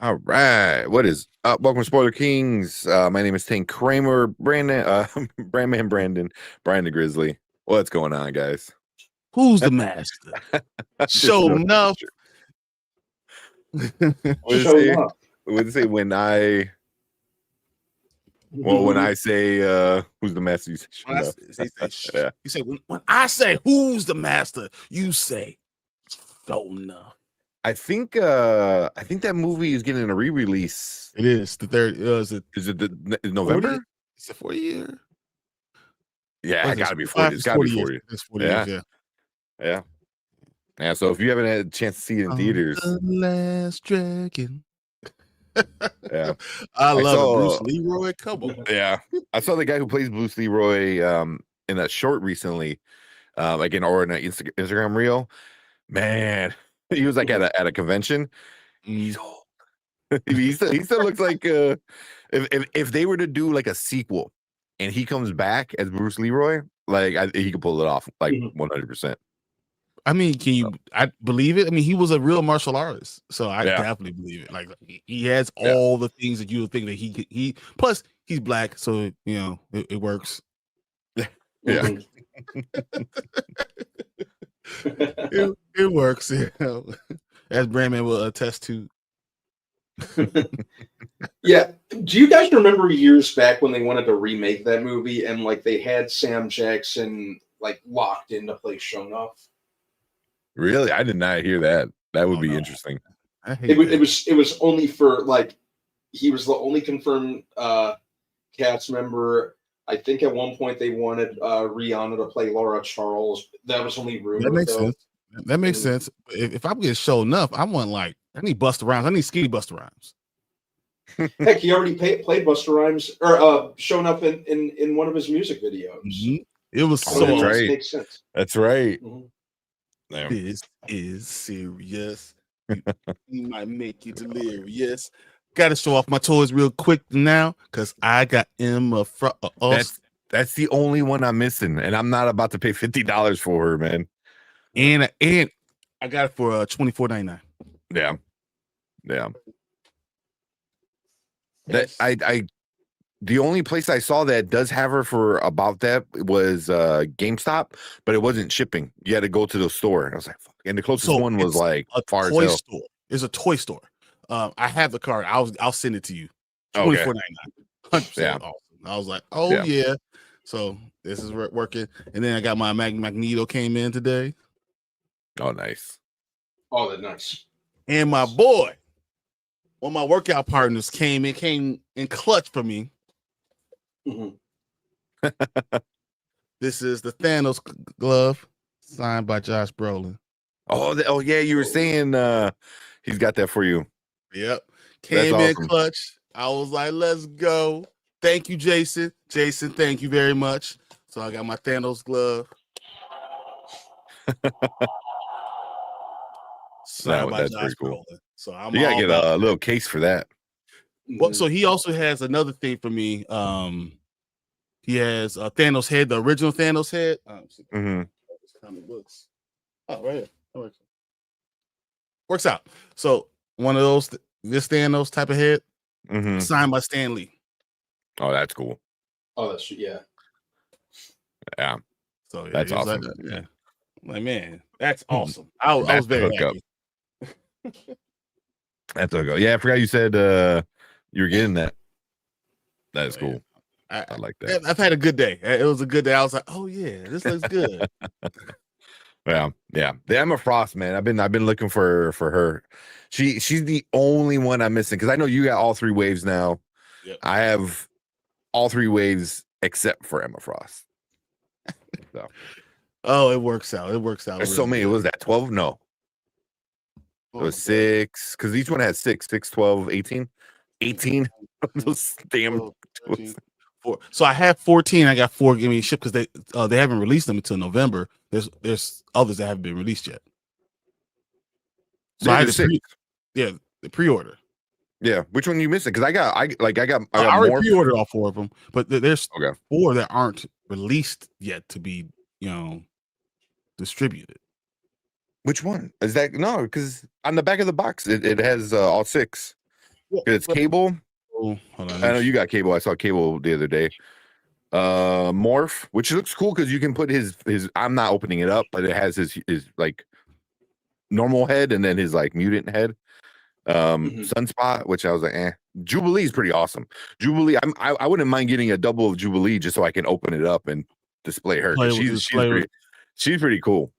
All right. What is up? Welcome to Spoiler Kings. My name is Tank Kramer, Brandon, Brandman Brandon, Brian the Grizzly. What's going on, guys? Who's the master? Show enough. What did it say when I say who's the master? You say when I say who's the master, you say show enough. I think that movie is getting a re-release. It is the third. Is it November? 40? It's a 4-year. Yeah, it gotta be 40. It's gotta be 40. It's 40 years, yeah. Yeah, so if you haven't had a chance to see it in theaters, the Last Dragon. Yeah, I love it. Bruce Leroy, come on. Yeah, I saw the guy who plays Bruce Leroy in a short recently, like an Instagram reel. Man, he was like at a convention. He's old. he still looks like if they were to do like a sequel and he comes back as Bruce Leroy, like he could pull it off like 100%. I mean, I believe it. I mean, he was a real martial artist, so I definitely believe it. Like he has all the things that you would think that he plus he's black, so you know it works. Yeah. it works, you know, as Brandman will attest to. Yeah. Do you guys remember years back when they wanted to remake that movie and like they had Sam Jackson like locked in to play Shonuff? Really? I did not hear that. That would be interesting. It was only for like he was the only confirmed cast member. I think at one point they wanted Rihanna to play Laura Charles. That was only rumored. That makes sense. That makes sense. If I'm getting shown enough, I want I need Busta Rhymes. I need skinny Busta Rhymes. Heck, he already played Busta Rhymes or shown up in one of his music videos. Mm-hmm. It was so right. Makes sense. That's right. This is serious. You might make you delirious. Got to show off my toys real quick now because I got Emma Frost. That's the only one I'm missing, and I'm not about to pay $50 for her, man. And I got it for $24.99. Yeah. That the only place I saw that does have her for about that was GameStop, but it wasn't shipping. You had to go to the store. And I was like, fuck. And the closest one was like a far toy as hell. store. It's a toy store. I have the card. I'll send it to you. $24.99. 100% awesome. I was like, yeah. So this is working. And then I got my Magneto came in today. Oh, nice. Oh, that's nice. And my boy, one of my workout partners came in clutch for me. Mm-hmm. This is the Thanos glove signed by Josh Brolin. Oh yeah, you were saying he's got that for you. Yep. Came in clutch. I was like, let's go. Thank you, Jason. Jason, thank you very much. So I got my Thanos glove. Signed by Josh Brolin. So you gotta get a little case for that. Well, so he also has another thing for me. He has a Thanos head, the original Thanos head. Comic books. Oh, right here. Works out. So one of those, this Thanos type of head, signed by Stan Lee. Oh, that's cool. Oh, that's yeah. So that's awesome. Like man, that's awesome. I was very happy. That's a go. Yeah, I forgot you said you were getting that. That is cool. I like that. I've had a good day. It was a good day. I was like, oh yeah, this looks good. Yeah. The Emma Frost, man. I've been looking for her. She's the only one I'm missing because I know you got all 3 waves now. Yep. I have all 3 waves except for Emma Frost. So. Oh, it works out. There's really so many. Good. Was that 12? No. It was 6 because each one had 6, 12, 18. 18. Those damn 4. So I have 14. I got 4 getting shipped because they haven't released them until November. There's others that haven't been released yet. So I had the pre-order. Yeah, which one you missing? Because I already pre-ordered all 4 of them, but there's 4 that aren't released yet to be distributed. Which one is that? No, because on the back of the box it has all 6. It's cable. Oh, hold on. I know you got cable. I saw cable the other day. Morph, which looks cool because you can put his. I'm not opening it up, but it has his like normal head and then his like mutant head. Sunspot, which I was like, Jubilee is pretty awesome. Jubilee, I wouldn't mind getting a double of Jubilee just so I can open it up and display her. She's pretty cool.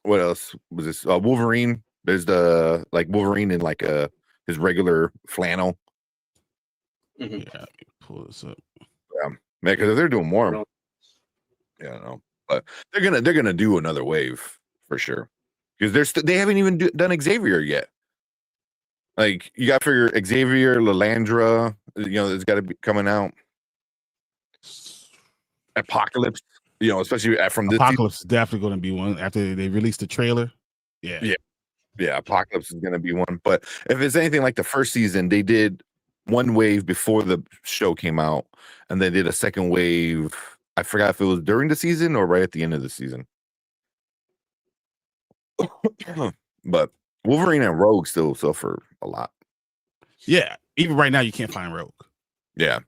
What else was this? Wolverine. There's the like Wolverine in like his regular flannel. Yeah, pull this up. Yeah, man, because they're doing more. Yeah, I know, but they're gonna do another wave for sure because they haven't even done Xavier yet. Like you got to figure Xavier, Lilandra, it's got to be coming out. Apocalypse, especially from this Apocalypse is definitely going to be one after they released the trailer. Yeah. Apocalypse is going to be one. But if it's anything like the first season, they did one wave before the show came out, and they did a second wave. I forgot if it was during the season or right at the end of the season. But Wolverine and Rogue still suffer a lot. Yeah, even right now you can't find Rogue. Yeah.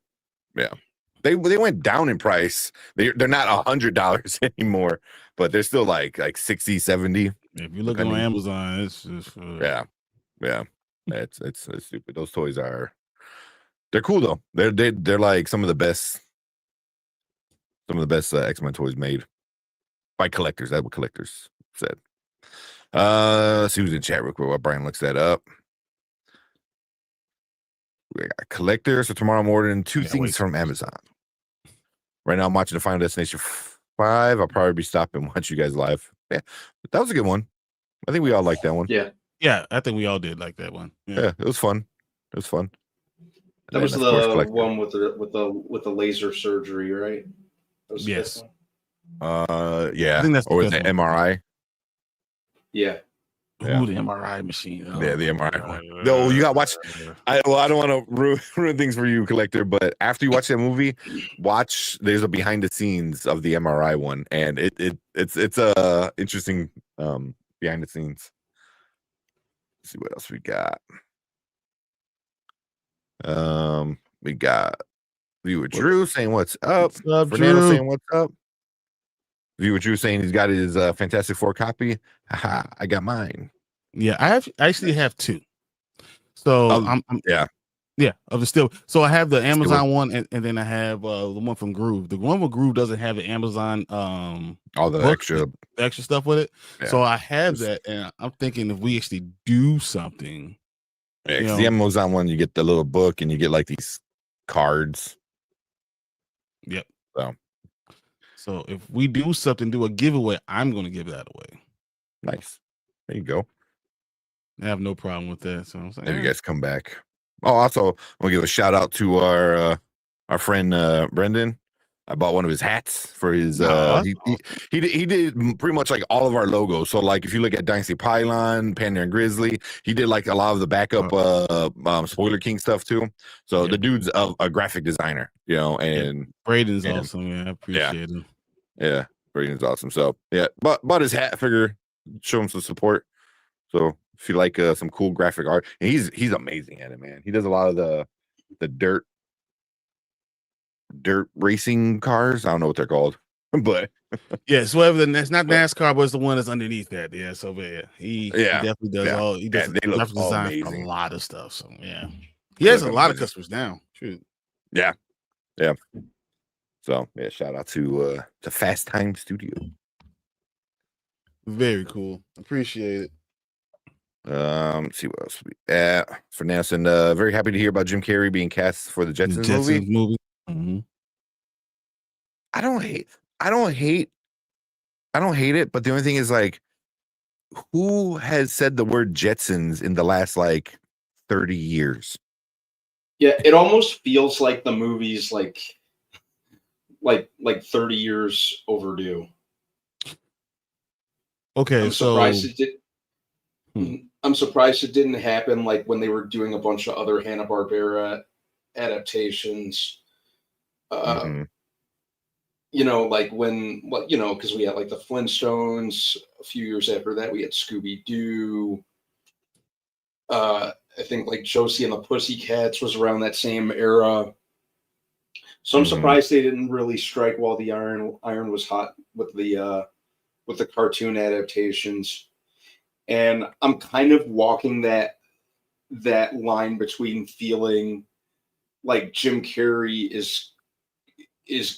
They went down in price. They're not $100 anymore, but they're still like 60, 70. If you look on Amazon, it's just yeah. It's stupid. Those toys they're cool though. They're like some of the best X-Men toys made by collectors. That's what collectors said. Let's see who's in chat real quick while Brian looks that up. We got collectors. So tomorrow I'm ordering two things from Amazon. Right now I'm watching the Final Destination 5. I'll probably be stopping and watch you guys live. Yeah, that was a good one. I think we all liked that one. Yeah, I think we all did like that one. Yeah, it was fun. That was the one with the laser surgery, right? Yes. Yeah. I think that's or the MRI. Yeah. Ooh, the MRI machine. Oh, yeah, the MRI one. No, you got to watch. I don't want to ruin things for you, collector. But after you watch that movie, there's a behind the scenes of the MRI one, and it's a interesting behind the scenes. Let's see what else we got. We got viewer Drew saying what's up. Fernando Drew? saying what's up. Viewer Drew saying he's got his Fantastic Four copy. Haha, I got mine. Yeah, I actually have two. So of the still. So I have the Amazon one, and then I have the one from Groove. The one with Groove doesn't have the Amazon all the extra stuff with it. Yeah. So I have that, and I'm thinking if we actually do something. Yeah, because the Amazon one, you get the little book, and you get like these cards. Yep. So if we do something, do a giveaway, I'm going to give that away. Nice. There you go. I have no problem with that. So I'm saying, maybe you guys come back. Oh, also, I'm gonna give a shout out to our friend Brendan. I bought one of his hats for his. He did pretty much like all of our logos. So like, if you look at Dynasty Pylon, Panda and Grizzly, he did like a lot of the backup Spoiler King stuff too. So the dude's a graphic designer, and Braden's awesome. Yeah, I appreciate him. Yeah, Braden's awesome. So yeah, bought his hat. Figure show him some support. So if you like some cool graphic art, and he's amazing at it, man. He does a lot of the dirt racing cars. I don't know what they're called, but yes, whatever. That's not NASCAR, but it's the one that's underneath that. Yeah, so he definitely does all. He does they look graphic design amazing. for a lot of stuff. So yeah, he has a lot of customers now. True. Yeah. So yeah, shout out to Fast Time Studio. Very cool. Appreciate it. Let's see what else for Nelson. Very happy to hear about Jim Carrey being cast for the Jetsons movie. Mm-hmm. I don't hate it, but the only thing is like, who has said the word Jetsons in the last like 30 years? Yeah, it almost feels like the movie's like 30 years overdue. Okay, I'm surprised it didn't happen like when they were doing a bunch of other Hanna-Barbera adaptations. Like when, because we had like the Flintstones. A few years after that, we had Scooby-Doo. I think like Josie and the Pussycats was around that same era. So I'm Mhm. surprised they didn't really strike while the iron was hot with the cartoon adaptations. And I'm kind of walking that line between feeling like Jim Carrey is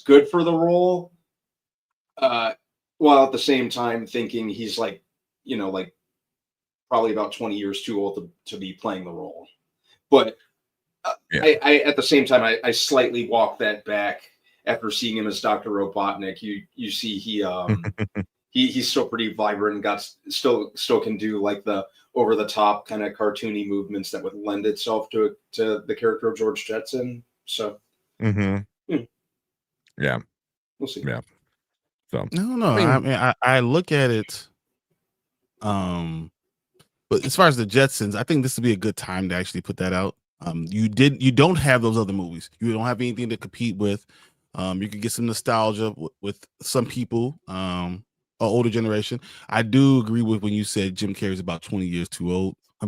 good for the role, while at the same time thinking he's like, like probably about 20 years too old to be playing the role. But Yeah. I at the same time I slightly walk that back after seeing him as Dr. Robotnik. You see he's still pretty vibrant and still can do like the over the top kind of cartoony movements that would lend itself to the character of George Jetson. So Yeah. we'll see. Yeah. So I don't know. I mean, I look at it. But as far as the Jetsons, I think this would be a good time to actually put that out. You don't have those other movies. You don't have anything to compete with. You can get some nostalgia with some people, or older generation. I do agree with when you said Jim Carrey's about 20 years too old. I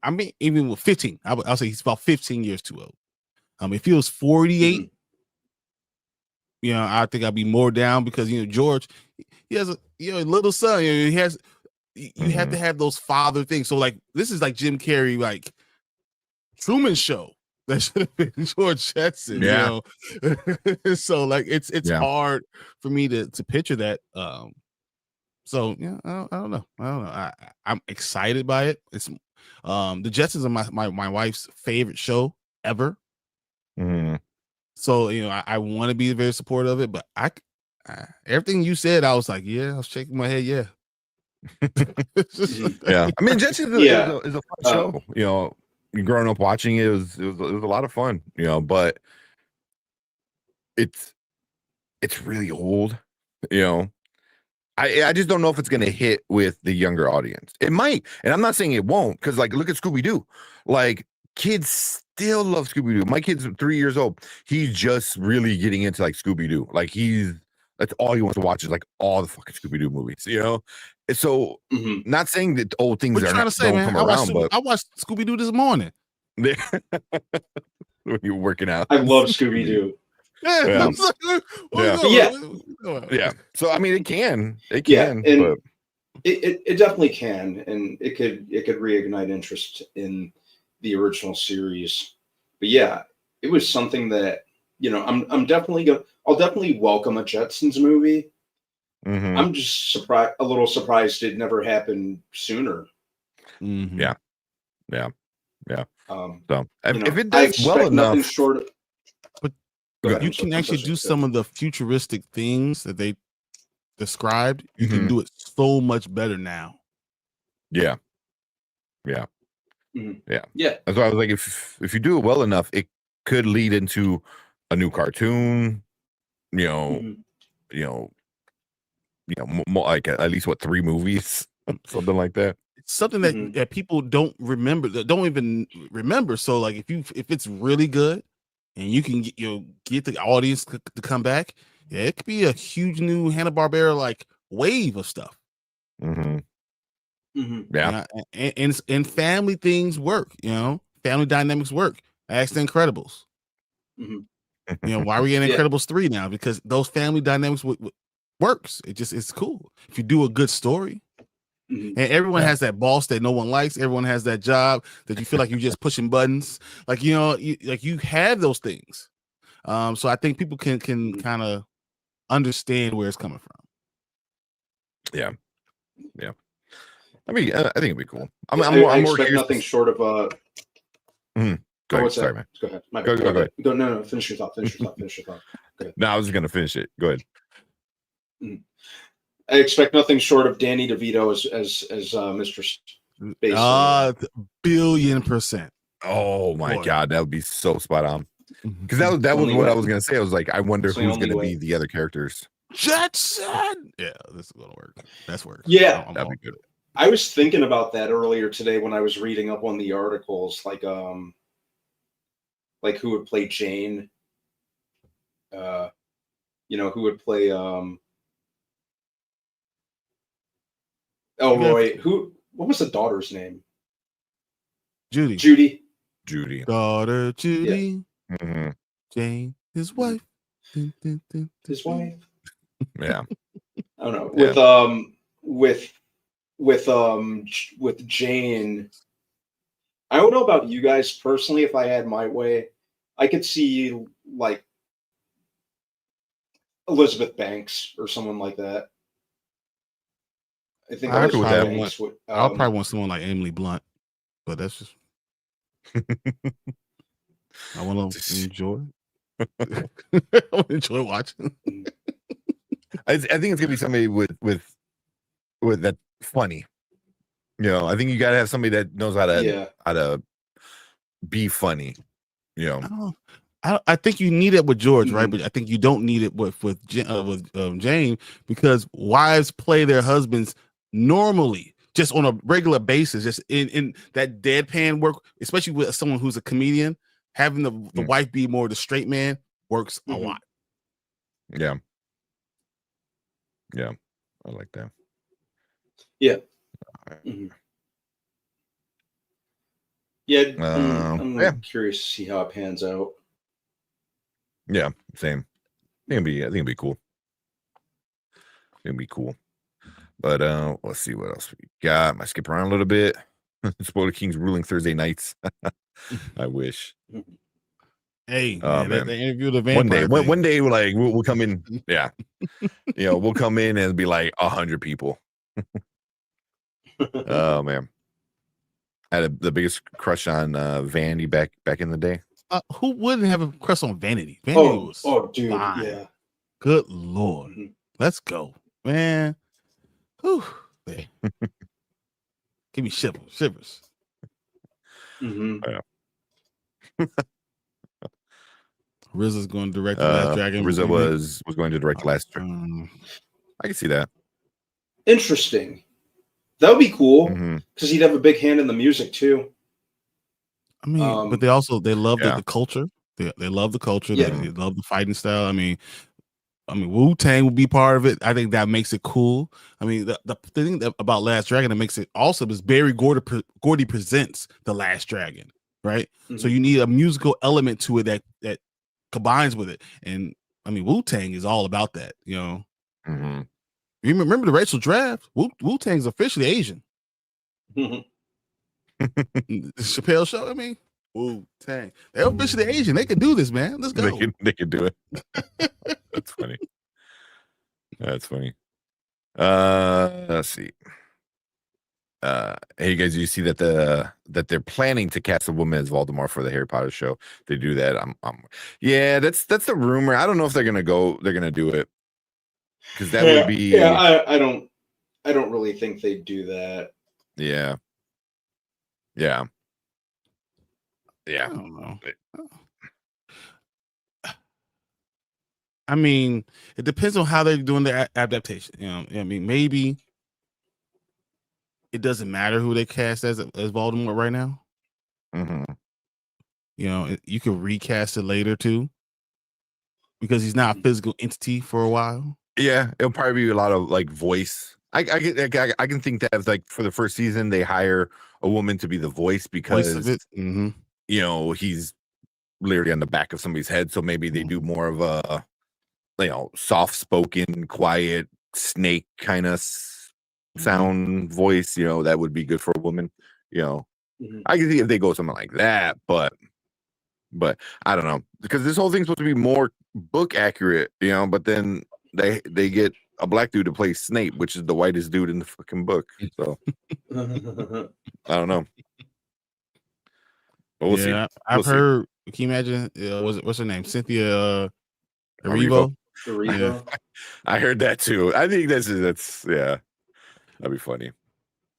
mean, even with 15, I'll say he's about 15 years too old. If he was 48, I think I'd be more down because George, he has a little son. He has. You have to have those father things. So like this is like Jim Carrey, like Truman Show. That should have been George Jetson. Yeah. So like it's hard for me to picture that. So yeah, I don't know. I'm excited by it. It's the Jetsons are my wife's favorite show ever. So I want to be very supportive of it, but everything you said, I was like, yeah, I was shaking my head, yeah. Yeah, I mean, Jetsons is a fun show. Growing up watching it was a lot of fun. But it's really old. I just don't know if it's gonna hit with the younger audience. It might, and I'm not saying it won't, because like look at Scooby-Doo. Like kids still love Scooby-Doo. My kid's 3 years old. He's just really getting into like Scooby-Doo. Like that's all he wants to watch is like all the fucking Scooby-Doo movies. So not saying that old things what you trying to say, man? come around, but I watched Scooby-Doo this morning. When you're working out. I love Scooby-Doo. Yeah. Yeah. So I mean, it can, and but it definitely can, and it could reignite interest in the original series. But yeah, it was something that I'll definitely welcome a Jetsons movie. I'm just a little surprised it never happened sooner. Yeah. So if it I does expect well nothing enough, short of. But you can actually do some of the futuristic things that they described. You can do it so much better now. Yeah. Yeah. That's why I was like, if you do it well enough, it could lead into a new cartoon. More like at least 3 movies, something like that. It's something that people don't remember, that don't even remember. So like if it's really good and you can get the audience to come back, it could be a huge new Hanna-Barbera like wave of stuff. Yeah. And family things work, family dynamics work. Ask the Incredibles. Why are we getting Incredibles 3 now? Because those family dynamics works. It's cool if you do a good story. And everyone has that boss that no one likes. Everyone has that job that you feel like you're just pushing buttons. Like you have those things. So I think people can kind of understand where it's coming from. Yeah. I mean, I think it'd be cool. I'm I more expect curious. Nothing short of Go ahead. Sorry, man. Go ahead. Go ahead. Go. No. Finish your thought. Finish your thought. Go ahead. No, I was just gonna finish it. Go ahead. I expect nothing short of Danny DeVito as Mr. Space. $1,000,000,000%. Oh my God, that would be so spot on. Because that was what I was gonna say. I was like, I wonder who's gonna be the other characters. Jetson. Yeah, this is gonna work. That's work. Yeah, that'd be good. I was thinking about that earlier today when I was reading up on the articles, like who would play Jane, who would play Elroy, what was the daughter's name? Judy. Daughter Judy. Yeah. Mm-hmm. Jane, his wife. His wife. Yeah. I don't know. Yeah. With Jane, I don't know about you guys personally. If I had my way, I could see like Elizabeth Banks or someone like that. I think I'll Elizabeth probably Banks would. want someone like Emily Blunt, but that's just I want to enjoy. I want to enjoy watching. I think it's gonna be somebody with that funny. You know, I think you gotta have somebody that knows how to be funny. You know, I think you need it with George, right? But I think you don't need it with Jane, because wives play their husbands normally, just on a regular basis, just in that deadpan work, especially with someone who's a comedian. Having the wife be more the straight man works a lot. Yeah. Yeah, I like that. Yeah. Mm-hmm. Yeah, I'm curious to see how it pans out. Yeah, same. I think it'd be cool. It'd be cool. But let's see what else we got. Might skip around a little bit. Spoiler King's ruling Thursday nights. I wish. Hey, man, they interviewed the vampire. One day we'll come in. Yeah. You know, we'll come in and be like 100 people. Oh man. I had the biggest crush on Vanity back in the day. Who wouldn't have a crush on Vanity? Vanity was dude, fine. yeah. Good Lord. Let's go, man. Whew. Give me shivers. Mm-hmm. Yeah. RZA's going to direct The Last Dragon. RZA was going to direct The Last Dragon. I can see that. Interesting. That would be cool because he'd have a big hand in the music too. I mean, but they love the culture. They love the culture. Yeah. They love the fighting style. I mean, Wu-Tang would be part of it. I think that makes it cool. I mean, the thing about Last Dragon that makes it awesome is Barry Gordy presents The Last Dragon, right? Mm-hmm. So you need a musical element to it that combines with it. And I mean, Wu-Tang is all about that, you know. Mm-hmm. You remember the racial draft? Wu-Tang's officially Asian. The Chappelle Show, I mean, Wu-Tang. They're officially Asian. They can do this, man. Let's go. They can do it. That's funny. That's funny. Let's see. Hey guys, you see that they're planning to cast a woman as Voldemort for the Harry Potter show? They do that. Yeah, that's the rumor. I don't know if they're gonna do it. Because that would be I don't really think they'd do that. Yeah. I don't know. I mean, it depends on how they're doing the adaptation. You know, I mean, maybe it doesn't matter who they cast as Voldemort right now. Mm-hmm. You know, you can recast it later too, because he's not a physical entity for a while. Yeah, it'll probably be a lot of like voice. I can think that like for the first season they hire a woman to be the voice because you know, he's literally on the back of somebody's head, so maybe they do more of a soft spoken, quiet snake kind of sound voice. You know, that would be good for a woman. You know, I can see if they go something like that, but I don't know, because this whole thing's supposed to be more book accurate. You know, but then they get a black dude to play Snape, which is the whitest dude in the fucking book. So I don't know. But we'll see. I've heard. Can you imagine? What's her name? Cynthia Erivo. Yeah. I heard that too. I think that's that'd be funny.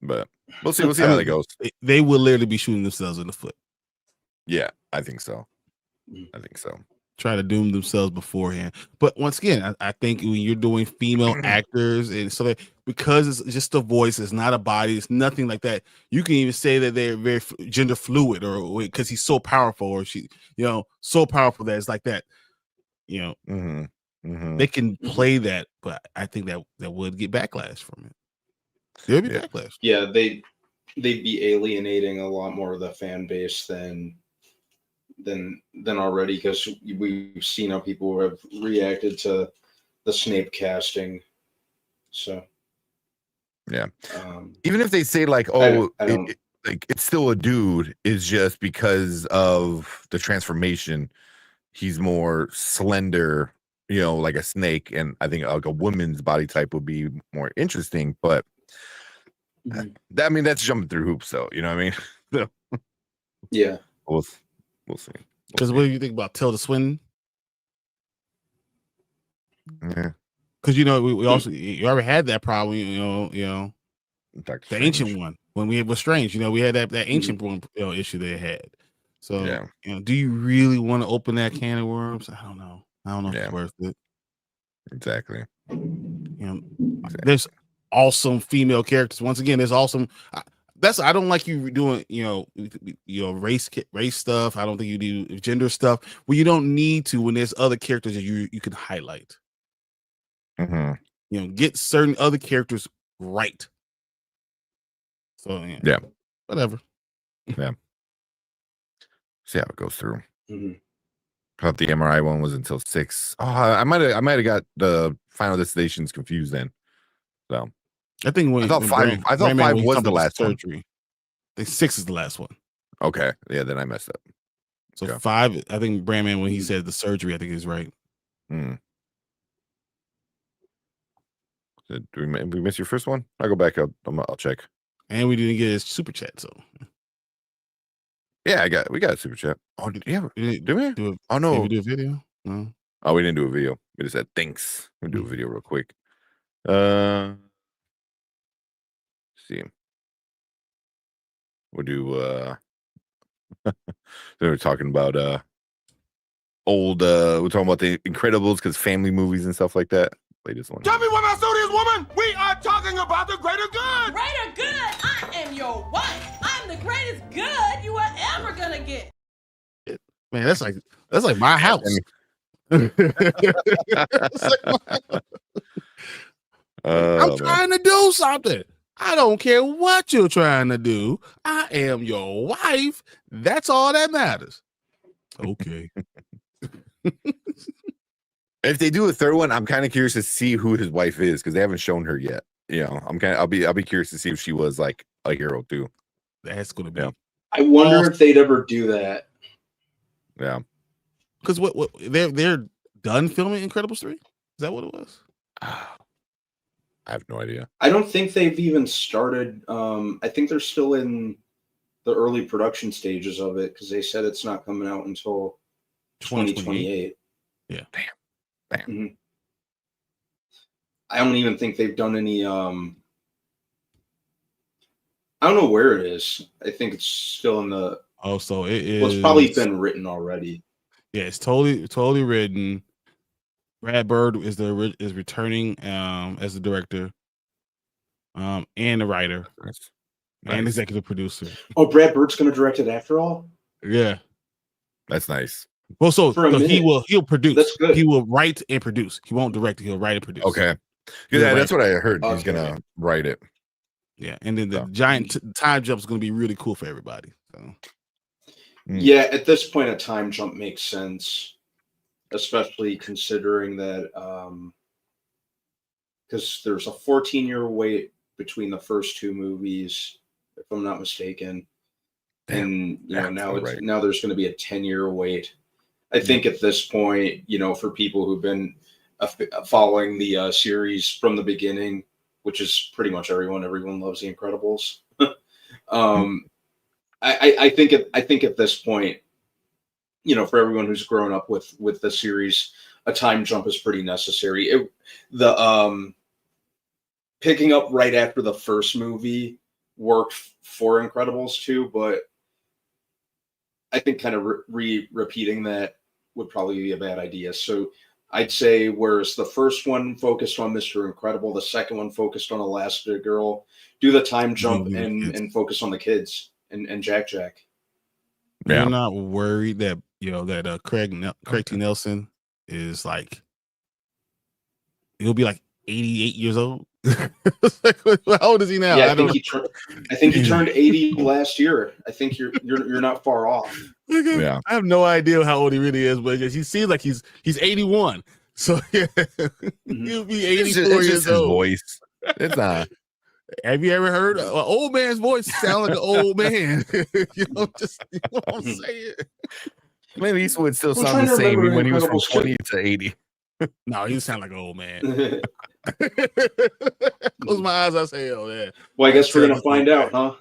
But we'll see. We'll see how that goes. They will literally be shooting themselves in the foot. Yeah, I think so. Try to doom themselves beforehand. But once again, I think when you're doing female actors and so that, because it's just a voice, it's not a body, it's nothing like that. You can even say that they're very gender fluid, or because he's so powerful, or she, you know, so powerful that it's like that. You know, they can play that, but I think that would get backlash from it. There'd be backlash. Yeah, they'd be alienating a lot more of the fan base than already, because we've seen how people have reacted to the Snape casting. So yeah, even if they say like, oh, like it's still a dude, is just because of the transformation. He's more slender, you know, like a snake, and I think like a woman's body type would be more interesting. But I mean, that's jumping through hoops, though. You know what I mean? So, yeah, we'll see. Because what do you think about Tilda Swinton? Yeah, because you know we also you already had that problem. You know Dr. the Strange. ancient one when we was Strange. You know we had that ancient one, issue they had. So yeah, you know, do you really want to open that can of worms? I don't know. If it's worth it. Exactly. You know, there's awesome female characters. Once again, there's awesome. I don't like you doing race stuff. I don't think you do gender stuff. Well, you don't need to when there's other characters that you can highlight. You know, get certain other characters right. So yeah, whatever. Yeah. See how it goes through. Hope the MRI one was until 6. Oh, I might have got the Final Destinations confused then. So I think I thought 5 was the last surgery. one. I think 6 is the last one. Okay, yeah, then I messed up. So 5, I think Brandman, when he said the surgery, I think he's right. Did we miss your first one? I'll go back up. I'll check. And we didn't get his super chat, so yeah, we got a super chat. Oh, did we? Oh no, did we do a video? No. Oh, we didn't do a video. We just said thanks. We'll do a video real quick. See. We'll do they were talking about old we're talking about the Incredibles because family movies and stuff like that. Latest one. Tell me what I saw this woman. We are talking about the greater good. Greater good. I am your wife. I'm the greatest good you are ever gonna get. Man, that's like my house. I'm trying to do something. I don't care what you're trying to do. I am your wife. That's all that matters. Okay. If they do a third one, I'm kind of curious to see who his wife is because they haven't shown her yet. You know, I'll be curious to see if she was like a hero too. That's gonna be. Yeah. I wonder if they'd ever do that. Yeah. Because what they're done filming Incredibles 3? Is that what it was? I have no idea. I don't think they've even started. I think they're still in the early production stages of it because they said it's not coming out until 2028. Yeah. Damn. I don't even think they've done any. I don't know where it is. I think it's still in the. Oh, so it is. Well, it's probably been written already. Yeah, it's totally written. Brad Bird is returning as the director, and the writer, and executive producer. Oh, Brad Bird's going to direct it after all. Yeah, that's nice. Well, so he'll produce. That's good. He will write and produce. He won't direct it. He'll write and produce. Okay, yeah, that's what I heard. Okay. He's gonna write it. Yeah, and then the giant time jump is going to be really cool for everybody. So. Yeah, at this point, a time jump makes sense, especially considering that because there's a 14-year wait between the first two movies, if I'm not mistaken. Damn. And now right. now there's going to be a 10-year wait. I think at this point, for people who've been following the series from the beginning, which is pretty much everyone loves The Incredibles. I think at this point, for everyone who's grown up with the series, a time jump is pretty necessary. Picking up right after the first movie worked for Incredibles 2, but I think kind of repeating that would probably be a bad idea. So I'd say whereas the first one focused on Mr. Incredible, the second one focused on Elastigirl, do the time jump and focus on the kids and Jack. Yeah. You're not worried that that Craig T. Nelson is like he'll be like 88 years old. How old is he now? Yeah, I think he turned 80 last year. I think you're not far off. Yeah. I have no idea how old he really is, but he seems like he's 81. So yeah, he'll be 84 it's just years his old. voice. It's not. Have you ever heard an old man's voice sound like an old man? You know what I'm saying? Maybe Eastwood still I'm sounds trying the to same remember when he was from Incredibles 20 to 80. No, he sound like an old man. Close my eyes, I say, oh yeah. Well, I guess we're gonna find out, huh?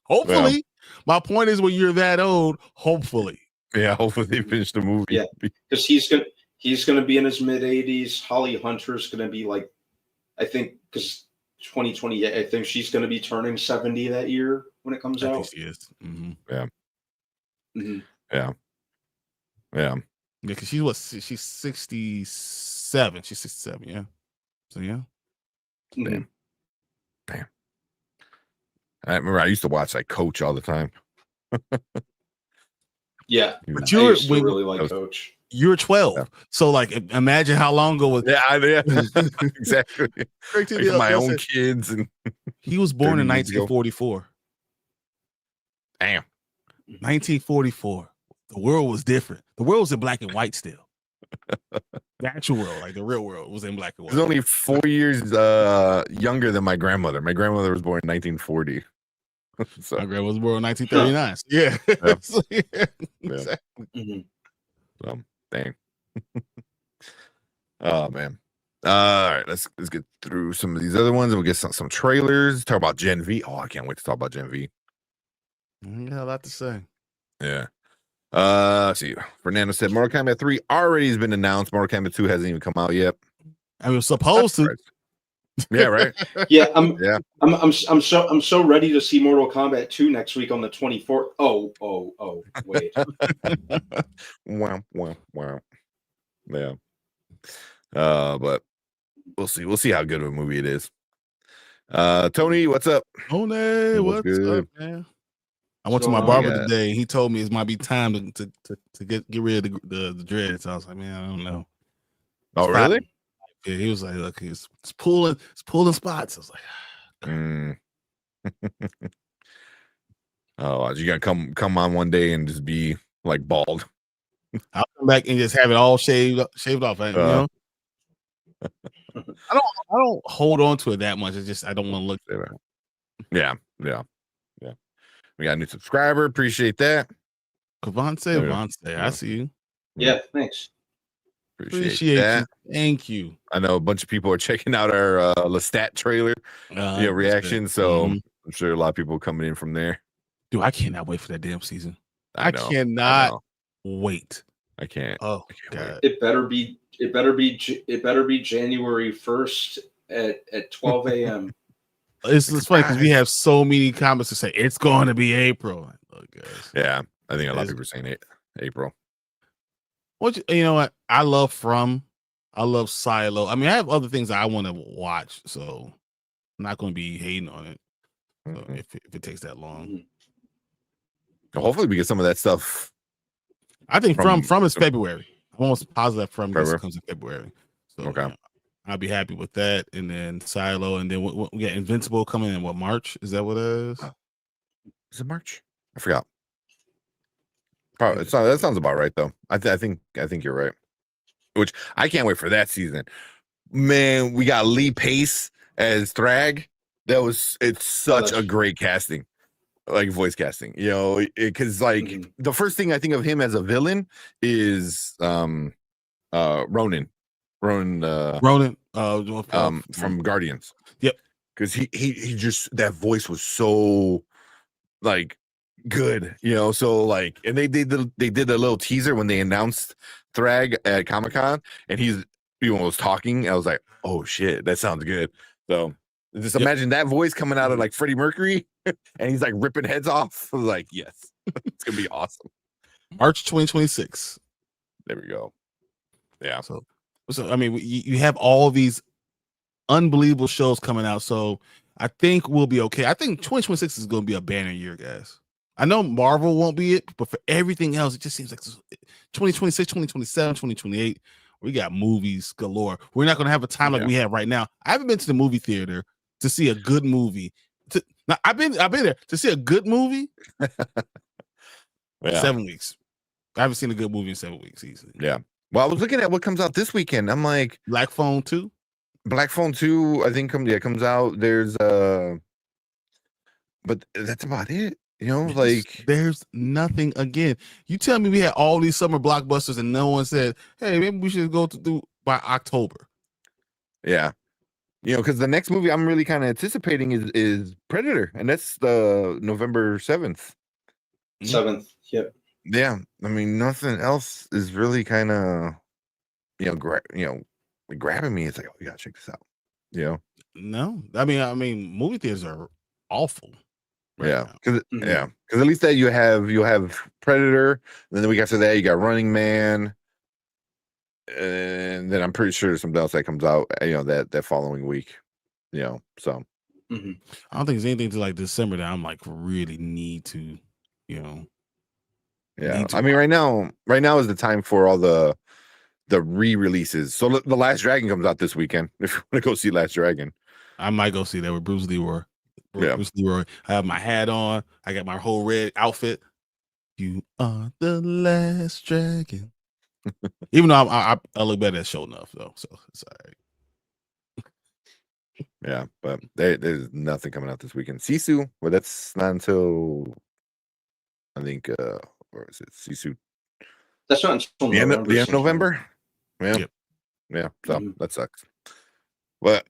Hopefully. Yeah. My point is, when you're that old, hopefully. Yeah, hopefully they finish the movie. Yeah, because he's gonna be in his mid 80s. Holly Hunter's gonna be like, I think, because 2020, I think she's gonna be turning 70 that year when it comes I out. think she is. Mm-hmm. Yeah. Mm-hmm. Yeah. Yeah. Yeah, because she's 67. She's 67, yeah. So yeah. Mm-hmm. Damn. I remember I used to watch like Coach all the time. Yeah, But I used to really like Coach. You're 12. Yeah. So like imagine how long ago was Yeah, exactly. Straight to Like the my other own side. kids and He was born in 30 years ago. 1944. damn. 1944. The world was different. The world was in black and white still. The actual world, like the real world, was in black and white. He's only 4 years younger than my grandmother. My grandmother was born in 1940. So My grandma was born in 1939. Yeah. Yeah. So, yeah. Yeah. Exactly. Mm-hmm. dang. Oh man. All right, let's get through some of these other ones and we'll get some trailers. Talk about Gen V. Oh, I can't wait to talk about Gen V. I got a lot to say. Yeah. Let's see. Fernando said Mortal Kombat 3 already has been announced. Mortal Kombat 2 hasn't even come out yet. I mean, supposed to. Yeah, right. Yeah, Yeah. I'm so ready to see Mortal Kombat 2 next week on the 24th. Oh, wait. Wow. Yeah. But we'll see. We'll see how good of a movie it is. Tony, what's up? Tony, what's good? up, man? I went to So, my barber yeah. today. He told me it might be time to get rid of the dreads. I was like, man, I don't know. Oh, It's fine. really? Yeah, he was like, look, it's pulling spots. I was like, Mm. Oh, you gotta come on one day and just be like bald. I'll come back and just have it all shaved off. You know, I don't hold on to it that much. It's just I don't want to look. Yeah. We got a new subscriber. Appreciate that. Kavante, I see you. Yeah, thanks. Appreciate that. you. Thank you. I know a bunch of people are checking out our Lestat trailer reaction. So I'm sure a lot of people coming in from there. Dude, I cannot wait for that damn season. I cannot wait. I can't. Oh I can't God. It better be January 1st at 12 a.m. It's funny because we have so many comments to say it's going to be April. Look, guys. Yeah, I think a lot of people are saying April. You know what? I love Silo. I mean, I have other things I want to watch, so I'm not going to be hating on it. So if it takes that long. Hopefully we get some of that stuff. I think from is February. I'm almost positive from this comes in February. So okay. I'll be happy with that. And then Silo, and then we got Invincible coming in March? Is that what it is? Is it March? I forgot. Probably that sounds about right though. I think you're right. Which I can't wait for that season. Man, we got Lee Pace as Thrag. It's such a great casting. Like voice casting, you know, because the first thing I think of him as a villain is Ronan from Guardians. Yep, because he just, that voice was so like good, you know. So like, and they did a little teaser when they announced Thrag at Comic-Con, and he's was talking. I was like, oh shit, that sounds good. So just imagine that voice coming out of like Freddie Mercury, and he's like ripping heads off. I was like, yes, it's gonna be awesome. March 2026. There we go. Yeah. So I mean, you have all these unbelievable shows coming out. So I think we'll be okay. I think 2026 is going to be a banner year, guys. I know Marvel won't be it, but for everything else, it just seems like 2026, 2027, 2028, We got movies galore. We're not going to have a time like we have right now. I haven't been to the movie theater to see a good movie. Now, I've been there to see a good movie. 7 weeks. I haven't seen a good movie in 7 weeks easily. Yeah. Well, I was looking at what comes out this weekend. I'm like, Black Phone 2. Black Phone 2, I think comes out. There's but that's about it. You know, like there's nothing again. You tell me we had all these summer blockbusters and no one said, hey, maybe we should go to do by October. Yeah. You know, because the next movie I'm really kind of anticipating is Predator, and that's the November 7th. 7th. Yep. Yeah. I mean, nothing else is really kind of, grabbing me. It's like, oh, you gotta check this out. You know? No. I mean, movie theaters are awful. Right because at least that you have Predator, and then the week after that you got Running Man, and then I'm pretty sure there's something else that comes out, that following week, so I don't think there's anything to like December that I'm like really need to, I mean, right now is the time for all the re-releases. So the Last Dragon comes out this weekend. If you want to go see Last Dragon, I might go see that with Bruce Leroy. Yeah. Bruce Leroy. I have my hat on. I got my whole red outfit. You are the last dragon. Even though I look better at show enough though, so it's all right. Yeah, but there's nothing coming out this weekend. Sisu, well, that's not until I think where is it? Sisu. That's not until the end of November. Yeah, Yep. Yeah. So that sucks. But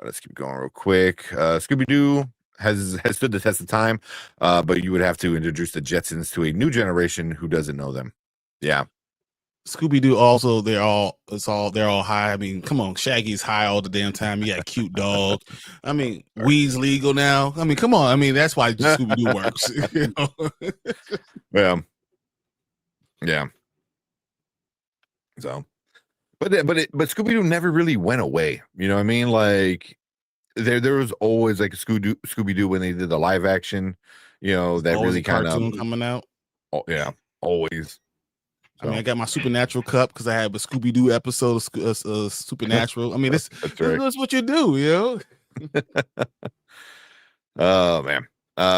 let's keep going real quick. Scooby-Doo has stood the test of time, but you would have to introduce the Jetsons to a new generation who doesn't know them. Yeah. Scooby-Doo also, they're all high. I mean, come on, Shaggy's high all the damn time. You got cute dog. I mean, weed's legal now. I mean, come on. I mean, that's why Scooby-Doo works. You know? Yeah. So but Scooby-Doo never really went away. You know what I mean? Like there was always like a Scooby-Doo when they did the live action, that always really a kind cartoon of coming out. Oh, yeah, always. I mean, I got my Supernatural cup because I have a Scooby-Doo episode of Supernatural. I mean, that's what you do, Oh man.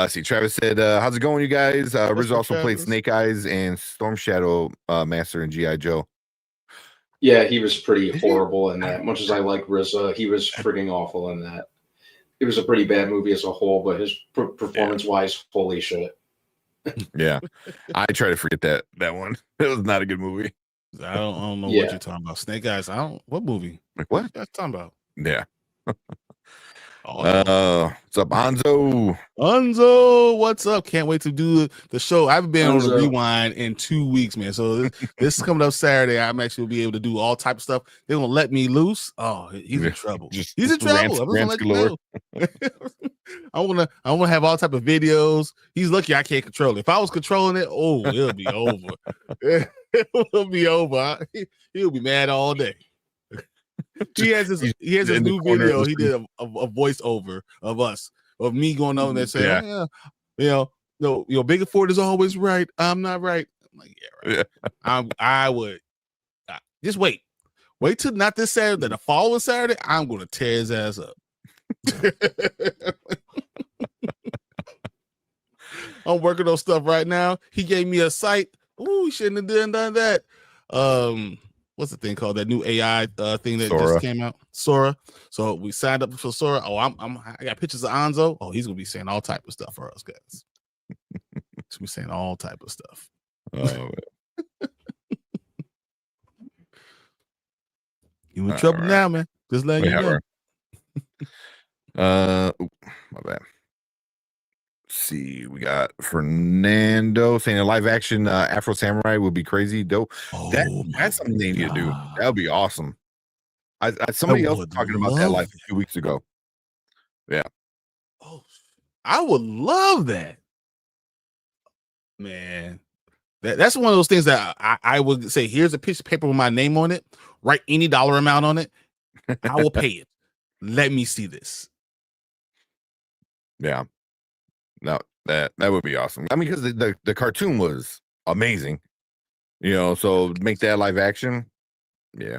See, Travis said, how's it going, you guys? Riz also played Snake Eyes and Storm Shadow Master in G.I. Joe. Yeah, he was pretty horrible in that. Much as I like RZA, he was freaking awful in that. It was a pretty bad movie as a whole, but his performance-wise, holy shit. Yeah, I try to forget that one. It was not a good movie. I don't know what you're talking about. Snake Eyes. What movie? Like what? What you talking about? Yeah. What's up, Anzo? What's up? Can't wait to do the show. I haven't been on the rewind in 2 weeks, man. So this is coming up Saturday. I'm actually will be able to do all type of stuff. They're gonna let me loose. Oh, he's in trouble. He's in trouble. I'm just gonna let you know. I wanna have all type of videos. He's lucky I can't control it. If I was controlling it, it'll be over. It'll be over. He'll be mad all day. He has his new video. He did a voiceover of me going over there saying, Bigger Ford is always right. I'm not right. I'm like, yeah, right. I would just wait till not this Saturday, the following Saturday. I'm going to tear his ass up. I'm working on stuff right now. He gave me a site. He shouldn't have done that. What's the thing called? That new AI thing that just came out, Sora. So we signed up for Sora. I got pictures of Anzo. He's gonna be saying all type of stuff for us guys. He's gonna be saying all type of stuff. You in trouble now, man? Just letting you know. My bad. See, we got Fernando saying a live action Afro Samurai would be crazy dope. That's something they need to do. That would be awesome. Somebody else was talking about that like 2 weeks ago. Yeah. I would love that, man. That's one of those things that I would say. Here's a piece of paper with my name on it. Write any dollar amount on it. I will pay it. Let me see this. Yeah. No, that would be awesome. I mean, because the cartoon was amazing, so make that live action. Yeah,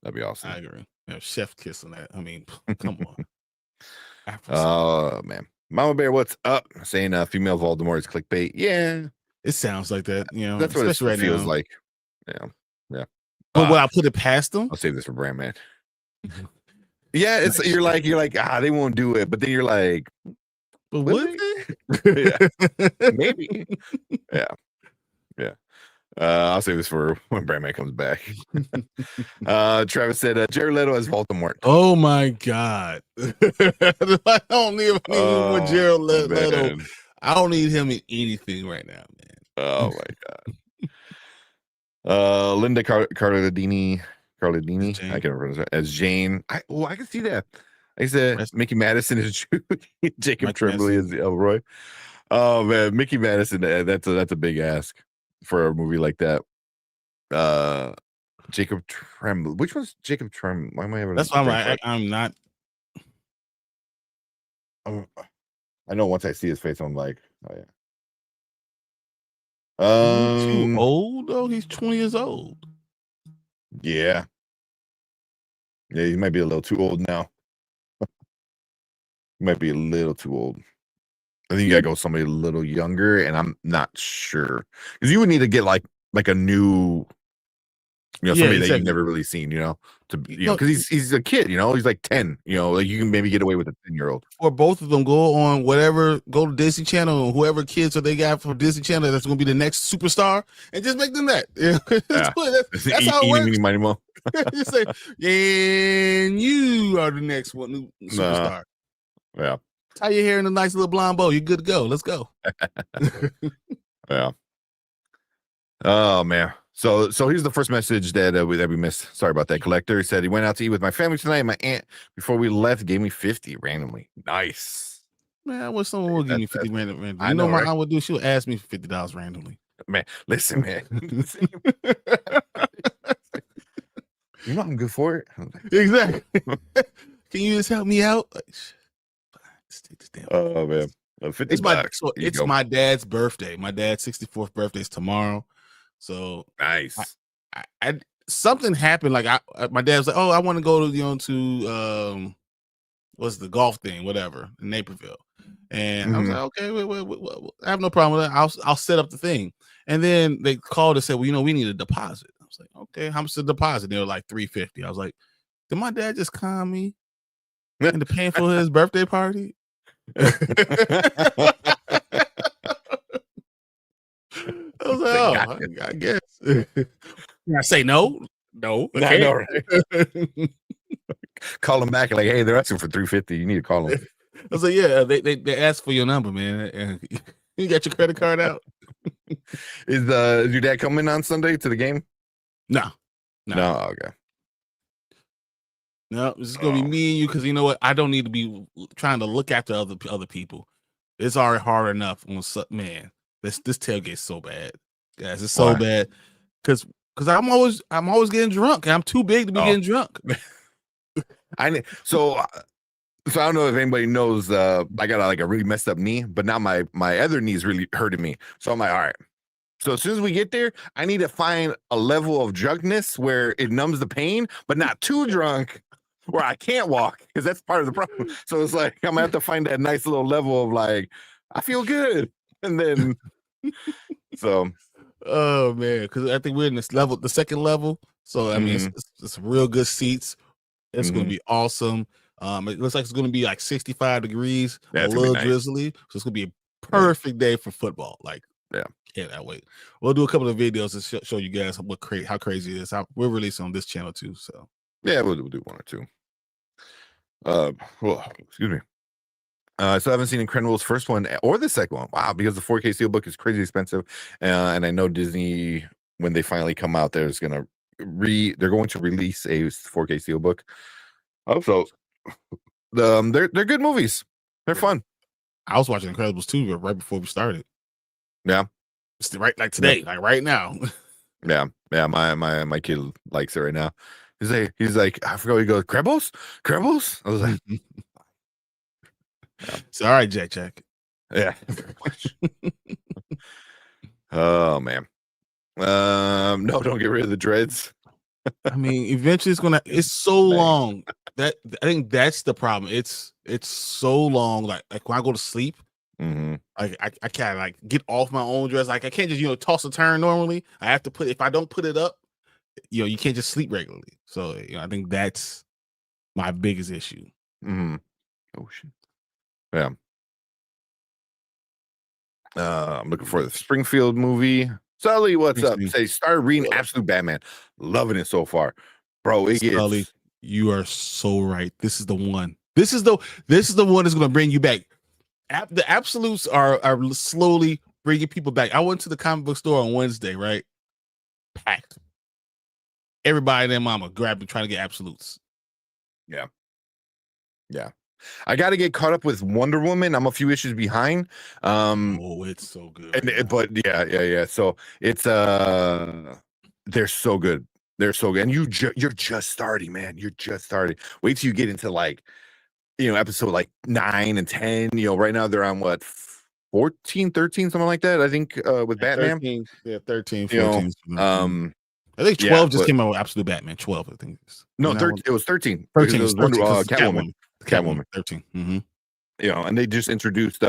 that'd be awesome. I agree. Yeah, chef kiss on that. I mean, come on. Oh man, Mama Bear, what's up? Saying female Voldemort is clickbait. Yeah, it sounds like that. You know, that's what it especially right feels now. like. Yeah, yeah. But would I put it past them? I'll save this for Brand Man. Yeah, it's you're like they won't do it, but then you're like, but would they? Yeah, maybe. Yeah. I'll save this for when Brand Man comes back. Travis said Jared Leto as Voldemort. Oh my god. I don't need more Jared Leto. I don't need him in anything right now, man. Oh my god. Linda Carladini, I can remember as Jane. I can see that. I said Mickey Madison is Jacob Tremblay is Elroy. Oh man, Mickey Madison. That's a big ask for a movie like that. Jacob Tremblay. Which one's Jacob Tremblay? Why am I ever? That's why I'm not. I know once I see his face, I'm like, oh yeah. Too old though. He's 20 years old. Yeah. Yeah, he might be a little too old now. He might be a little too old. I think you gotta go with somebody a little younger, and I'm not sure because you would need to get like a new, somebody that you've never really seen, to because he's a kid, he's like 10, like you can maybe get away with a 10-year-old. Or both of them go on go to Disney Channel and whoever kids that they got from Disney Channel that's going to be the next superstar, and just make them that. That's how it works. Money Mo. You say, and you are the next one new superstar. Yeah. Tie your hair in a nice little blonde bow. You're good to go. Let's go. Yeah. Oh man. So here's the first message that we missed. Sorry about that. Collector, he said he went out to eat with my family tonight. My aunt, before we left, gave me 50 randomly. Nice. Man, I wish someone would give me 50 randomly. I know my aunt would do. She'll ask me for $50 randomly. Man, listen, man. I'm good for it. Exactly. Can you just help me out? Let's take this damn. Oh man, $50. It's my dad's birthday. My dad's 64th birthday is tomorrow. So nice. I something happened. Like my dad was like, "Oh, I want to go to what's the golf thing, whatever, in Naperville." And I was like, "Okay, wait, I have no problem with that. I'll set up the thing." And then they called and said, "Well, we need a deposit." I was like, "Okay, how much is the deposit?" They were like $350. I was like, "Did my dad just con me into paying for his birthday party?" I was like, I guess. Can I say no? No. I know, right? Call them back like, hey, they're asking for $350. You need to call them. I was like, yeah, they asked for your number, man. And you got your credit card out. Is your dad coming on Sunday to the game? No. Okay. No, it's just gonna be me and you because you know what? I don't need to be trying to look after other people. It's already hard enough. Man, this tailgate's so bad, guys. It's so bad because I'm always getting drunk. I'm too big to be getting drunk. So I don't know if anybody knows. I got like a really messed up knee, but now my other knee is really hurting me. So I'm like, all right. So as soon as we get there, I need to find a level of drunkenness where it numbs the pain, but not too drunk where I can't walk, because that's part of the problem. So it's like I'm gonna have to find that nice little level of like I feel good, and then so. Oh man, because I think we're in this level, the second level. So I mean, it's real good seats. It's gonna be awesome. It looks like it's gonna be like 65 degrees, a little drizzly. So it's gonna be a perfect day for football. Like, can't wait. We'll do a couple of videos to show you guys how crazy it is. We're releasing on this channel too. So yeah, we'll do one or two. Excuse me. I still haven't seen Incredibles first one or the second one. Wow, because the 4K steelbook is crazy expensive, and I know Disney, when they finally come out, they're going to release a 4K steelbook. So they're good movies. They're fun. I was watching Incredibles 2 right before we started. Yeah, it's right like today, like right now. Yeah. My kid likes it right now. He's like, I forgot. He goes, Cribbles. I was like. It's all right, Jack. Yeah. Oh man. No, don't get rid of the dreads. I mean, eventually it's so long that I think that's the problem. It's so long. Like when I go to sleep, I can't like get off my own dress. Like I can't just toss a turn normally. I have to if I don't put it up, you can't just sleep regularly. So I think that's my biggest issue. Oh shit. Yeah. I'm looking for the Springfield movie. Sully, what's up? Say, start reading Absolute Batman. Loving it so far, bro. It gets. Sully, you are so right. This is the one. This is the one that's going to bring you back. The Absolutes are slowly bringing people back. I went to the comic book store on Wednesday, right? Packed. Everybody and their mama grabbing, trying to get Absolutes. Yeah. I got to get caught up with Wonder Woman. I'm a few issues behind. It's so good. But yeah. So it's they're so good. They're so good. And you're just starting, man. You're just starting. Wait till you get into like, episode like 9 and 10. Right now they're on what 14, 13, something like that. I think with Batman. 13, 14. I think 12 just came out with Absolute Batman. 12, I think. No, 13. It was 13. 13. It was Catwoman. 13. Mm-hmm. And they just introduced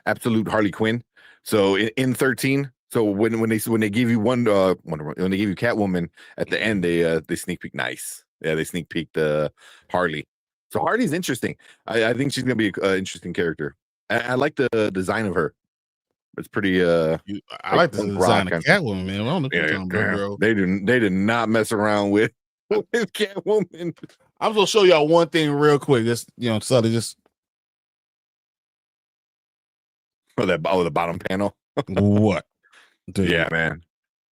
Absolute Harley Quinn. So in 13, so when they give you when they give you Catwoman at the end, they sneak peek nice. Yeah, they sneak peek the Harley. So Harley's interesting. I think she's gonna be an interesting character. I like the design of her. It's pretty. I like the design of Catwoman, man. I don't know what you're talking about, bro. They did not mess around with Catwoman. I'm gonna show y'all one thing real quick. Just so they just the bottom panel. What? Dude. Yeah, man.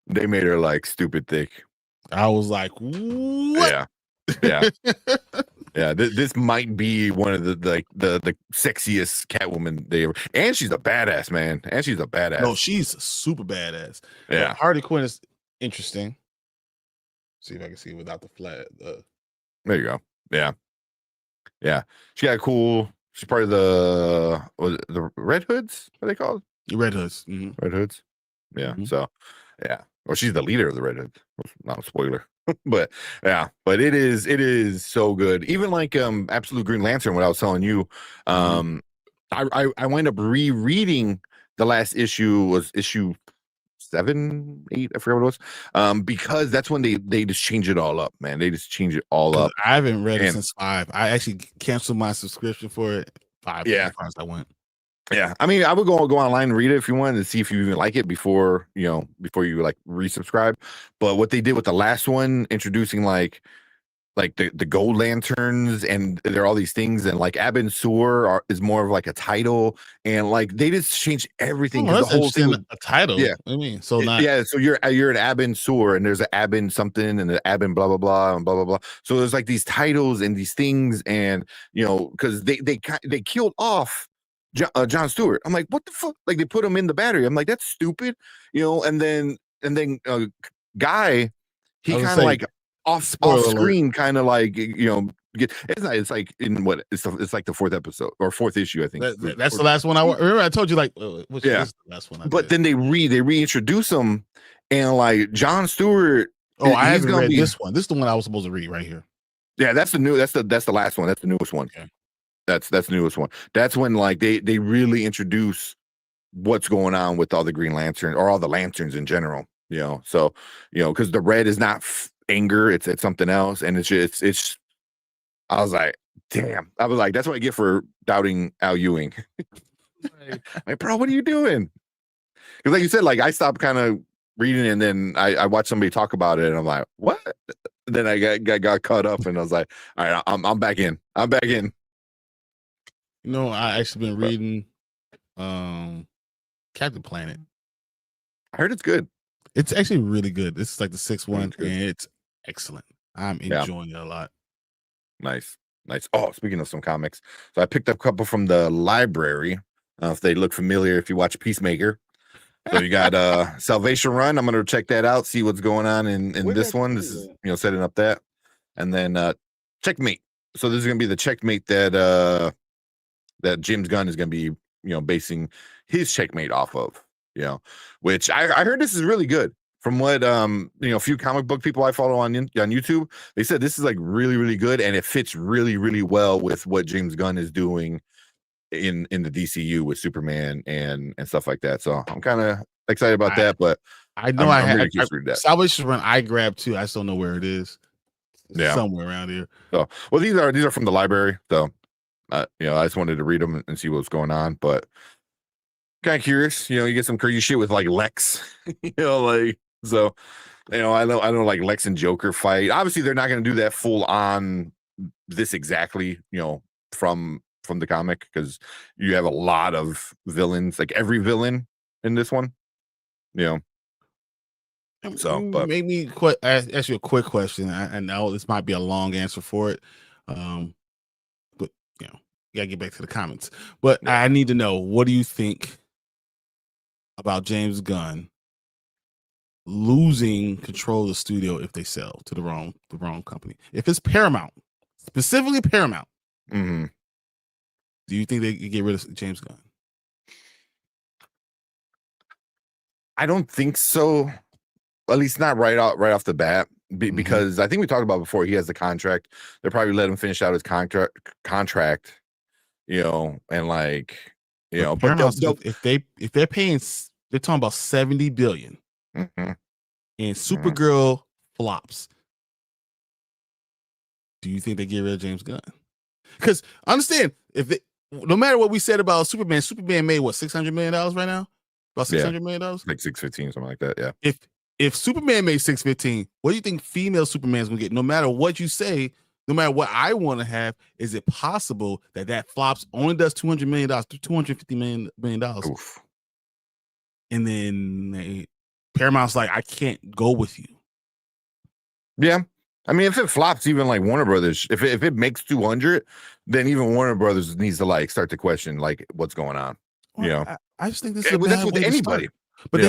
They made her like stupid thick. I was like, what? Yeah. Yeah. This might be one of the sexiest Catwoman they ever. And she's a badass, man. No, she's super badass. Yeah. Harley Quinn is interesting. See if I can see it without the flag. There you go. Yeah. She got cool. She's part of the Red Hoods. What are they called? The Red Hoods. Mm-hmm. Red Hoods. Yeah. Mm-hmm. So, yeah. Or she's the leader of the Red Hoods. Not a spoiler, but yeah. But it is so good. Even like Absolute Green Lantern. What I was telling you, I wind up rereading the last issue. Was issue 7, 8, I forget what it was. Because that's when they just change it all up, man. They just change it all up. I haven't read it since 5. I actually canceled my subscription for it. 5. Yeah, I went. Yeah, I mean, I would go online and read it if you wanted to see if you even like it before you like resubscribe. But what they did with the last one, introducing like the gold lanterns, and there are all these things, and like Abin Sur is more of like a title, and like they just changed everything. The whole thing, a title. Yeah, I mean, so not So you're an Abin Sur, and there's an Abin something, and the Abin blah blah blah and blah blah blah. So there's like these titles and these things, and because they killed off John Stewart. I'm like, what the fuck? Like they put him in the battery. I'm like, that's stupid, and then Guy, he kind of like off screen, kind of like it's like in what it's like the 4th episode or 4th issue, I think. That's the last one. I remember I told you like which is the last one. But then they reintroduce him, and like John Stewart. Oh, I haven't read this one. This is the one I was supposed to read right here. Yeah, that's the last one. That's the newest one. Okay. That's the newest one. That's when like they really introduce what's going on with all the Green Lanterns or all the lanterns in general. So because the red is not anger, it's something else, and it's. I was like, damn. I was like, that's what I get for doubting Al Ewing. Like, bro, what are you doing? Because like you said, like I stopped kind of reading, and then I watched somebody talk about it, and I'm like, what? Then I got caught up, and I was like, all right, I'm back in. I actually been reading Captain Planet. I heard it's good. It's actually really good. This is like the 6th one, and it's excellent. I'm enjoying it a lot. Nice. Oh, speaking of some comics, so I picked up a couple from the library. If they look familiar, if you watch Peacemaker. So you got Salvation Run. I'm gonna check that out, see what's going on in this one. This is setting up that, and then Checkmate. So this is gonna be the Checkmate that James Gunn is gonna be basing his Checkmate off of. Which I heard this is really good. from what a few comic book people I follow on YouTube, they said this is like really, really good, and it fits really, really well with what James Gunn is doing in the DCU with Superman and stuff like that. So I'm kind of excited about that, but I know I'm really curious to read that. Salvation Run I grabbed too. I just don't know where it is. It's somewhere around here. So, well, these are from the library, so I just wanted to read them and see what's going on, but kind of curious. You get some crazy shit with like Lex, so. I know like Lex and Joker fight. Obviously, they're not going to do that full on this exactly, from the comic, because you have a lot of villains, like every villain in this one, So, but make me ask you a quick question. I know this might be a long answer for it, but you gotta get back to the comments. But I need to know, what do you think about James Gunn losing control of the studio if they sell to the wrong company? If it's Paramount, specifically Paramount, do you think they could get rid of James Gunn? I don't think so. At least not right off the bat, because I think we talked about before, he has the contract. They'll probably let him finish out his contract, and like, but if they're paying, they're talking about $70 billion, and Supergirl flops. Do you think they get rid of James Gunn? Because understand, no matter what we said about Superman made what, $600 million right now? About $600 million, like 615, something like that. Yeah. If Superman made 615, what do you think female Superman's gonna get? No matter what you say, no matter what I want to have, is it possible that flops only does $200 million, $250 million? Oof. And then Paramount's like, I can't go with you. Yeah. I mean, if it flops, even like Warner Brothers, if it makes 200, then even Warner Brothers needs to like start to question like what's going on. Well, I just think this is a bad that's with way anybody. But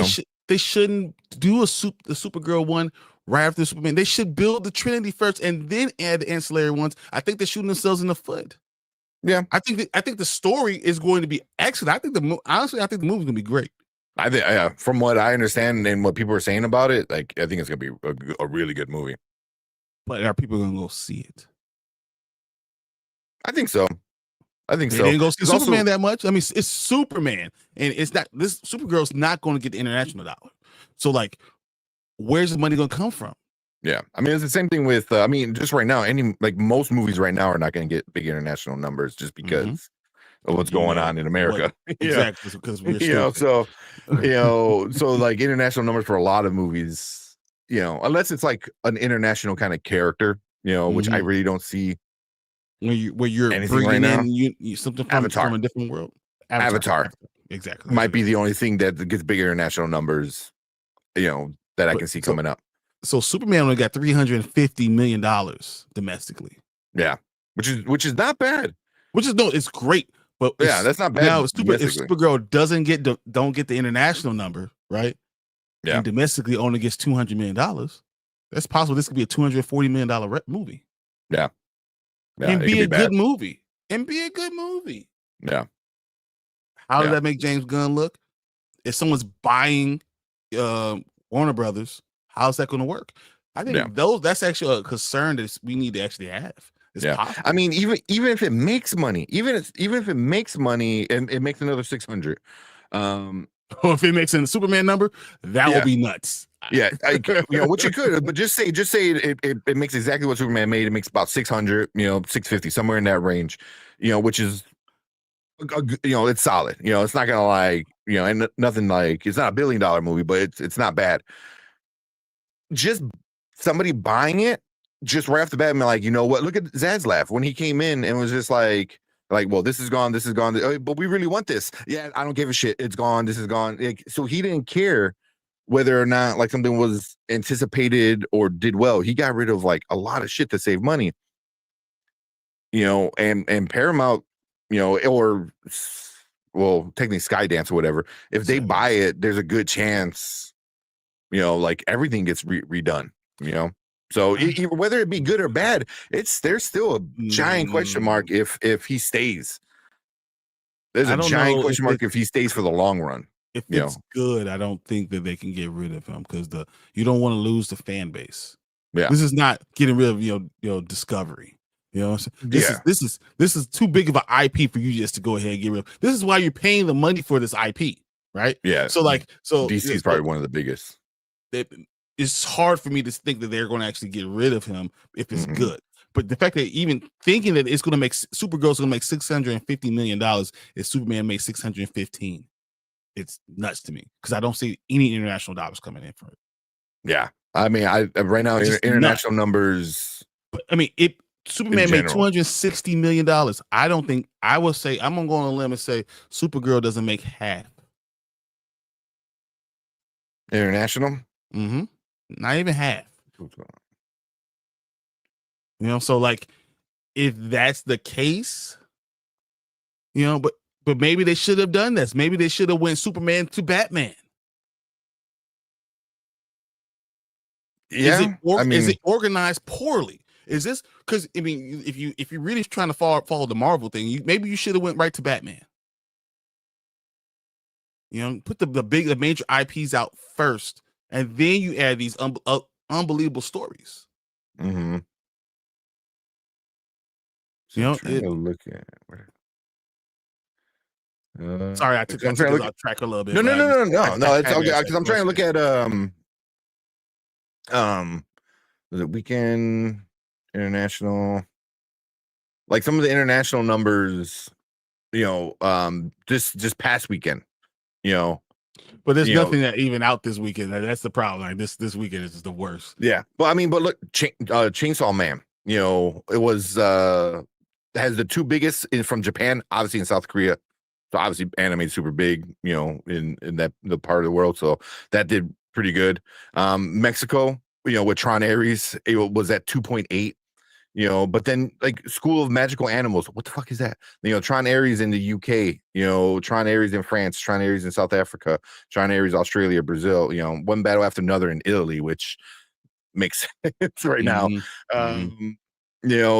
they shouldn't do the Supergirl one right after Superman. They should build the Trinity first and then add the ancillary ones. I think they're shooting themselves in the foot. Yeah, I think the story is going to be excellent. I think the movie's gonna be great. I think, from what I understand and what people are saying about it, like I think it's gonna be a really good movie. But are people gonna go see it? I think so. They didn't go see Superman that much. I mean, it's Superman, and it's not, this Supergirl's not going to get the international dollar. So, like, where's the money going to come from? Yeah, I mean, it's the same thing with. Just right now, most movies right now are not going to get big international numbers just because of what's going on in America. Exactly, because we're so like international numbers for a lot of movies, unless it's like an international kind of character, which I really don't see. Where you're anything bringing right in something from a different world. Avatar. Exactly. Might be the only thing that gets big international numbers, that I can see coming up. So Superman only got $350 million domestically. Yeah, which is not bad. It's great. But that's not bad. Now, if Supergirl don't get the international number, right? Yeah. And domestically only gets $200 million. That's possible. This could be a $240 million movie. Yeah. And be a good movie. Yeah. How does that make James Gunn look? If someone's buying Warner Brothers, how's that going to work? I think that's actually a concern that we need to actually have. It's possible. I mean, even if it makes money, even if it makes money and it makes another 600, or if it makes a Superman number, that will be nuts. Yeah, what you could, but just say it makes exactly what Superman made. It makes about 600, 650, somewhere in that range, which is, it's solid. It's not gonna like, and nothing like, it's not $1 billion movie, but it's not bad. Just somebody buying it just right off the bat and be like, you know what? Look at Zaslav when he came in and was just like, well, this is gone, but we really want this. Yeah, I don't give a shit. It's gone. This is gone. So he didn't care whether or not like something was anticipated or did well. He got rid of like a lot of shit to save money, and Paramount, or technically Skydance or whatever. If they buy it, there's a good chance, like everything gets redone, So whether it be good or bad, there's still a giant question mark if he stays. There's a giant question mark if he stays for the long run. if You it's know, good, I don't think that they can get rid of him because you don't want to lose the fan base. yeah, This is not getting rid of Discovery. You know what I'm saying? This is too big of an IP for you just to go ahead and get rid of. This is why you're paying the money for this IP, right? yeah. So DC is probably one of the biggest. It's hard for me to think that they're going to actually get rid of him if it's Mhm. good. But the fact that even thinking that it's going to make Supergirl's going to make $650 million if Superman made 615, it's nuts to me because I don't see any international dollars coming in for it. Yeah, I mean, right now international numbers. But I mean, Superman made $260 million. I don't think I will say I'm gonna go on a limb and say Supergirl doesn't make half. International? Mm-hmm. Not even half. So like if that's the case, but maybe they should have done this. Maybe they should have went Superman to Batman. Yeah, is it organized poorly? Is this because if you're really trying to follow the Marvel thing, maybe you should have went right to Batman. Put the major IPs out first, and then you add these unbelievable stories. Mm-hmm. So trying to look at. Sorry, I took us off track a little bit. No. It's okay because I'm trying to look at was it weekend international, like some of the international numbers, just past weekend, but there's nothing that even out this weekend. That's the problem. Like this weekend is just the worst. Yeah, but look, Chainsaw Man, it was has the two biggest from Japan, obviously in South Korea. So obviously anime is super big, in that the part of the world. So that did pretty good. Mexico, with Tron Ares, it was at 2.8, but then like School of Magical Animals, what the fuck is that? Tron Ares in the UK, Tron Ares in France, Tron Ares in South Africa, Tron Ares Australia, Brazil, one battle after another in Italy, which makes sense right now.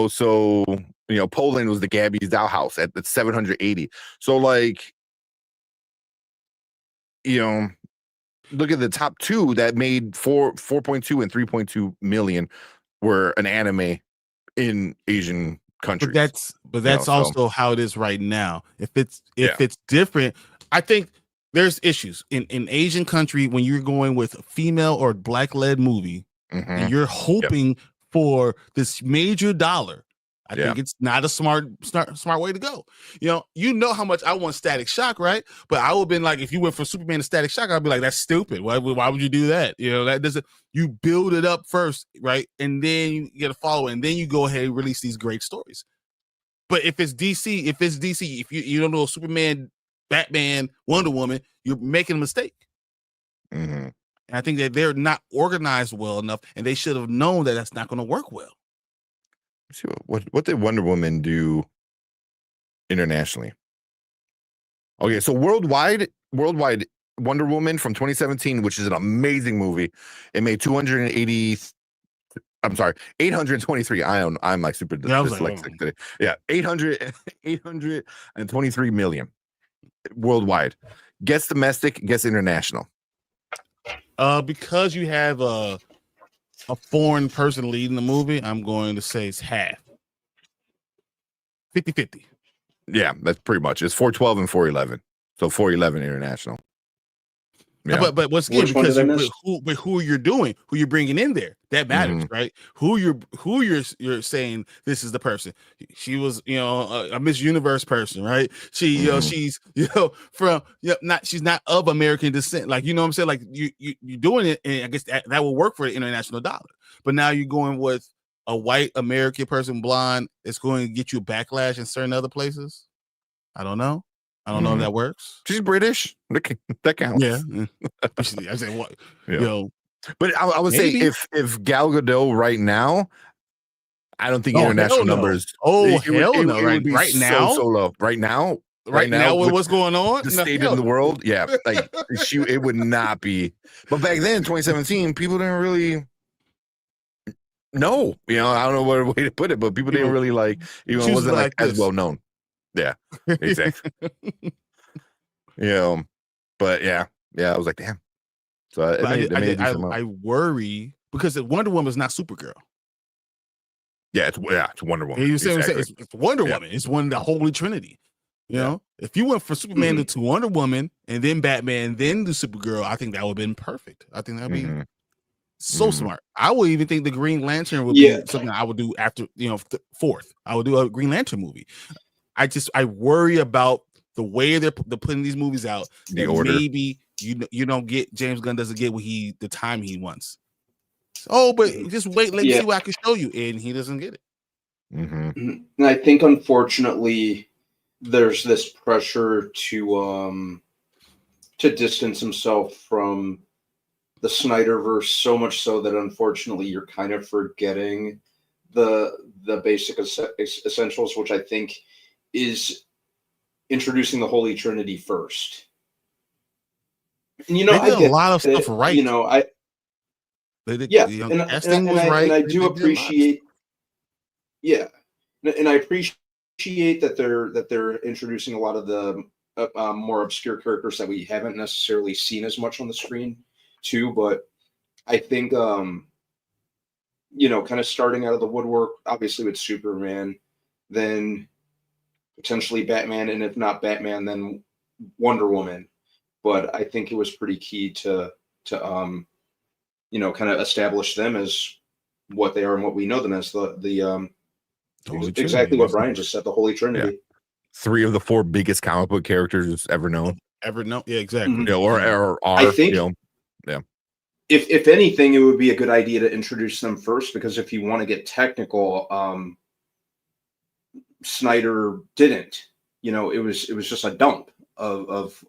So Poland was the Gabby's Dollhouse at the 780. So like, look at the top two that made 4.2 and 3.2 million were an anime in Asian countries. But that's also how it is right now. If it's different, I think there's issues in Asian country when you're going with a female or black led movie and you're hoping for this major dollar. I think it's not a smart way to go. You know how much I want Static Shock, right? But I would have been like, if you went for Superman to Static Shock, I'd be like, that's stupid. Why would you do that? That doesn't. You build it up first, right? And then you get a follow, and then you go ahead and release these great stories. But if it's DC, if you don't know Superman, Batman, Wonder Woman, you're making a mistake. And I think that they're not organized well enough, and they should have known that that's not going to work well. See what did Wonder Woman do internationally? Okay, so worldwide Wonder Woman from 2017, which is an amazing movie, it made 823. I'm like super dyslexic today. Yeah, 823 million worldwide. Guess domestic, guess international. Because you have a foreign person leading the movie, I'm going to say it's half. 50-50. Yeah, that's pretty much. It's 412 and 411. So 411 international. Yeah. But what's good because who you're doing, who you're bringing in there, that matters, right? Who you're saying this is the person. She was, a Miss Universe person, right? She, she's, she's not of American descent, like what I'm saying. Like you're doing it, and I guess that will work for the international dollar. But now you're going with a white American person, blonde. It's going to get you a backlash in certain other places. I don't know. I don't know if that works. She's British. That counts. Yeah. I say what? But I would say if Gal Gadot right now, I don't think international numbers. Hell no! Right now, so low. Right now, with what's going on, the state of the world. Yeah, like it would not be. But back then, 2017, people didn't really. No, I don't know what way to put it, but people didn't really like. It wasn't like as well known. Yeah, exactly. But yeah, I was like, damn. So it made a decent amount. I worry because Wonder Woman is not Supergirl. Yeah, it's Wonder Woman. You see what I'm saying? Exactly. It's Wonder Woman. It's one of the Holy Trinity. You know, if you went for Superman to Wonder Woman and then Batman, then the Supergirl, I think that would have been perfect. I think that'd be so smart. I would even think the Green Lantern would be something I would do after, fourth. I would do a Green Lantern movie. I worry about the way they're putting these movies out. The order. Maybe you don't get, James Gunn doesn't get the time he wants. Oh, but just wait, let's see what I can show you, and he doesn't get it. And I think, unfortunately, there's this pressure to distance himself from the Snyderverse so much so that, unfortunately, you're kind of forgetting the basic essentials, which I think is introducing the Holy Trinity first. And I did a lot of stuff right. I do appreciate. Yeah, and I appreciate that they're introducing a lot of the more obscure characters that we haven't necessarily seen as much on the screen too. But I think kind of starting out of the woodwork, obviously with Superman, then potentially Batman, and if not Batman, then Wonder Woman. But I think it was pretty key to kind of establish them as what they are and what we know them as, exactly what Brian just said, the Holy Trinity. Yeah. 3 of the 4 biggest comic book characters ever known. Yeah, exactly. Or are, I think, if anything, it would be a good idea to introduce them first, because if you want to get technical, Snyder didn't. It was just a dump of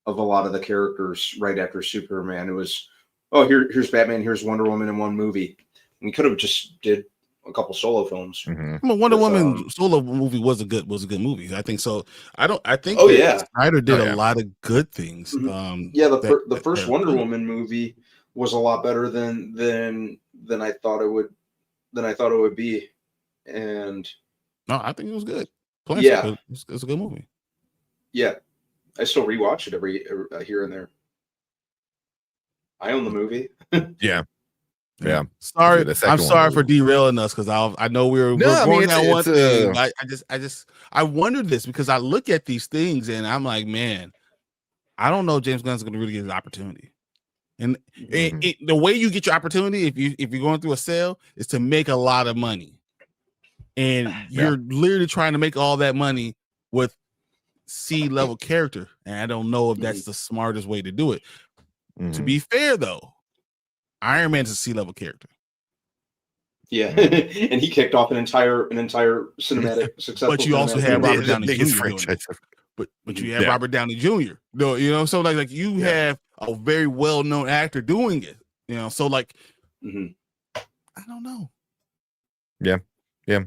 a lot of the characters right after Superman. It was, here's Batman, here's Wonder Woman in one movie. We could have just did a couple solo films. Wonder Woman solo movie was a good movie. I think so. I think Snyder did a lot of good things. The first Wonder Woman movie was a lot better than I thought it would be. And no, I think it was good. It's a good movie. Yeah, I still rewatch it every here and there. I own the movie. Yeah. Sorry, I'm sorry for derailing us, because I know we're going down one thing. I wondered this because I look at these things and I'm like, man, I don't know if James Gunn's going to really get his opportunity. And the way you get your opportunity, if you're going through a sale, is to make a lot of money, and you're literally trying to make all that money with C-level character, and I don't know if that's the smartest way to do it. To be fair, though, Iron Man's a C-level character. Yeah, and he kicked off an entire cinematic successful. But you also have Robert Downey Jr. But you have Robert Downey Jr. No, so like you have a very well-known actor doing it. So like, I don't know. Yeah.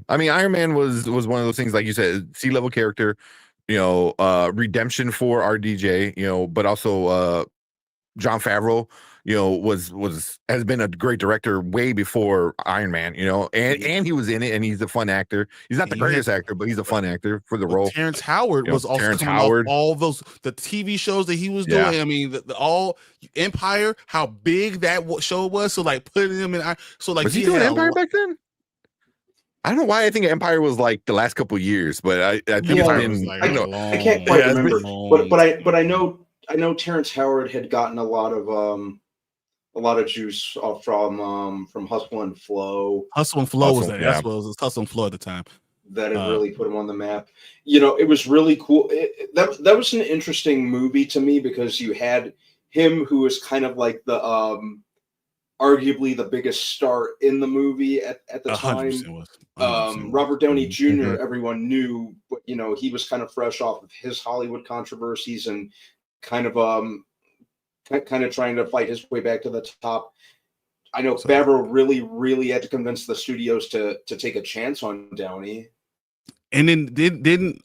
I mean, Iron Man was one of those things, like you said, C-level character. Redemption for RDJ. But also Jon Favreau, has been a great director way before Iron Man, and he was in it, and he's a fun actor. He's not the greatest actor, but he's a fun actor for the role. Terrence Howard was also coming off all the TV shows that he was doing. I mean, the all Empire, how big that show was. So like putting him in, was he doing Empire back then? I don't know why I think Empire was like the last couple of years, but I think it's been. I can't quite remember, but I know Terrence Howard had gotten a lot of juice off from Hustle and Flow. Hustle and Flow was that? Yeah. It was Hustle and Flow at the time. That had really put him on the map. It was really cool. That was an interesting movie to me, because you had him, who was kind of like the arguably the biggest star in the movie at the time. 100%. Robert Downey Jr. Everyone knew, but he was kind of fresh off of his Hollywood controversies and kind of trying to fight his way back to the top. I know Favreau really had to convince the studios to take a chance on Downey. And then didn't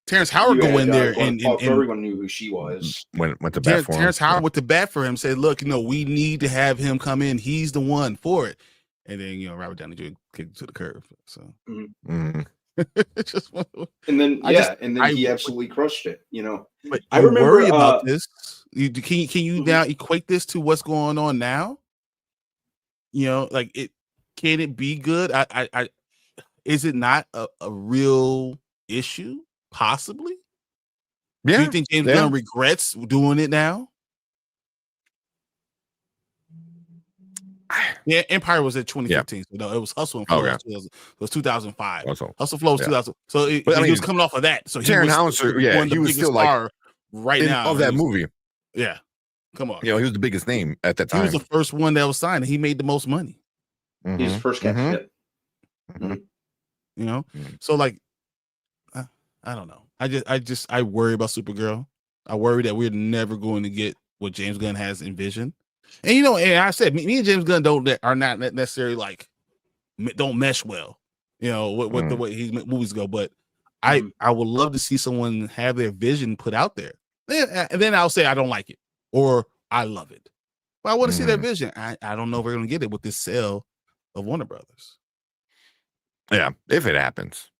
Terrence Howard go in there and everyone knew who she was. Went to bat for him. Terrence Howard went to bat for him, said, look, we need to have him come in. He's the one for it. And then Robert Downey Jr. kicked to the curb. So Just, And then I he absolutely crushed it. You know, but I you remember worry about this. Can you Mhm. now equate this to what's going on now? You know, like can it be good? I is it not a real issue? Possibly. Do you Yeah, think James yeah. Gunn regrets doing it now? Yeah, Empire was at 2015. So no, it was Hustle and Flow. Okay. It was 2005. Also, Hustle Flow was yeah. 2000. So he But I was mean, coming off of that. So he Taron was Houser, yeah, one of he the was biggest still like star right now of that movie. Yeah, come on. You know, he was the biggest name at that He was time. the first one that was signed, and he made the most money. he was the first cast hit. You know, Mhm. so like, I don't know. I worry about Supergirl. I worry that we're never going to get what James Gunn has envisioned. And you know, and I said, me and James Gunn are not necessarily like don't mesh well. You know, with the way his movies go. But I would love to see someone have their vision put out there. And then I'll say I don't like it or I love it. But I want to see their vision. I don't know if we're going to get it with this sale of Warner Brothers. Yeah, if it happens.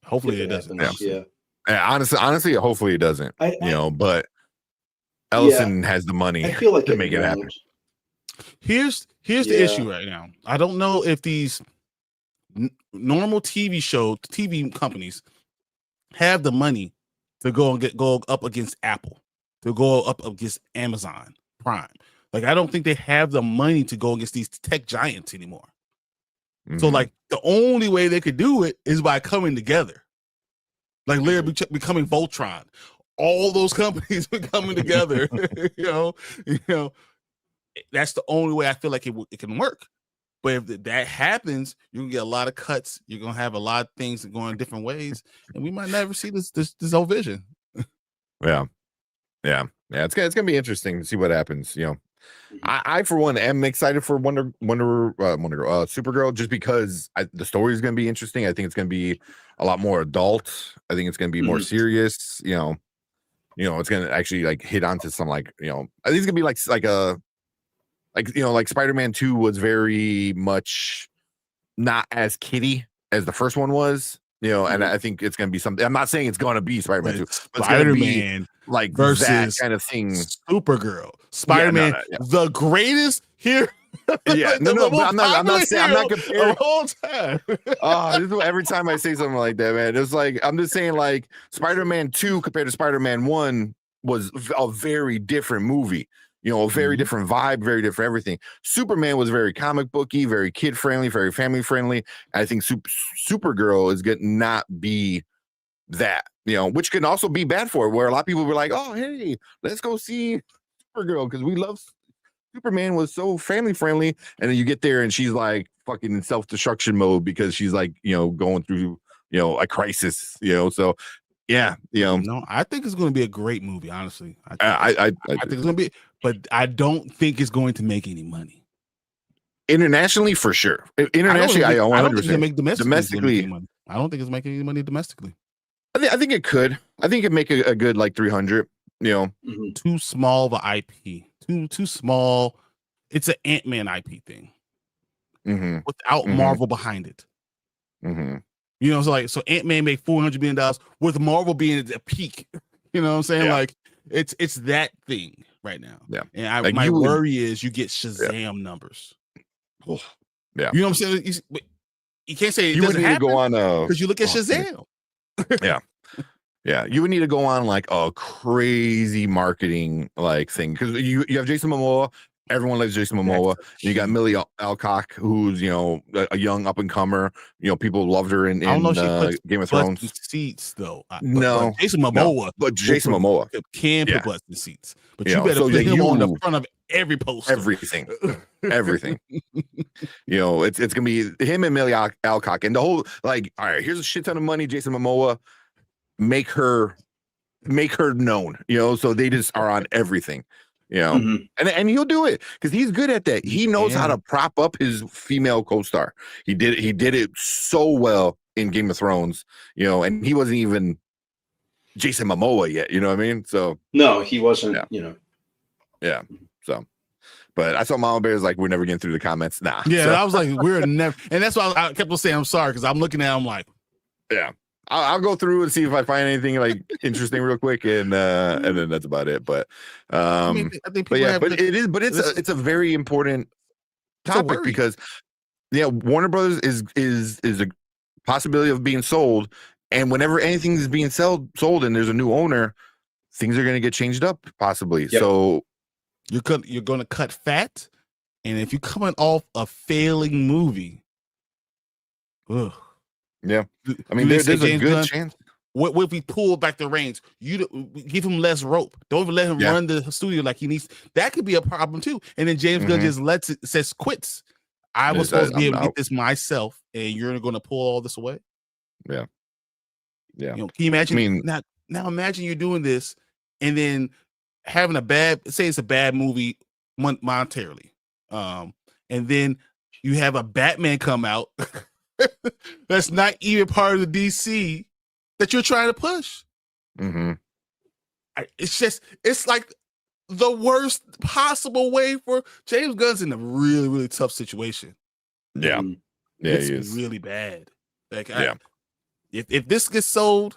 Hopefully it doesn't. Yeah. Honestly, hopefully it doesn't. But Ellison has the money. I feel like to make it happen. Here's the issue right now. I don't know if these normal TV companies have the money to go up against Apple, to go up against Amazon Prime. Like, I don't think they have the money to go against these tech giants anymore. So like the only way they could do it is by coming together. Like literally becoming Voltron. All those companies are coming together. you know, that's the only way I feel like it can work. But if that happens, you can get a lot of cuts. You're gonna have a lot of things going different ways, and we might never see this whole vision. Yeah. It's gonna be interesting to see what happens. You know, I for one am excited for Supergirl just because the story is gonna be interesting. I think it's gonna be a lot more adult. I think it's gonna be more serious. You know, it's gonna actually like hit onto some I think it's gonna be like Spider-Man 2 was very much not as kiddie as the first one was, and I think it's gonna be something. I'm not saying it's gonna be Spider-Man 2, but Spider-Man like versus that kind of thing. Supergirl, Spider-Man, the greatest hero. But I'm not saying I'm not comparing the whole time. This is every time I say something like that, man. It's like I'm just saying like Spider-Man 2 compared to Spider-Man 1 was a very different movie. A very different vibe, very different everything. Superman was very comic booky, very kid friendly, very family friendly. I think Supergirl is going to not be that, which can also be bad for it, where a lot of people were like, oh, hey, let's go see Supergirl because we love Superman was so family friendly. And then you get there and she's like fucking in self-destruction mode because she's like, going through, a crisis, so. Yeah, No, I think it's going to be a great movie. Honestly, I think it's going to be, but I don't think it's going to make any money internationally for sure. Internationally, I don't think it's make domestically. I don't think it's making any money domestically. I think it could. I think it'd make a good like 300. Too small of an IP. Too small. It's an Ant-Man IP thing without Marvel behind it. So Ant-Man made $400 million with Marvel being at the peak. You know what I'm saying? Yeah. Like it's that thing right now. Yeah. And my worry is you get Shazam numbers. Oh, yeah. You know what I'm saying? You can't say it you would need to go on because you look at Shazam. Yeah. You would need to go on like a crazy marketing like thing because you have Jason Momoa. Everyone loves Jason Momoa. You got Millie Alcock, who's a young up and comer. People loved her in Game of Thrones. Seats though. But Jason Momoa. But Jason Momoa can put butts in seats. But you better put him on the front of every poster. Everything. It's gonna be him and Millie Alcock and the whole like. All right, here's a shit ton of money. Jason Momoa, make her known. So they just are on everything. And he'll do it because he's good at that. He knows how to prop up his female co-star. He did it so well in Game of Thrones, and he wasn't even Jason Momoa yet. You know what I mean? So no, he wasn't. Yeah. So, But I saw Mama Bear's like, we're never getting through the comments. Nah. Yeah, So, I was like, we're never, and that's why I kept on saying I'm sorry because I'm looking at, I'm like, yeah. I'll go through and see if I find anything like interesting real quick, and then that's about it. But I think people have. but it's a very important topic because Warner Brothers is a possibility of being sold, and whenever anything is being sold and there's a new owner, things are going to get changed up possibly. Yep. So you're going to cut fat, and if you're coming off a failing movie, ugh. Yeah, I mean, there's a good chance. What if we pull back the reins? You give him less rope. Don't even let him run the studio like he needs. That could be a problem too. And then James Gunn just says quits. I was supposed to be able to get this myself, and you're going to pull all this away. Yeah, yeah. You know, can you imagine? I mean, now imagine you're doing this, and then having say it's a bad movie monetarily, and then you have a Batman come out. That's not even part of the DC that you're trying to push. It's like the worst possible way for James Gunn's in a really, really tough situation. Yeah. It's really bad. Like, if this gets sold,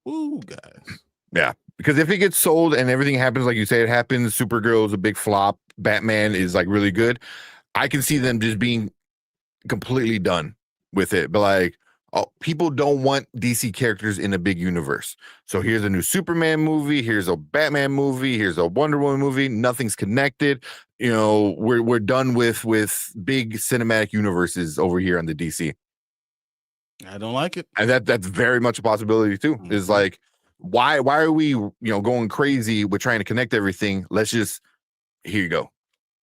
ooh, guys. Yeah, because if it gets sold and everything happens like you say it happens, Supergirl is a big flop, Batman is like really good, I can see them just being completely done with it. But like, people don't want DC characters in a big universe. So here's a new Superman movie, here's a Batman movie, here's a Wonder Woman movie. Nothing's connected. You know, we're done with big cinematic universes over here on the DC. I don't like it. And that's very much a possibility too. Is like, why are we going crazy with trying to connect everything? Let's just, here you go.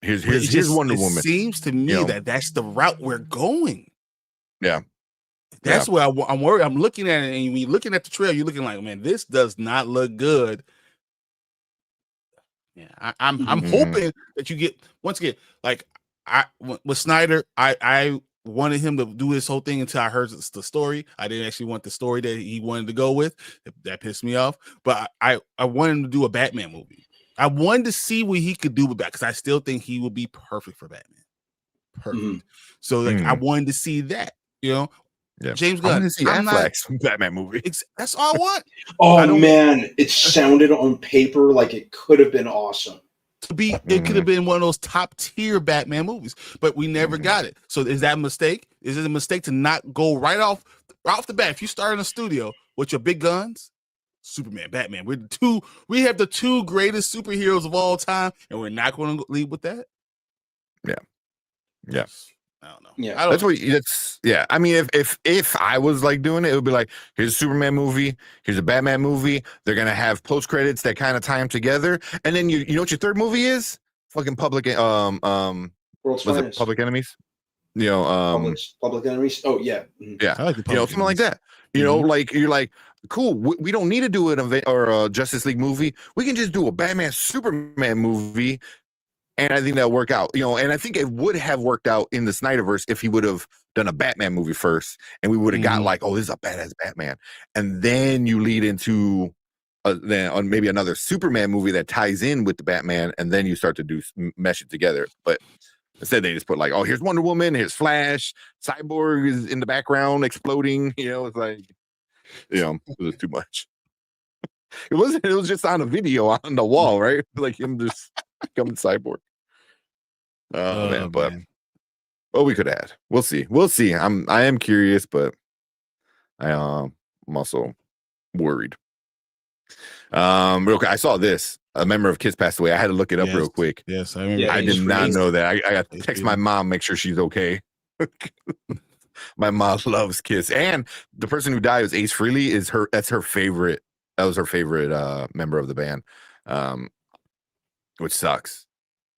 Here's Wonder Woman. It seems to me that's the route we're going. Yeah. That's where I'm worried. I'm looking at it, and when you're looking at the trail, you're looking like, man, this does not look good. Yeah, I'm hoping that you get, once again, like with Snyder, I wanted him to do this whole thing until I heard the story. I didn't actually want the story that he wanted to go with. That pissed me off. But I wanted him to do a Batman movie. I wanted to see what he could do with Batman because I still think he would be perfect for Batman. Perfect. So like I wanted to see that, Yeah. James Gunn. I want to see Affleck's Batman movie. That's all I want. Oh man, it sounded on paper like it could have been awesome. It could have been one of those top tier Batman movies, but we never got it. So is that a mistake? Is it a mistake to not go right off the bat? If you start in a studio with your big guns, Superman, Batman, we have the two greatest superheroes of all time, and we're not going to lead with that. Yeah. I don't know. Yeah, I mean, if I was like doing it, it would be like, here's a Superman movie, here's a Batman movie. They're gonna have post credits that kind of tie them together, and then you know what your third movie is? Fucking Public Public Enemies? Public Enemies. Oh yeah, yeah. I like the something like that. Like you're like, cool. We don't need to do a Justice League movie. We can just do a Batman Superman movie. And I think that'll work out, and I think it would have worked out in the Snyderverse if he would have done a Batman movie first, and we would have got like, oh, this is a badass Batman. And then you lead into then maybe another Superman movie that ties in with the Batman, and then you start to mesh it together. But instead they just put like, oh, here's Wonder Woman, here's Flash, Cyborg is in the background exploding, it's like, it was too much. It was just on a video on the wall, right? Like him just becoming Cyborg. Man, but we could add. We'll see. I am curious, but I'm also worried. Real quick, I saw this. A member of Kiss passed away. I had to look it up real quick. Yes, I remember. I did not know that. I got to text my mom, make sure she's okay. My mom loves Kiss, and the person who died was Ace Frehley. That's her favorite. That was her favorite member of the band, which sucks.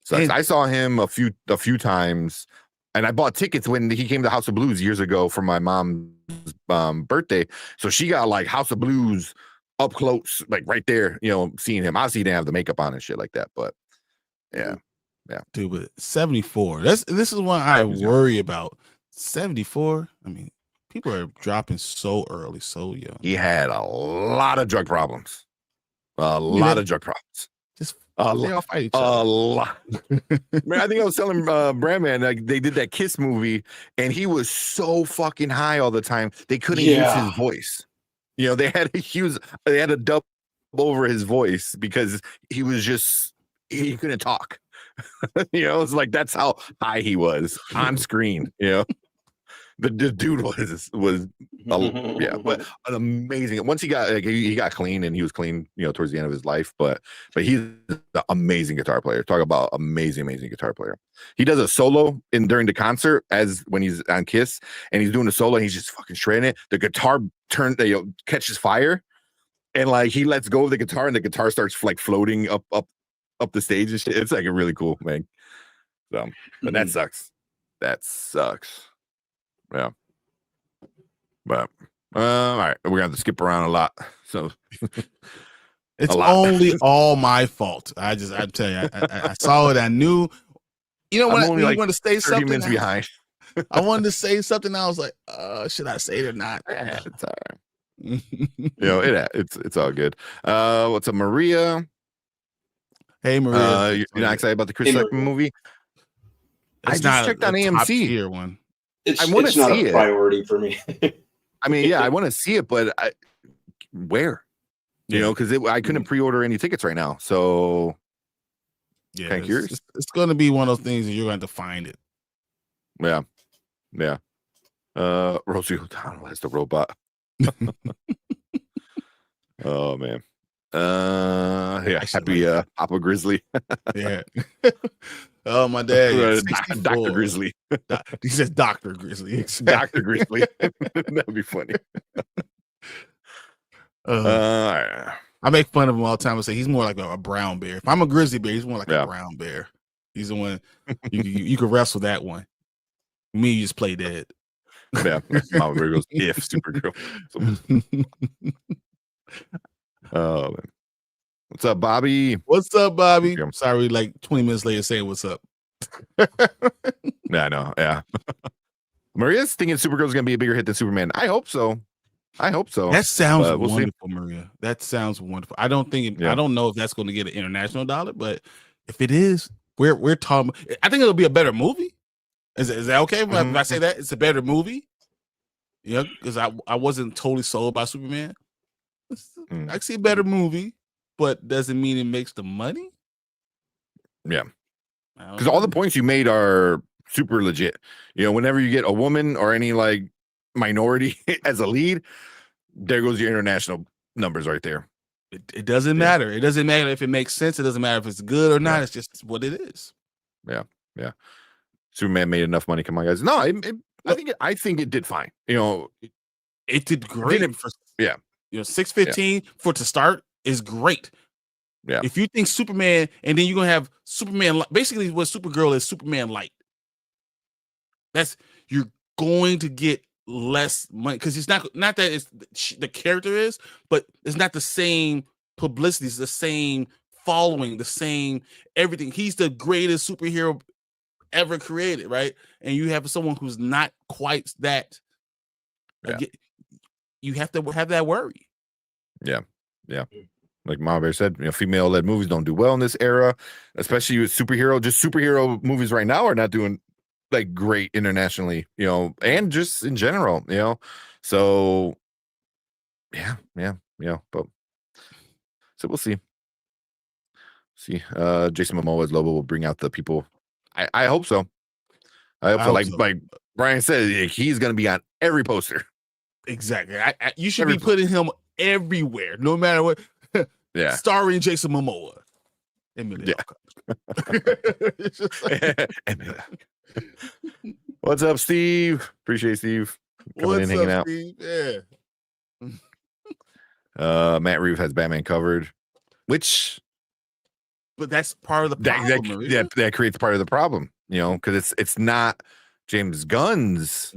I saw him a few times, and I bought tickets when he came to House of Blues years ago for my mom's birthday. So she got like House of Blues up close, like right there, seeing him. Obviously, he didn't have the makeup on and shit like that, but yeah. Dude, but 74. This is one I worry about. 74. I mean, people are dropping so early, so young. He had a lot of drug problems. Just A They lot. all fight each A other. lot. Man, I think I was telling Brandman, like they did that Kiss movie, and he was so fucking high all the time they couldn't use his voice. You know, they had a dub over his voice because he couldn't talk. You know, it's like that's how high he was on screen. You know, the dude was but an amazing. Once he got clean, and he was clean, you know, towards the end of his life. But he's an amazing guitar player. Talk about amazing guitar player. He does a solo during the concert when he's on Kiss, and he's doing a solo, and he's just fucking shredding it. The guitar catches fire, and like he lets go of the guitar, and the guitar starts like floating up the stage and shit. It's like a really cool thing. So, but that sucks. That sucks. Yeah. But all right, we're gonna have to skip around a lot. So it's only all my fault. I tell you, I saw it. I knew. You know, when I want to say 30 something, minutes behind. I wanted to say something. I was like, should I say it or not? Yeah, it's all right. You know, it's all good. What's up, Maria? Hey, Maria. You're not excited about the Chris Tucker movie? I just checked on AMC. It's not a priority for me. I mean, yeah, I want to see it, but where? You know, because I couldn't pre-order any tickets right now. So, yeah, kind of curious. It's going to be one of those things that you're going to find it. Yeah. Rosie O'Donnell as the robot. Oh man. Yeah, happy Papa Grizzly. Yeah. Oh, my dad. Dr. Grizzly. He says Dr. Grizzly. Dr. Grizzly. That would be funny. I make fun of him all the time and say he's more like a brown bear. If I'm a grizzly bear, he's more like a brown bear. He's the one you can wrestle that one. Me, you just play dead. Yeah, Mama Bear goes if Supergirl. Oh man. What's up, Bobby? What's up, Bobby? I'm sorry, like 20 minutes later saying what's up. Yeah, I know. Yeah. Maria's thinking Supergirl's gonna be a bigger hit than Superman. I hope so. That sounds wonderful, Maria. That sounds wonderful. I don't know if that's going to get an international dollar, but if it is, we're talking. I think it'll be a better movie. Is that okay if I say that it's a better movie? Yeah, because I wasn't totally sold by Superman. I see a better movie, but doesn't mean it makes the money. Yeah, because all the points you made are super legit. You know, whenever you get a woman or any like minority as a lead, there goes your international numbers right there. It doesn't matter. It doesn't matter if it makes sense. It doesn't matter if it's good or not. It's just what it is. Yeah. Superman made enough money. Come on, guys. No, I think it did fine. You know, it did great. You know, 615 for to start is great. Yeah. If you think Superman, and then you're gonna have Superman, basically what Supergirl is, Superman light. You're going to get less money because it's not that it's the character is, but it's not the same publicity, it's the same following, the same everything. He's the greatest superhero ever created, right? And you have someone who's not quite that. You have to have that worry. Yeah. Like Mama Bear said, you know, female-led movies don't do well in this era, especially with superhero. Just superhero movies right now are not doing like great internationally, you know, and just in general, you know. So yeah, but so we'll see. Jason Momoa's Lobo will bring out the people. I hope so. I hope so. Like Brian said, he's gonna be on every poster. Exactly. You should be putting him everywhere, no matter what. Yeah. Starring Jason Momoa. What's up, Steve? Appreciate Steve coming in, hanging out. Steve? Yeah. Matt Reeves has Batman covered, but that's part of the problem. That creates part of the problem, you know, because it's not James Gunn's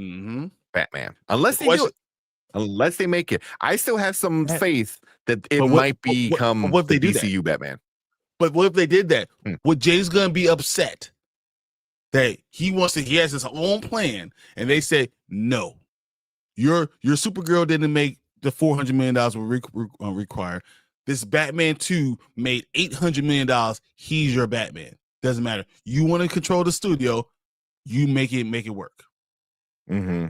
Batman unless they do it. Unless they make it. I still have some faith that it might become what if they do DCU Batman. But what if they did that? Would James Gunn be upset that he has his own plan and they say, no, your Supergirl didn't make the $400 million required. This Batman 2 made $800 million. He's your Batman. Doesn't matter. You want to control the studio, you make it work. Mm-hmm.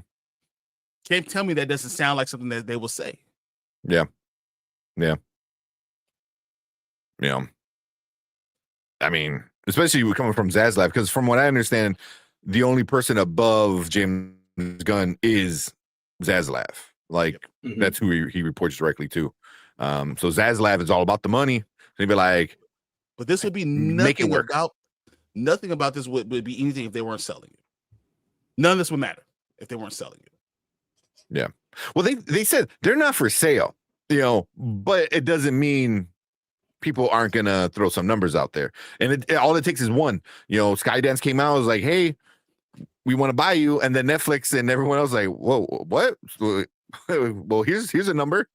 Can't tell me that doesn't sound like something that they will say. Yeah. I mean, especially coming from Zaslav, because from what I understand, the only person above James Gunn is Zaslav. Like, that's who he reports directly to. So Zaslav is all about the money. He'd be like, but this would be make it work. Nothing about this would be anything if they weren't selling it. None of this would matter if they weren't selling it. Yeah. Well, they said they're not for sale, but it doesn't mean people aren't gonna throw some numbers out there. And all it takes is one. Skydance came out, was like, hey, we want to buy you, and then Netflix and everyone else like, whoa, what? Well, here's a number.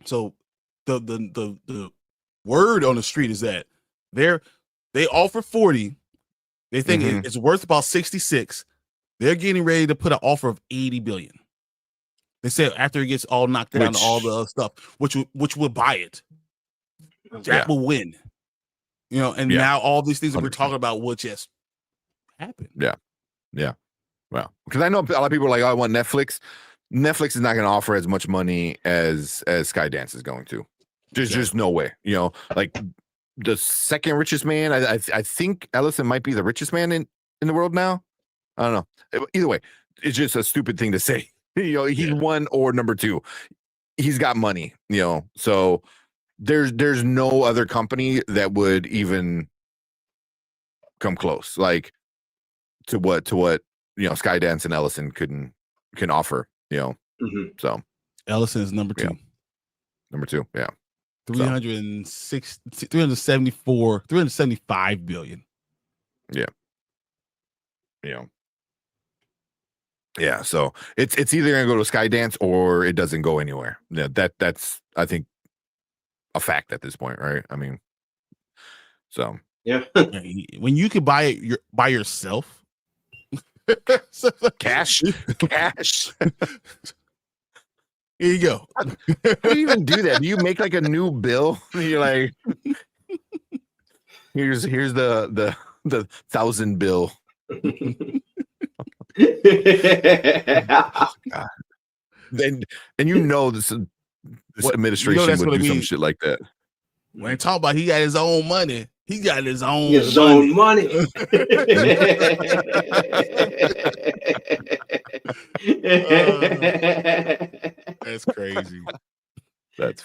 So the word on the street is that they offer 40. They think it's worth about 66. They're getting ready to put an offer of 80 billion. They said after it gets all knocked down, all the other stuff, which would buy it. That will win. Now all these things that we're talking about will just happen. Yeah. Well, because I know a lot of people are like, oh, I want Netflix. Netflix is not going to offer as much money as Skydance is going to. Just no way. Like the second richest man. I think Ellison might be the richest man in the world now. I don't know. Either way, it's just a stupid thing to say. He's one or number two. He's got money. So there's no other company that would even come close, like to what Skydance and Ellison can offer. So Ellison is number two. Yeah. Number two, yeah. 375 billion. Yeah. Yeah, so it's either gonna go to Skydance or it doesn't go anywhere. Yeah, that's I think a fact at this point, right? I mean, so yeah. When you could buy it by yourself, cash. Here you go. How do you even do that? Do you make like a new bill? You're like, here's the 1,000 bill. God. And this administration would do some shit like that. When talk about he got his own money, he got his own money. That's crazy. That's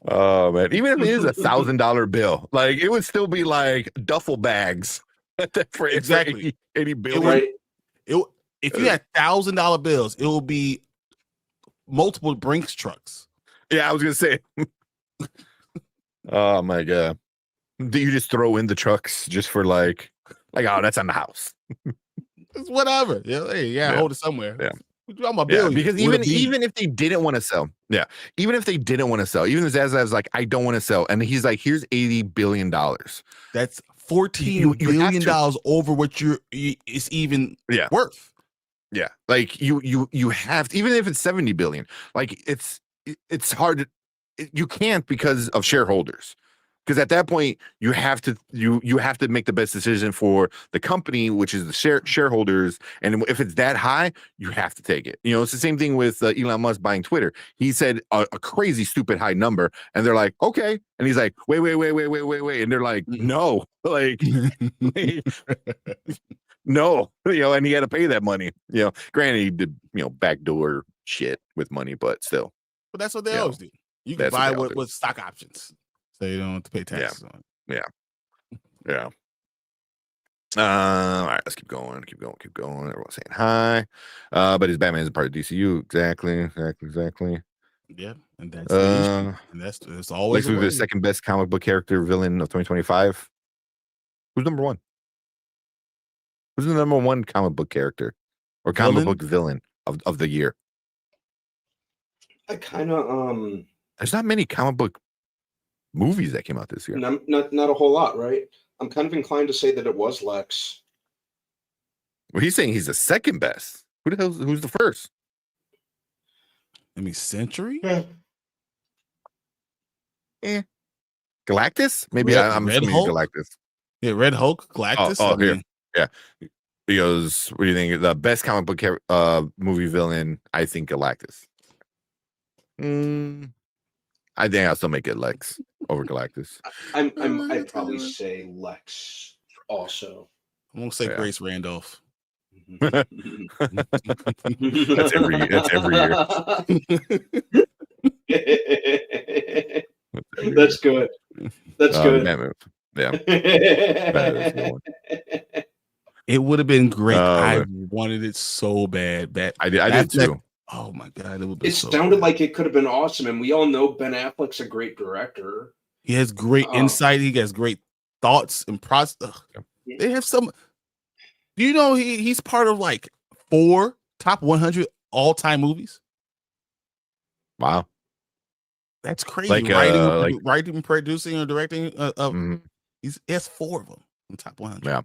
oh man, even if it is $1,000 bill, like it would still be like duffel bags for exactly any bill. Right. If you had $1,000 bills, it will be multiple Brinks trucks. Yeah, I was gonna say. Oh my god. Do you just throw in the trucks just for like oh, that's on the house? It's whatever. Yeah, hold it somewhere. Yeah. I'm a bill because even if they didn't want to sell, even if they didn't want to sell, even if Zazav's like, I don't want to sell, and he's like, here's $80 billion. That's $14 billion over what it's even worth. Yeah, like you have to, even if it's 70 billion, like it's hard. You can't because of shareholders. Because at that point, you have to make the best decision for the company, which is the shareholders. And if it's that high, you have to take it. It's the same thing with Elon Musk buying Twitter. He said a crazy, stupid high number, and they're like, okay. And he's like, wait, and they're like, no, like, no, and he had to pay that money. Granted, he did backdoor shit with money, but still. But that's what they always do. You can buy with stock options. So you don't have to pay taxes on it. Yeah. All right, let's keep going. Everyone's saying hi. But his Batman is a part of DCU. Exactly. Yeah, and that's the issue. And that's always the second best comic book character villain of 2025. Who's number one? Who's the number one comic book character or comic book villain of the year? I kind of There's not many comic book movies that came out this year. Not a whole lot, right? I'm kind of inclined to say that it was Lex. Well, he's saying he's the second best. Who's the first? I mean, Century? Yeah. Galactus? Maybe I'm Red assuming Hulk? Galactus. Yeah, Red Hulk, Galactus. Oh, I here. mean, Yeah. He goes, what do you think? The best comic book movie villain, I think Galactus. I think I'll still make it Lex over Galactus. I'd probably say Lex also. I'm gonna say Grace Randolph. That's every year. That's good. That's good. Batman. Yeah. It would have been great. I man. wanted it so bad. I did too. Oh my god, it would be. It sounded like it could have been awesome, and we all know Ben Affleck's a great director. He has great insight. He has great thoughts and process. They have some. Do you know he's part of like 4 top 100 all-time movies? Wow, that's crazy. Like, writing, producing, or directing. He has 4 of them in top 100. Yeah.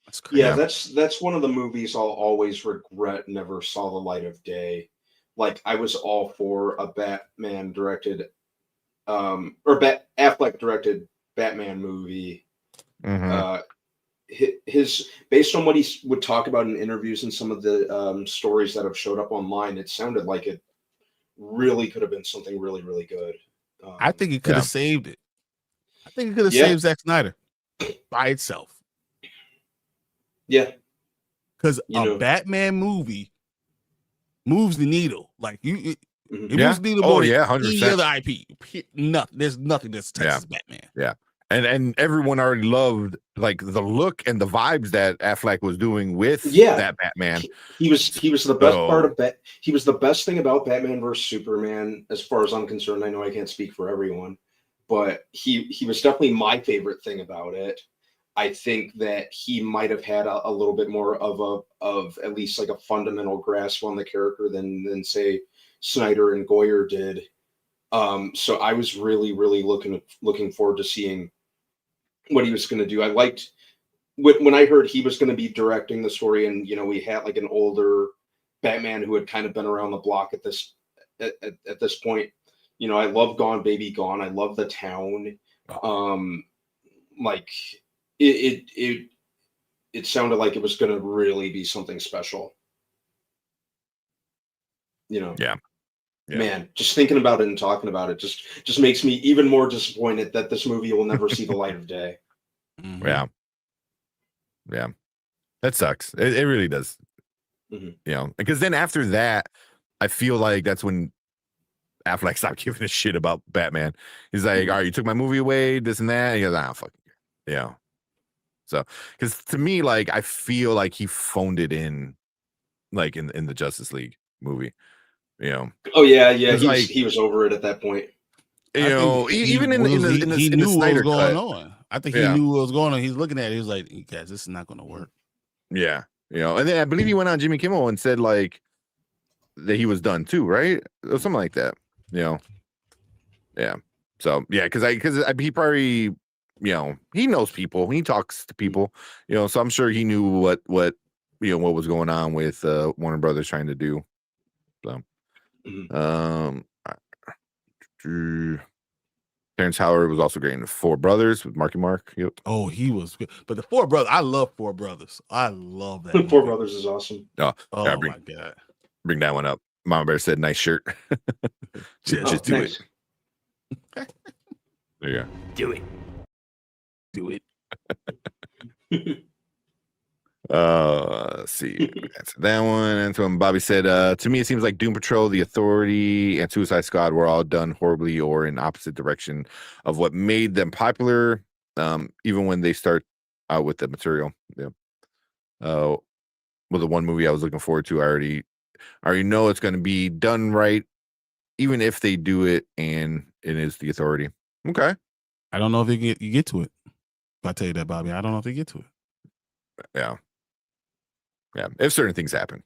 That's crazy. Yeah, that's one of the movies I'll always regret never saw the light of day. Like, I was all for a Batman directed, Affleck directed Batman movie. His based on what he would talk about in interviews and some of the stories that have showed up online, it sounded like it really could have been something really, really good. I think it could have saved it. I think it could have saved Zack Snyder by itself. Yeah, because a Batman movie moves the needle. Like it moves the needle more than 100%. Any other IP. Nothing. There's nothing that's touches Batman. Yeah, and everyone already loved like the look and the vibes that Affleck was doing with that Batman. He was the best part of He was the best thing about Batman versus Superman, as far as I'm concerned. I know I can't speak for everyone, but he was definitely my favorite thing about it. I think that he might have had a little bit more of at least like a fundamental grasp on the character than say Snyder and Goyer did. So I was really, really looking forward to seeing what he was going to do. I liked when I heard he was going to be directing the story, and we had like an older Batman who had kind of been around the block at this point. I love Gone Baby Gone. I love the town. Like. It sounded like it was going to really be something special. Yeah. Man, just thinking about it and talking about it just makes me even more disappointed that this movie will never see the light of day. Yeah, that sucks. It really does. Because then after that, I feel like that's when Affleck stopped giving a shit about Batman. He's like, all right, you took my movie away, this and that. And he goes, fucking yeah. So, because to me, like, I feel like he phoned it in, like in the Justice League movie, Oh yeah, he was over it at that point. Even in the Snyder cut. On. I think he knew what was going on. He's looking at it. He was like, guys, this is not going to work. Yeah, and then I believe he went on Jimmy Kimmel and said like that he was done too, right? Or something like that. Yeah. So because he probably. He knows people. He talks to people. So I'm sure he knew what what was going on with Warner Brothers trying to do. So, Terrence Howard was also great in the Four Brothers with Marky Mark. Yep. Oh, he was good. But the Four Brothers, I love Four Brothers. I love that. Four Brothers is awesome. Oh my god! Bring that one up. Mama Bear said, "Nice shirt." just do it. There you go. Do it. Let's see. That's that one. And so Bobby said, to me, it seems like Doom Patrol, The Authority, and Suicide Squad were all done horribly or in opposite direction of what made them popular, even when they start out with the material. Yeah. Well, the one movie I was looking forward to, I already know it's going to be done right, even if they do it, and it is The Authority. Okay. I don't know if you get to it. If I tell you that, Bobby, I don't know if they get to it. Yeah. If certain things happen,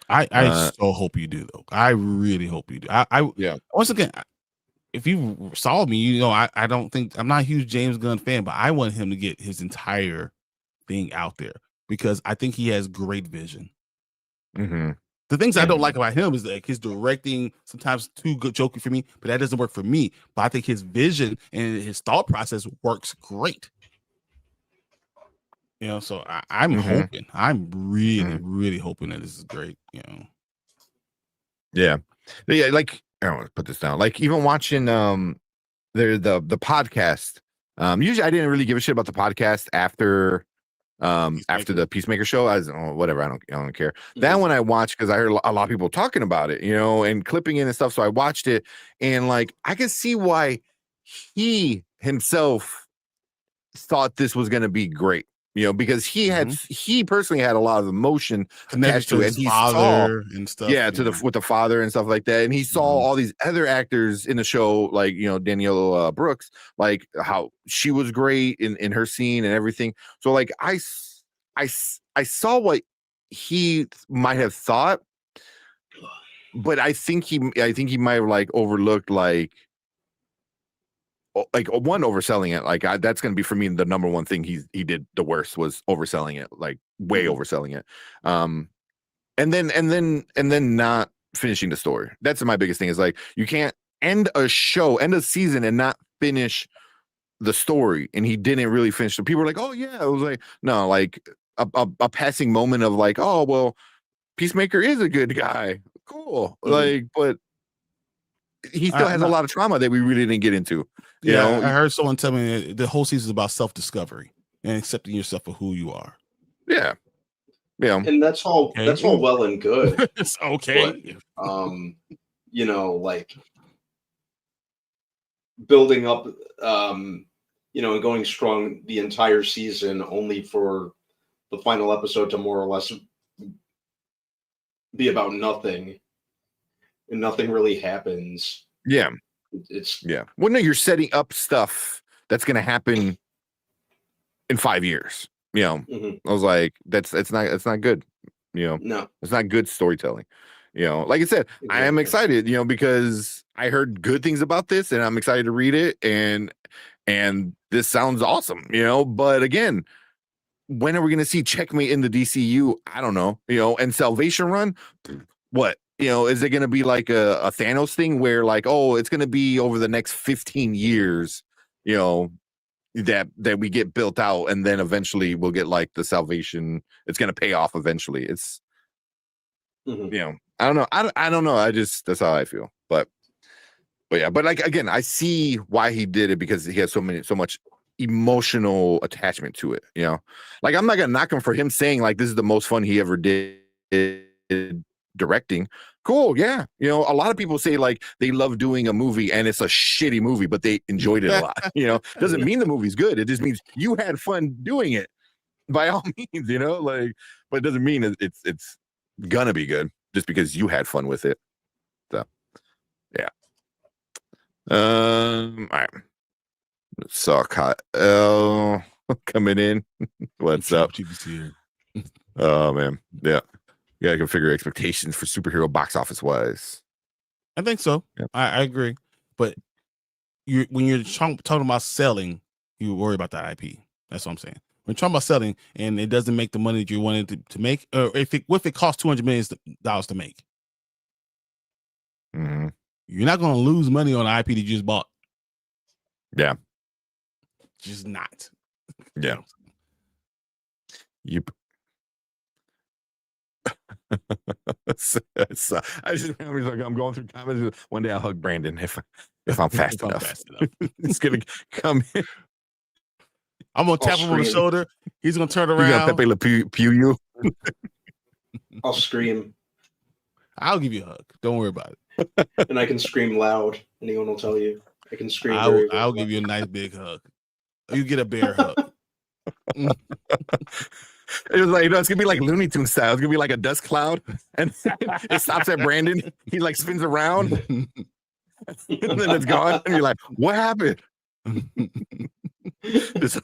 I so hope you do, though. I really hope you do. Once again, if you saw me, I don't think I'm not a huge James Gunn fan, but I want him to get his entire thing out there because I think he has great vision. The things I don't like about him is like his directing sometimes too good jokey for me, but that doesn't work for me. But I think his vision and his thought process works great. You know, so I'm hoping. I'm really hoping that this is great. You know. Yeah. Like I don't want to put this down. Like even watching the podcast. Usually I didn't really give a shit about the podcast after the Peacemaker show. I was whatever. I don't care. That one I watched because I heard a lot of people talking about it, you know, and clipping in and stuff. So I watched it, and like I can see why he himself thought this was going to be great, you know, because he personally had a lot of emotion attached to it. His father and stuff. Yeah, with the father and stuff like that. And he saw all these other actors in the show, like, you know, Danielle Brooks, like how she was great in her scene and everything. So like I saw what he might have thought, but I think he might have like overlooked like one, overselling it. Like that's going to be for me the number one thing he did the worst was overselling it, like way overselling it. And then not finishing the story. That's my biggest thing is like you can't end a season and not finish the story. And he didn't really finish. So people were like, oh yeah, it was like no, like a passing moment of like, oh well, Peacemaker is a good guy, cool. Like, but he still has a lot of trauma that we really didn't get into. You know? I heard someone tell me that the whole season is about self-discovery and accepting yourself for who you are. Yeah. And that's all well and good. It's okay. But, you know, like building up you know, and going strong the entire season only for the final episode to more or less be about nothing. And nothing really happens. Yeah. It's well, no, you're setting up stuff that's going to happen in 5 years. You know, I was like, it's not good. You know, no, it's not good storytelling. You know, like I said, I am excited, you know, because I heard good things about this and I'm excited to read it. And this sounds awesome, you know, but again, when are we going to see Checkmate in the DCU? I don't know, you know, and Salvation Run. What? You know, is it going to be like a Thanos thing where like, oh, it's going to be over the next 15 years, you know, that we get built out and then eventually we'll get like the salvation. It's going to pay off eventually. It's, you know, I don't know. I don't know. That's how I feel. But yeah, but like, again, I see why he did it because he has so much emotional attachment to it, you know, like I'm not going to knock him for him saying like, this is the most fun he ever did directing. Cool. Yeah. You know, a lot of people say like they love doing a movie and it's a shitty movie, but they enjoyed it a lot. You know, doesn't mean the movie's good. It just means you had fun doing it by all means, you know, like, but it doesn't mean it's gonna be good just because you had fun with it. So yeah. All right. Saw Kyle coming in. What's up? Oh man. Yeah. You gotta configure expectations for superhero box office wise. I think so. Yeah. I agree. But when you're talking about selling, you worry about the IP. That's what I'm saying. When you're talking about selling and it doesn't make the money that you wanted to make, or if it costs $200 million to make, you're not going to lose money on the IP that you just bought. Yeah. Just not. Yeah. Yep. So, I just remember like I'm going through comments. One day I'll hug Brandon if I'm fast enough. It's gonna come in. I'm gonna tap him on the shoulder. He's gonna turn around. You're gonna Pepe Le Pew you. I'll scream. I'll give you a hug. Don't worry about it. And I can scream loud. Anyone will tell you. I can scream. I'll give you a nice big hug. You get a bear hug. It was like, you know, it's gonna be like Looney Tunes style. It's gonna be like a dust cloud, and it stops at Brandon. He like spins around, and then it's gone. And you're like, "What happened?" There's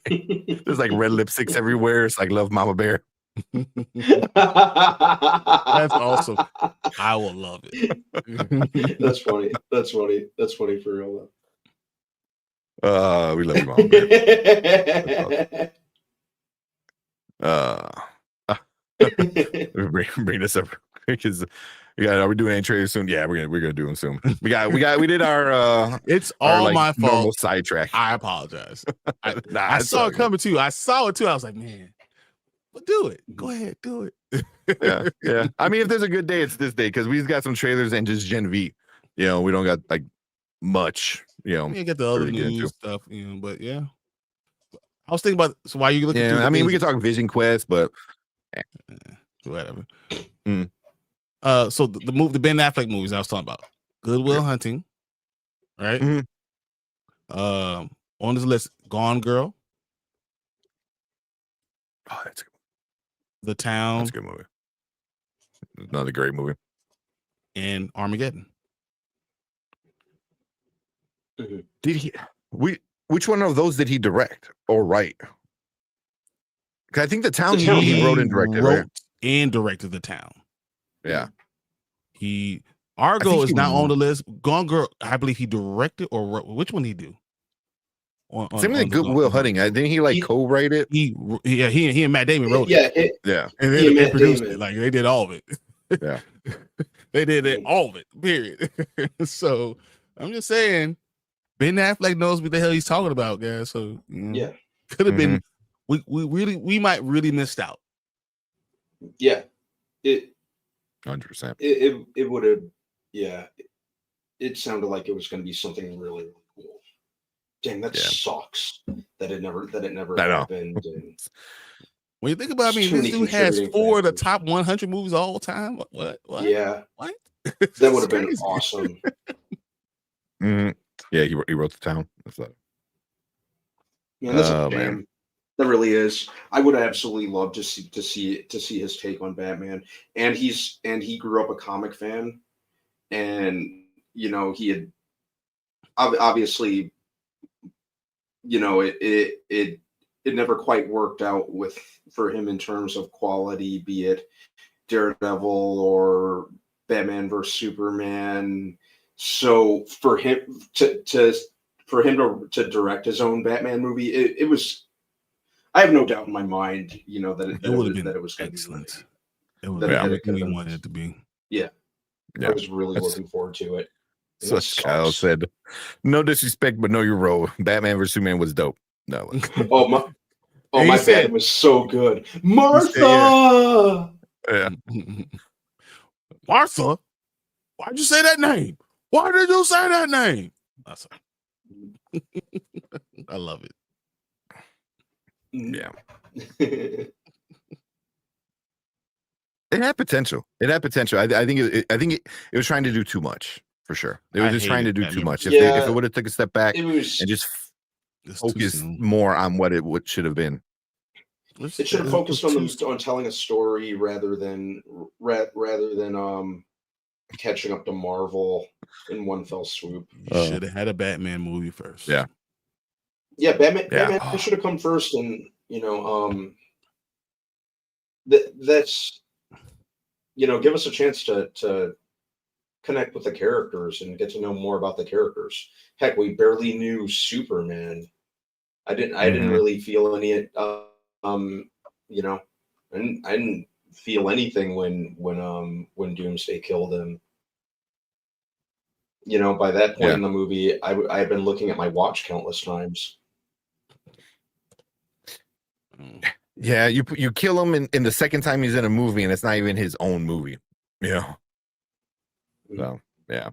like red lipsticks everywhere. It's like Love Mama Bear. That's awesome. I will love it. That's funny. That's funny. That's funny for real. We love you, Mama Bear. Bring this up. because are we doing any trailers soon? Yeah, we're gonna do them soon. We did our it's our, all like, my fault. normal sidetrack. I apologize. I it's saw all it good. coming too. I saw it too. I was like, man, but do it. Go ahead, do it. Yeah. I mean, if there's a good day, it's this day because we've got some trailers and just Gen V. You know, we don't got like much. You know, You get the other to get into. news stuff, you know. But yeah, I was thinking about. So why you looking? through Yeah, the I mean, we things- could talk Vision Quest, but whatever. Mm. So the Ben Affleck movies I was talking about, Good Will Hunting, right? Mhm. On this list, Gone Girl, oh, that's a The Town, good movie. Another great movie. and Armageddon. Did he? Which one of those did he direct or write? 'Cause I think The Town he wrote and directed. Right? And directed The Town. Yeah. Argo think is he- not on the list. Gone Girl, I believe he directed or wrote. Which one he do? Same with Good Will Hunting. I think he co-write it. He and Matt Damon wrote it. Yeah. And he and they Matt produced Damon. it. Like they did all of it. Yeah. They did it, all of it. Period. So I'm just saying, Ben Affleck knows what the hell he's talking about, guys. So Yeah. could have been. We might really missed out. Yeah. It 100%. it would have. Yeah. It sounded like it was going to be something really, really cool. Dang, that sucks. That it never I know. happened. And When you think about, Too this many dude has contributing 4 of the factors. top 100 movies all time. What? yeah, What? that would have been Crazy. awesome. Mhm. Yeah, he wrote The Town. That's that. Man, that's Oh, a shame. man. That really is. I would absolutely love to see his take on Batman. And he grew up a comic fan, and he had obviously, it never quite worked out for him in terms of quality, be it Daredevil or Batman versus Superman. So for him to direct his own Batman movie, it was. I have no doubt in my mind, that It would have been that it was going to be excellent. It would that have it been everything could've we been- wanted it to be. Yeah. Yeah. I was really That's- looking forward to it. And So that Kyle sucks. said, "No disrespect, but know your role. Batman vs Superman was dope." No, Oh my! Oh And my he said- bad. It was so good, Martha. yeah. Martha, why'd you say that name? Why did you say that name? That's I love it. Yeah. It had potential. I think it was trying to do too much for sure. It was I just trying to hated do too Batman much. vs. If Yeah. it would have took a step back It was. and just It's too focused soon. more on what it should have been. It should have focused on telling a story rather than catching up to Marvel in one fell swoop. You should have had a Batman movie first. Yeah. Yeah, Batman. Yeah. Batman should have come first, and that's give us a chance to connect with the characters and get to know more about the characters. Heck, we barely knew Superman. I didn't really feel any I didn't feel anything when Doomsday killed him. By that point in the movie, I had been looking at my watch countless times. Yeah, you kill him in the second time he's in a movie, and it's not even his own movie. So yeah.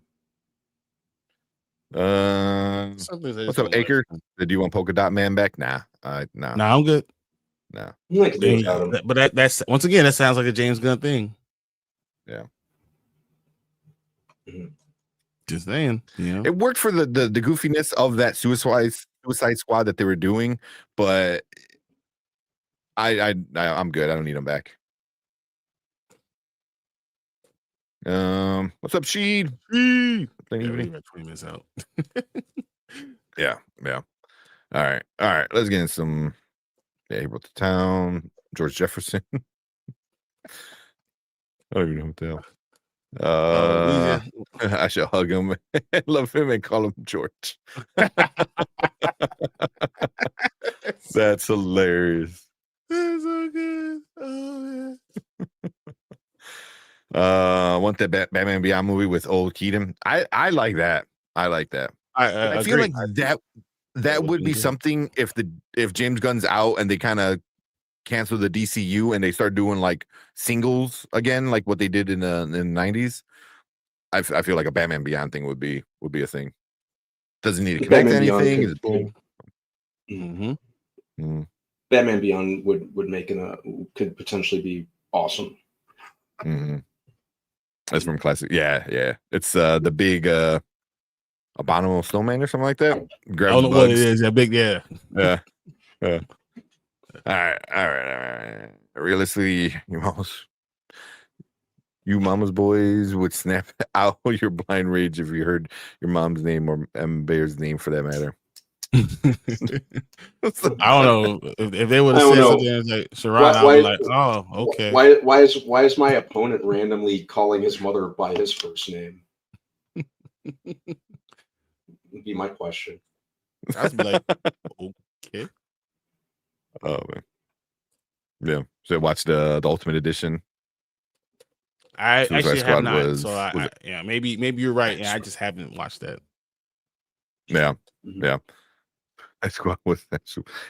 What's up, Aker? Do you want Polka Dot Man back? Nah, no. Nah, I'm good. No. I like to do without him. But that's once again, that sounds like a James Gunn thing. Yeah. Just saying, It worked for the goofiness of that Suicide Squad that they were doing, but I'm good. I don't need him back. What's up, Sheed? Yeah, we got 20 minutes out. Yeah. All right. Let's get in some. Yeah, he wrote The Town. George Jefferson. I don't even know what the hell. I should hug him, love him, and call him George. That's hilarious. That's so good. Oh Want that Batman Beyond movie with old Keaton? I like that. I like that. I feel agree. like that would be something if James Gunn's out and they kind of cancel the DCU and they start doing like singles again, like what they did in the 90s. I feel like a Batman Beyond thing would be a thing. Doesn't need to connect to anything. Is cool. Batman Beyond would make could potentially be awesome. That's from classic. Yeah. It's the big abominable snowman or something like that. I don't know what it is. That big, yeah. Yeah. All right. Realistically, you mama's boys would snap out your blind rage if you heard your mom's name or M. Bear's name for that matter. I don't know if they would have said something like Sharon. I would like, oh, okay. Why is my opponent randomly calling his mother by his first name? Would be my question. I'd be like, okay. Oh man, yeah. So I watched the Ultimate Edition. I Suicide actually Squad have not. Yeah, maybe you're right. Yeah, I just haven't watched that. Yeah. That squad was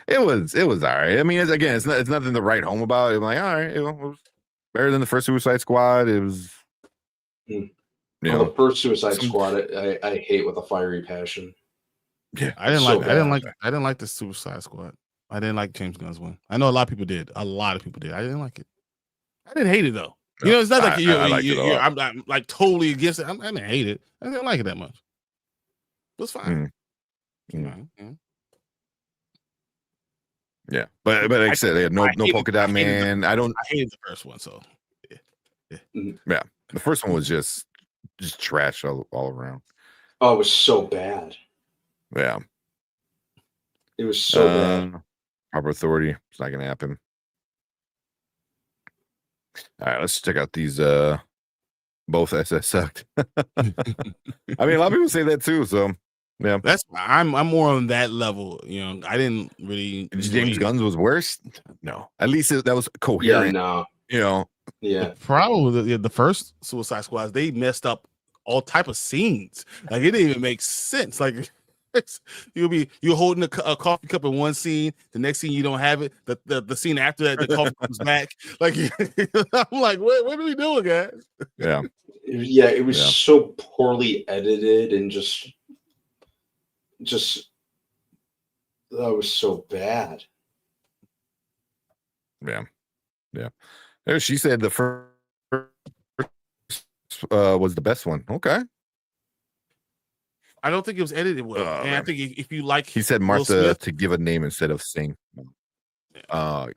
it was all right. I mean, it's nothing to write home about. I'm like, all right, it was better than the first Suicide Squad. It was. The first Suicide Squad, I hate with a fiery passion. Yeah, I didn't like the Suicide Squad. I didn't like James Gunn's one. I know a lot of people did. I didn't like it. I didn't hate it though. You know, it's not like I'm like totally against it. I didn't hate it. I didn't like it that much. It was fine. Yeah, but like I said, they had no polka dot man. I hated the first one, so yeah. The first one was just trash all around. Oh, it was so bad. Yeah, it was so bad. Proper Authority. It's not gonna happen. All right, let's check out these. Both SS sucked. I mean, a lot of people say that too. So yeah, I'm more on that level. You know, I didn't really. James Gunn's was worse. No, at least that was coherent. Yeah, no. You know. Yeah. The problem with the first Suicide Squad, they messed up all type of scenes. Like it didn't even make sense. Like you're holding a coffee cup in one scene, the next scene you don't have it. The scene after that, the coffee comes back. Like I'm like, what are we doing, guys? Yeah. Yeah, it was so poorly edited and just that was so bad. Yeah. She said the first was the best one. Okay. I don't think it was edited well. And I think if you like, he said Martha to give a name instead of sing. I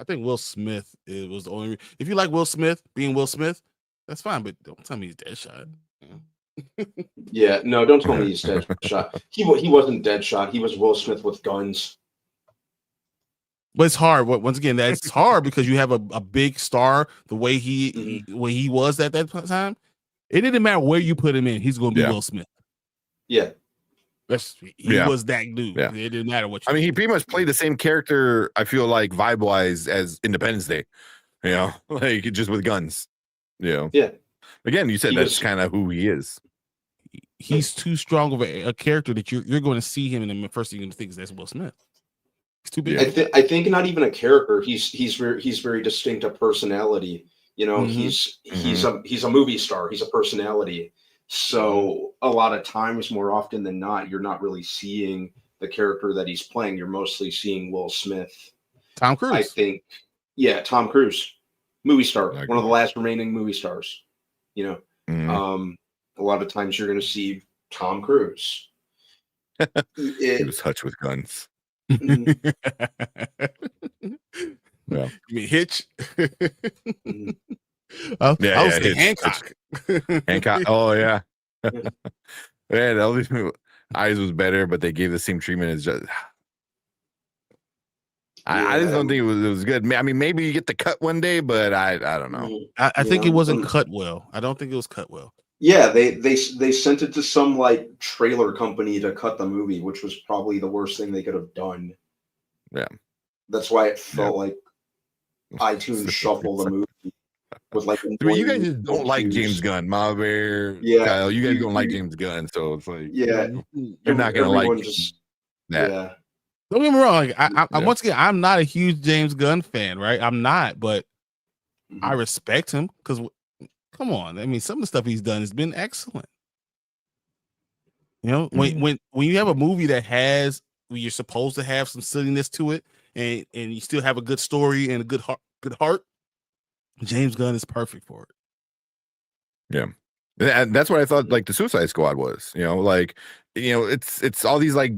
think Will Smith was the only. If you like Will Smith being Will Smith, that's fine. But don't tell me he's Deadshot. Yeah, no, don't tell me he's Deadshot. He wasn't Deadshot. He was Will Smith with guns. But it's hard. Once again, that's hard because you have a big star. The way he was at that time, it didn't matter where you put him in. He's going to be Will Smith. Yeah, he was that dude. Yeah. It didn't matter what. I mean, he pretty much played the same character. I feel like vibe wise as Independence Day. You know, like just with guns. You know. Yeah. Again, you said that's kind of who he is. He's too strong of a character that you're going to see him, and the first thing you're going to think is that's Will Smith. He's too big. I think not even a character. He's very distinct a personality. You know, he's a movie star. He's a personality. So a lot of times, more often than not, you're not really seeing the character that he's playing. You're mostly seeing Will Smith. Tom Cruise. I think. Yeah, Tom Cruise, movie star, one of the last remaining movie stars. You know, a lot of times you're going to see Tom Cruise. He was Hutch with guns. Yeah. Yeah. You mean Hitch? I was saying Hancock. Hancock. Oh yeah. Yeah, all these Eyes was better, but they gave the same treatment as just. I just don't think it was good. I mean, maybe you get the cut one day, but I don't know. I think it wasn't cut well. I don't think it was cut well. Yeah, they sent it to some like trailer company to cut the movie, which was probably the worst thing they could have done. Yeah, that's why it felt like iTunes shuffle the movie. with like. I mean, you guys annoying just don't like cues. James Gunn, Ma Bear, Yeah, Kyle. You guys don't like James Gunn, so it's like Yeah, you're not gonna like everyone just that. yeah. Don't get me wrong. Like, I Yeah. once again, I'm not a huge James Gunn fan, right? I'm not, but I respect him because, come on, I mean, some of the stuff he's done has been excellent. You know, when you have a movie that has, you're supposed to have some silliness to it, and you still have a good story and a good heart, James Gunn is perfect for it. Yeah. And that's what I thought like the Suicide Squad was, you know, like, you know, it's all these like,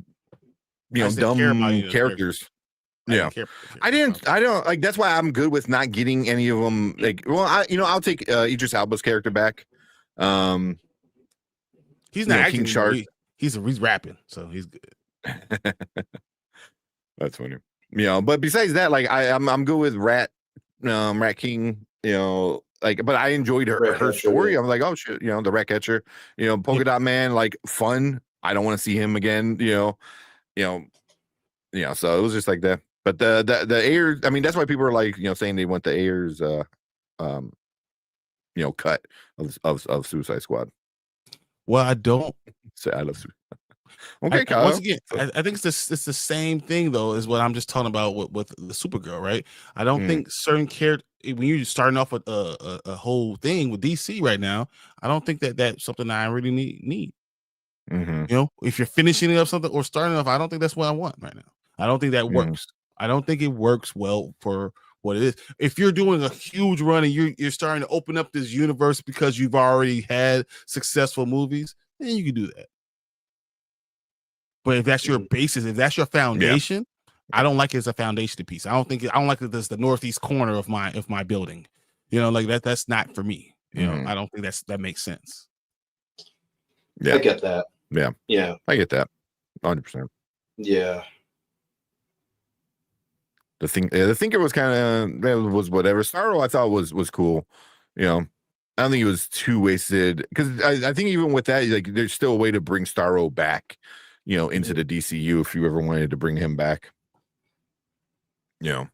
you know, dumb characters. Yeah. I don't like, that's why I'm good with not getting any of them. Like, well, I'll take Idris Elba's character back. He's not acting. King Shark. He's rapping, so he's good. That's funny. You know, but besides that, like I'm good with Rat King, you know, like, but I enjoyed her story. Yeah. I'm like, oh shit, you know, the Rat Catcher, you know, Polka Dot Man, like fun. I don't want to see him again, you know, so it was just like that. But the Ayers, I mean, that's why people are like, you know, saying they want the Ayers you know, cut of Suicide Squad. Well, I don't say I love Suicide. Okay, Kyle. Once again, I think it's the same thing though, is what I'm just talking about with the Supergirl, right? I don't think certain characters, when you're starting off with a whole thing with DC right now, I don't think that's something that I really need. You know, if you're finishing up something or starting off, I don't think that's what I want right now. I don't think that works. I don't think it works well for what it is. If you're doing a huge run and you're starting to open up this universe because you've already had successful movies, then you can do that. But if that's your basis, if that's your foundation, I don't like it as a foundation piece. I don't like it as the northeast corner of my building. You know, like that's not for me. You know, I don't think that makes sense. Yeah, I get that. Yeah, I get that. 100%. Yeah. The Thinker was kind of was whatever. Starro I thought was cool. You know, I don't think it was too wasted because I think even with that, like, there's still a way to bring Starro back, you know, into the DCU if you ever wanted to bring him back. You know,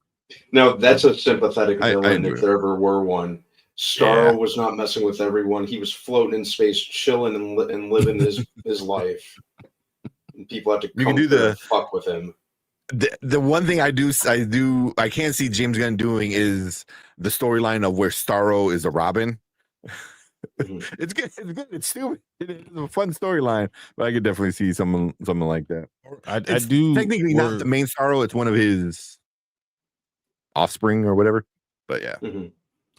no, that's a sympathetic villain if there ever were one. Starro was not messing with everyone. He was floating in space, chilling and living his life. And people have to come to fuck with him. The one thing I can't see James Gunn doing is the storyline of where Starro is a Robin. It's good. It's stupid. It's a fun storyline, but I could definitely see something like that. I do technically not the main Starro. It's one of his offspring or whatever. But yeah,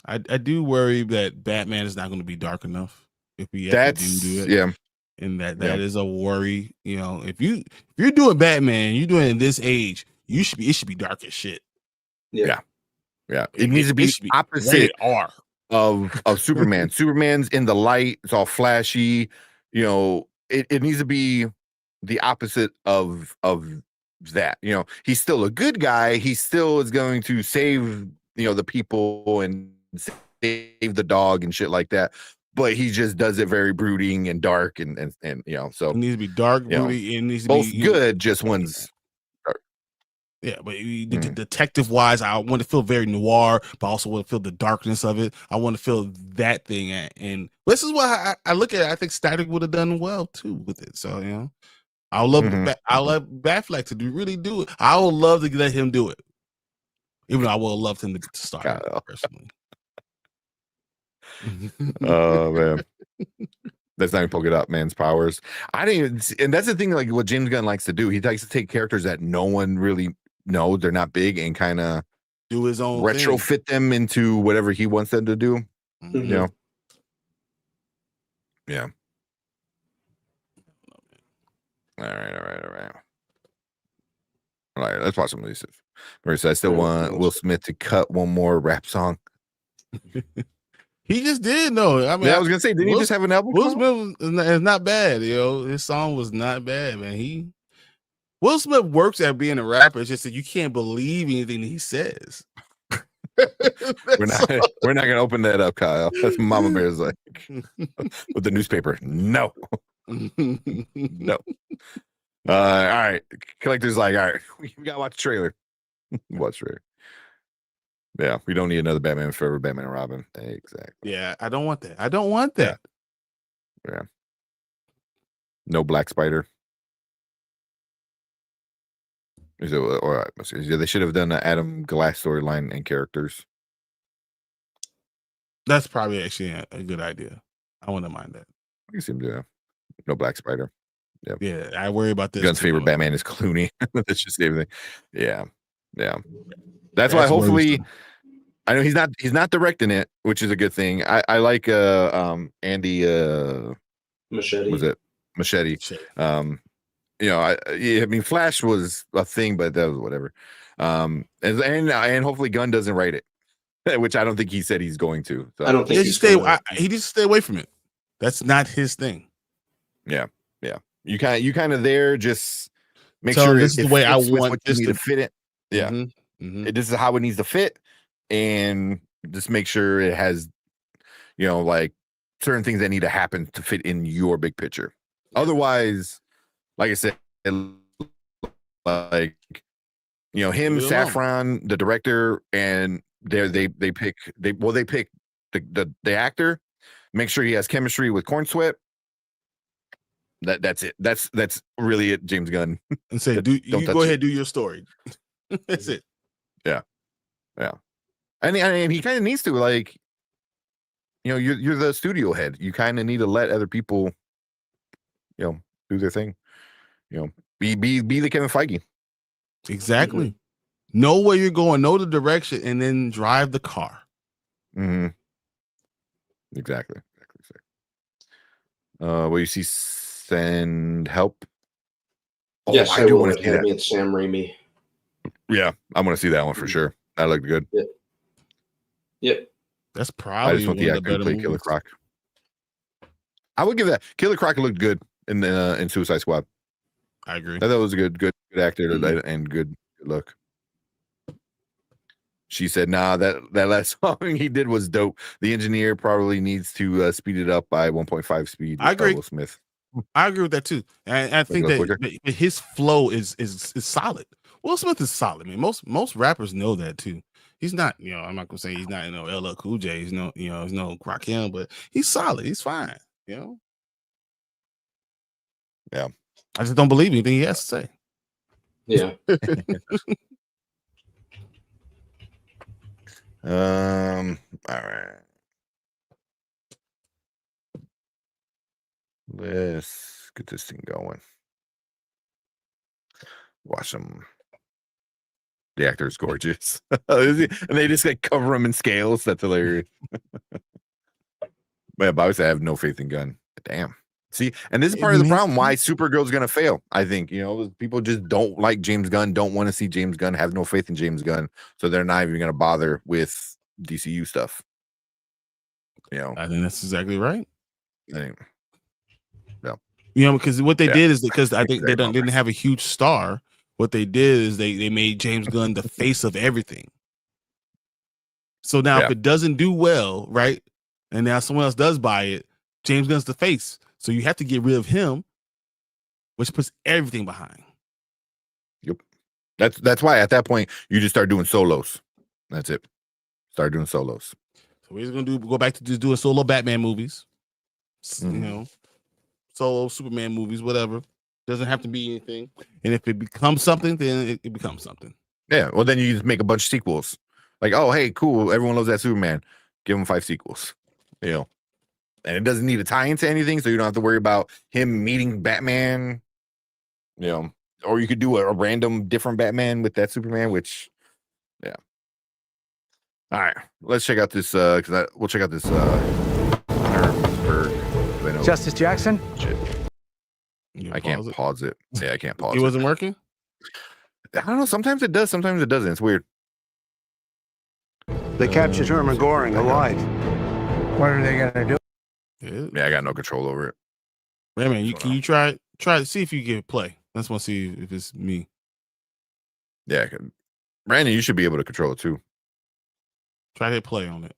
I do worry that Batman is not going to be dark enough if we have to do it. Yeah, and that is a worry. You know, if you're doing Batman, you're doing it in this age, it should be dark as shit. Yeah. It needs to be opposite of Superman. Superman's in the light, it's all flashy. You know, it needs to be the opposite of that. You know, he's still a good guy. He still is going to save, you know, the people and save the dog and shit like that. But he just does it very brooding and dark and you know, so it needs to be dark, broody. It needs to both be good, just one's dark. Yeah, but detective wise, I want to feel very noir, but I also want to feel the darkness of it. I want to feel that thing, and this is why I look at it. I think Static would have done well too with it. So, you know, I love Batfleck to really do it. I would love to let him do it, even though I would have loved him to start it personally. Oh man, that's not even Polka Dot Man's powers. I didn't even and that's the thing, like what James Gunn likes to do. He likes to take characters that no one really knows, they're not big, and kind of do his own retrofit them into whatever he wants them to do. You know, yeah. All right. Let's watch some of these. Marissa, I still want Will Smith to cut one more rap song. He just did, though. I mean, I was gonna say, did he just have an album? Will Smith is not bad, you know. His song was not bad, man. Will Smith works at being a rapper. It's just that you can't believe anything he says. We're not gonna open that up, Kyle. That's Mama Bear's like with the newspaper. No. No. All right. Collector's like, all right, we gotta watch the trailer. Watch the trailer. Yeah, we don't need another Batman Forever, Batman and Robin. Exactly. Yeah, I don't want that. I don't want that. Yeah. No Black Spider. Is it, or they should have done an Adam Glass storyline and characters. That's probably actually a good idea. I wouldn't mind that. I can see him doing no Black Spider. Yep. Yeah, I worry about this. Gun's favorite Batman is Clooney. That's just everything. Yeah. That's why hopefully worrisome. I know he's not directing it, which is a good thing. I like Andy Machete. was it Machete? I mean Flash was a thing, but that was whatever. And hopefully Gunn doesn't write it, which I don't think he said he's going to. So I don't think he needs to stay away from it. That's not his thing. Yeah. You kind of there. Just make So sure this is the way I want this to fit it. Yeah, this is how it needs to fit, and just make sure it has, like certain things that need to happen to fit in your big picture. Otherwise, like I said, like him, Saffron, the director, and they pick the actor. Make sure he has chemistry with Corn Sweat. That's it. That's really it, James Gunn. And say, you go ahead, do your story. That's it. Yeah. And he kind of needs to, like, you're the studio head. You kind of need to let other people, do their thing. Be the Kevin Feige. Exactly. Know where you're going, know the direction, and then drive the car. Exactly. Well, you see, send help. Yes, I do will. want to see that. It's Sam Raimi. Yeah, I want to see that one for sure. That looked good. Yep. That's I probably just want one the of the actor to better play movies. Killer Croc. I would give that. Killer Croc looked good in Suicide Squad. I agree. I thought it was a good actor and good look. She said, "Nah, that last song he did was dope. The engineer probably needs to speed it up by 1.5 speed." I agree. Will Smith. I agree with that too. And I think that his flow is solid. Will Smith is solid. I mean, most rappers know that too. He's not, I'm not gonna say he's not, LL Cool J. He's no, he's no Rakim, but he's solid. He's fine. Yeah. I just don't believe anything he has to say. Yeah. All right. Let's get this thing going. Watch him. The actor is gorgeous. And they just like cover him in scales. That's hilarious. But obviously I have no faith in Gunn. Damn. See, and this is part of the problem why Supergirl's gonna fail. I think, people just don't like James Gunn, don't want to see James Gunn, have no faith in James Gunn, so they're not even gonna bother with DCU stuff. I think that's exactly right. Yeah. Because what they did is because I think they didn't have a huge star. What they did is they made James Gunn the face of everything. So now if it doesn't do well, right, and now someone else does buy it, James Gunn's the face. So you have to get rid of him, which puts everything behind. Yep. That's why at that point you just start doing solos. That's it. Start doing solos. So we're just gonna go back to just doing solo Batman movies. Solo Superman movies, whatever. Doesn't have to be anything. And if it becomes something, then it becomes something. Yeah. Well, then you just make a bunch of sequels. Like, oh, hey, cool. Everyone loves that Superman. Give him 5 sequels. And it doesn't need to tie into anything, so you don't have to worry about him meeting Batman. Or you could do a random different Batman with that Superman, which, yeah. All right, let's check out this. We'll check out this. Justice Jackson. Shit. I can't pause it. Yeah, I can't pause it. It wasn't working? I don't know. Sometimes it does. Sometimes it doesn't. It's weird. They captured Herman Goring alive. What are they gonna do? Yeah, I got no control over it. Wait a minute. Can you try to see if you get play? I just want to see if it's me. Yeah, Brandon, you should be able to control it too. Try to hit play on it.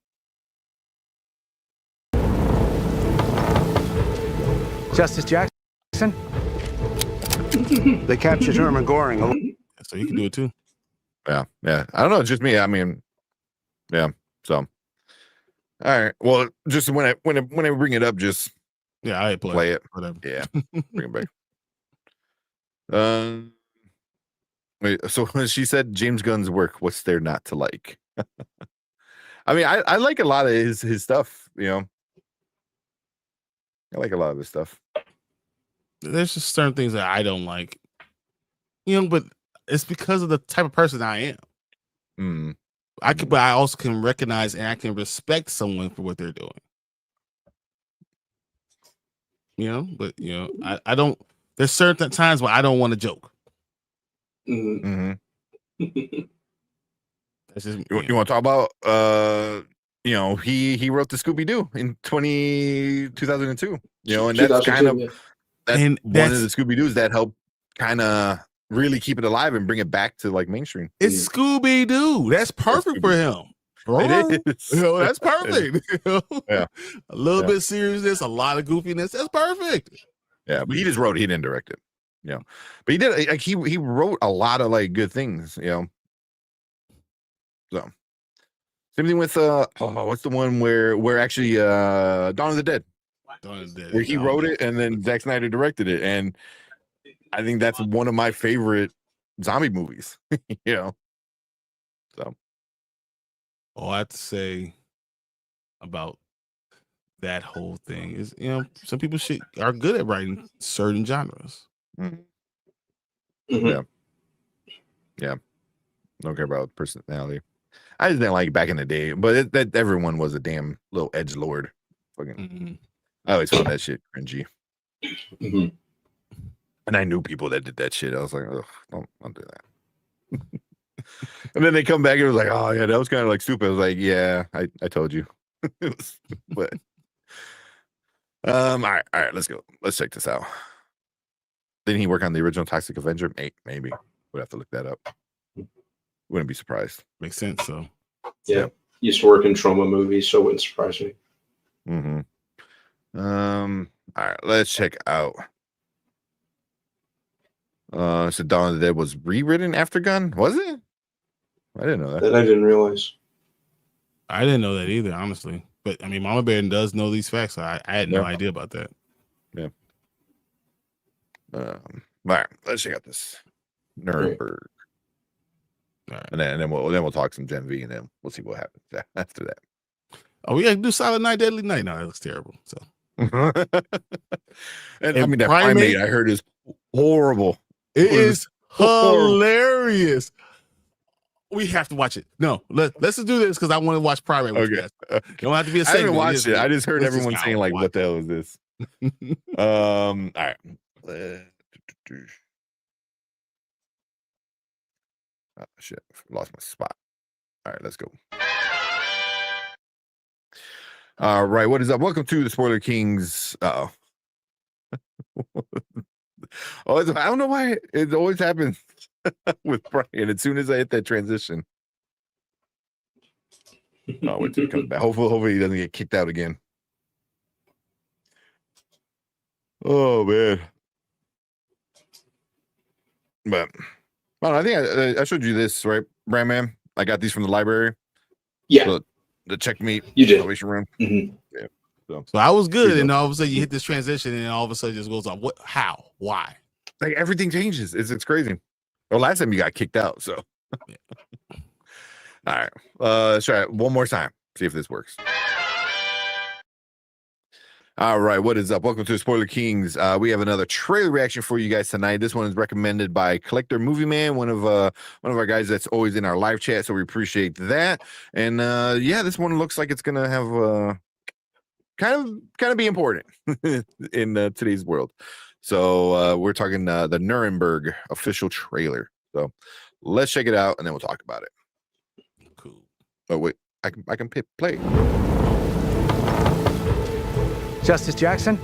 Justice Jackson. They captured Herman Goring alive. So you can do it too. Yeah. I don't know. It's just me. I mean, Yeah. So, all right. Well, just when I bring it up, just I play it. Whatever. Yeah, bring it back. Wait. So when she said James Gunn's work, what's there not to like? I mean, I like a lot of his stuff. You know, I like a lot of his stuff. There's just certain things that I don't like. You know, but it's because of the type of person I am. But I also can recognize and I can respect someone for what they're doing. You know, but you know, I don't. There's certain times when I don't want to joke. Mm-hmm. That's just, you want to talk about? You know, he wrote the Scooby-Doo in 2002. You know, and that's kind of one of the Scooby-Doos that helped kind of really keep it alive and bring it back to like mainstream. It's Scooby-Doo. That's perfect for him. Bro. It is. You know, that's perfect. You know? Yeah. A little bit of seriousness, a lot of goofiness. That's perfect. Yeah, but he just wrote. He didn't direct it. You know, but he did. Like he wrote a lot of like good things. You know. So same thing with what's the one where actually Dawn of the Dead. Where he wrote it and then Zack Snyder directed it, and I think that's one of my favorite zombie movies. You know. So. All I have to say about that whole thing is, you know, some people are good at writing certain genres. Yeah. Don't care about personality. I just didn't like it back in the day, but that everyone was a damn little edgelord. Fucking, I always found that shit cringy. And I knew people that did that shit. I was like, oh, don't do that. And then they come back and it was like, oh yeah, that was kind of like stupid. I was like, yeah, I told you. But all right, let's go. Let's check this out. Didn't he work on the original Toxic Avenger? Maybe. Would have to look that up. Wouldn't be surprised. Makes sense. So yeah. Used to work in trauma movies, so it wouldn't surprise me. All right, let's check out. So Dawn of the Dead was rewritten after Gunn, was it? I didn't know that. That I didn't realize. I didn't know that either, honestly. But I mean, Mama Bear does know these facts. So I had no idea about that. Yeah. All right, let's check out this Nuremberg. All right. And then we'll talk some Gen V, and then we'll see what happens after that. Oh, we got to do Silent Night, Deadly Night. No, that looks terrible. So, and I mean that primate I heard is horrible. It is hilarious. We have to watch it. No, let's just do this because I want to watch Primate. Okay. It don't have to be a segment. I haven't watched it. I just heard everyone saying like, "What the hell is this?" All right. Oh, shit, lost my spot. All right, let's go. All right, what is up? Welcome to the Spoiler Kings. Oh, I don't know why it always happens with Brian. As soon as I hit that transition, wait till he comes back. Hopefully he doesn't get kicked out again. Oh man, but well, I think I showed you this, right, Brand Man? I got these from the library. Yeah, the checkmate. You did. Salvation Run. Yeah. So I was good, and all of a sudden you hit this transition, and all of a sudden it just goes off. What? How? Why? Like everything changes. It's crazy. Well, last time you got kicked out, so. Yeah. All right. Let's try it one more time. See if this works. All right, what is up? Welcome to Spoiler Kings. We have another trailer reaction for you guys tonight. This one is recommended by Collector Movie Man, one of our guys that's always in our live chat, so we appreciate that. And yeah, this one looks like it's gonna have kind of be important in today's world. So we're talking the Nuremberg official trailer. So let's check it out, and then we'll talk about it. Cool. Oh wait, I can play. Justice Jackson?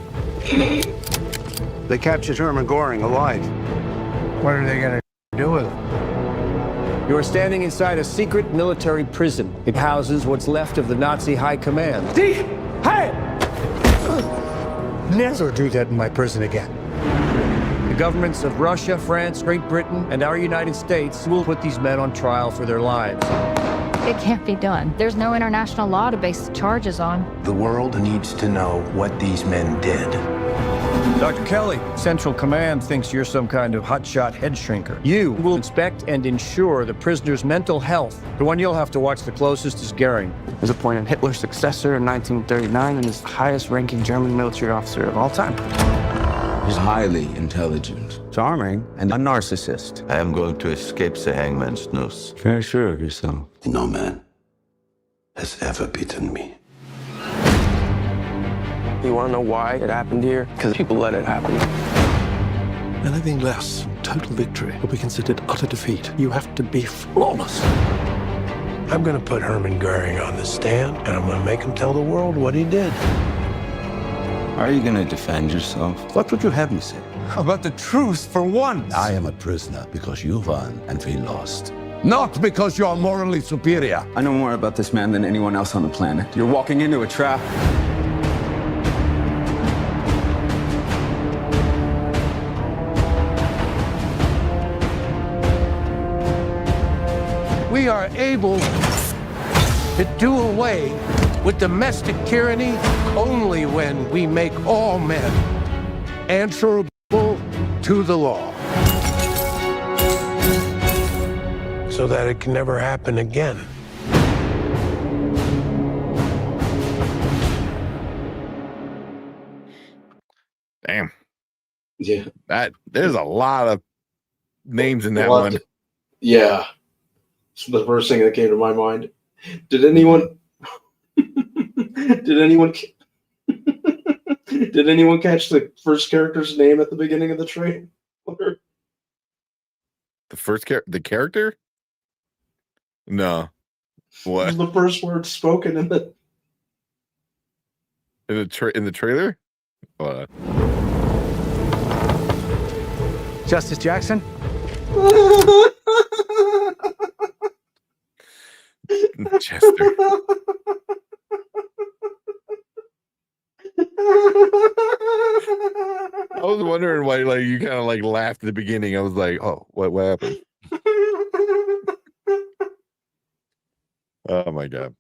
They captured Herman Goring alive. What are they going to do with him? You are standing inside a secret military prison. It houses what's left of the Nazi high command. Hey! Never do that in my prison again. The governments of Russia, France, Great Britain, and our United States will put these men on trial for their lives. It can't be done. There's no international law to base the charges on. The world needs to know what these men did. Dr. Kelly, Central Command thinks you're some kind of hotshot head shrinker. You will inspect and ensure the prisoner's mental health. The one you'll have to watch the closest is Goering. He was appointed Hitler's successor in 1939 and is the highest-ranking German military officer of all time. He's highly intelligent, Charming, and a narcissist. I am going to escape the hangman's noose. Very sure of yourself. No man has ever beaten me. You want to know why it happened here? Because people let it happen. Anything less than total victory will be considered utter defeat. You have to be flawless. I'm going to put Hermann Goering on the stand, and I'm going to make him tell the world what he did. Are you going to defend yourself? What would you have me say? How about the truth for once? I am a prisoner because you won and we lost. Not because you're morally superior. I know more about this man than anyone else on the planet. You're walking into a trap. We are able to do away with domestic tyranny only when we make all men answerable to the law. So that it can never happen again. Damn. Yeah. There's a lot of names in that one. Yeah. It's the first thing that came to my mind. Did anyone did anyone catch the first character's name at the beginning of the trailer? The character? No. What? The first word spoken in the trailer? Justice Jackson? Chester. I was wondering why, like, you kind of like laughed at the beginning. I was like, "Oh, what happened?" Oh my god!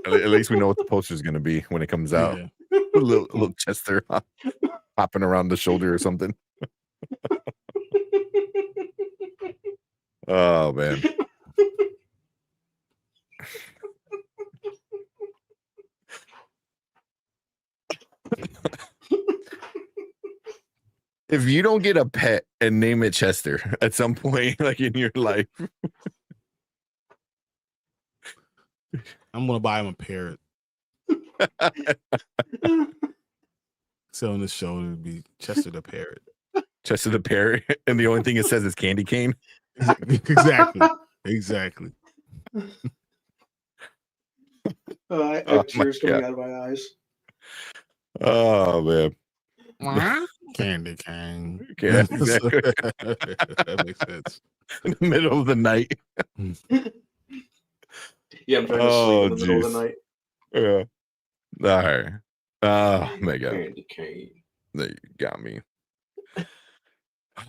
At least we know what the poster is going to be when it comes out. Yeah. A little Chester hopping around the shoulder or something. Oh man. If you don't get a pet and name it Chester at some point, like in your life, I'm gonna buy him a parrot. So on the show, it would be Chester the parrot. Chester the parrot, and the only thing it says is candy cane. Exactly. I have tears coming out of my eyes. Oh man. Candy cane. Yeah, exactly. That makes sense. In the middle of the night. Yeah, I'm trying to sleep in the middle of the night. Yeah. All right. Oh my god. Candy cane. You got me.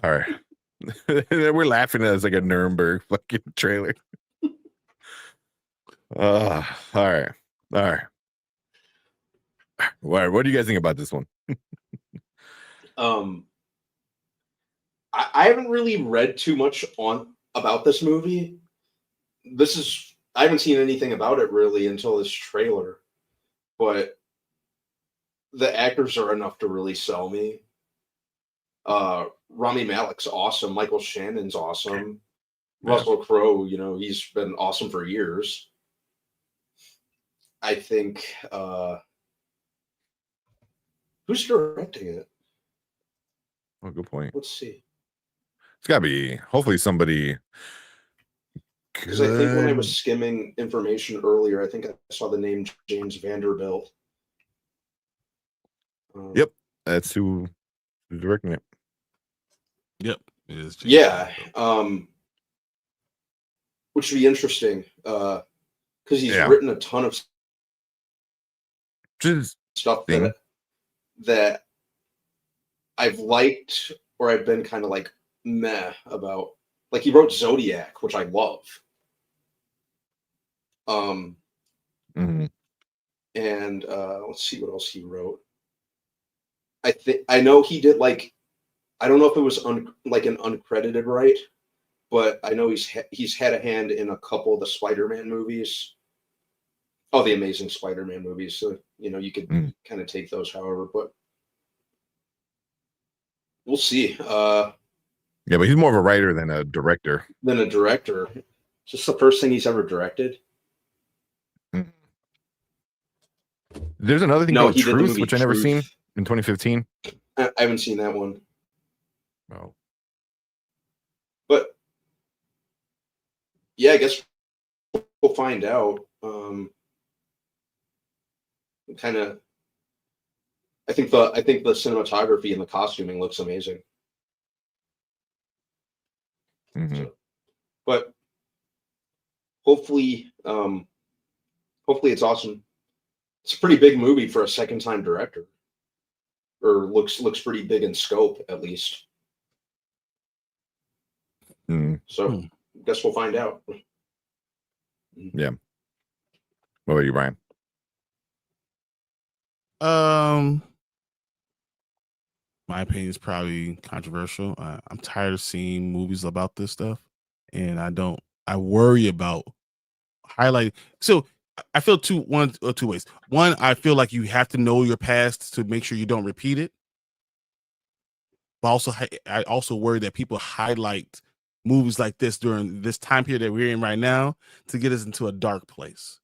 All right. We're laughing at it as like a Nuremberg fucking trailer. All right. What do you guys think about this one? I haven't really read too much about this movie. I haven't seen anything about it really until this trailer, but the actors are enough to really sell me. Rami Malek's awesome. Michael Shannon's awesome. Yeah. Russell Crowe, he's been awesome for years. I think who's directing it? Oh, good point. Let's see. It's got to be hopefully somebody. Because I think when I was skimming information earlier, I think I saw the name James Vanderbilt. Yep, that's who's directing it. Yep, it is. Yeah, which would be interesting because he's written a ton of stuff that I've liked or I've been kind of like meh about. Like he wrote Zodiac, which I love. Um, Mhm. and let's see what else he wrote. I know he did like I don't know if it was like an uncredited write, but I know he's had a hand in a couple of the Spider-Man movies. Oh, the Amazing Spider-Man movies. So you could Mm. kind of take those, however, but we'll see. Yeah, but he's more of a writer than a director. Than a director. Just the first thing he's ever directed. Mm. There's another thing No, called he did the Truth, movie which I never seen Truth. in 2015. I haven't seen that one, Oh, but yeah, I guess we'll find out. Kind of. I think the cinematography and the costuming looks amazing. mhm. So, but hopefully, hopefully it's awesome. It's a pretty big movie for a second time director, or looks pretty big in scope at least. Mm. So, guess we'll find out. Yeah. What about you, Brian? My opinion is probably controversial. I'm tired of seeing movies about this stuff, and I worry about highlighting. So I feel two ways. One, I feel like you have to know your past to make sure you don't repeat it. But also, I also worry that people highlight movies like this during this time period that we're in right now to get us into a dark place.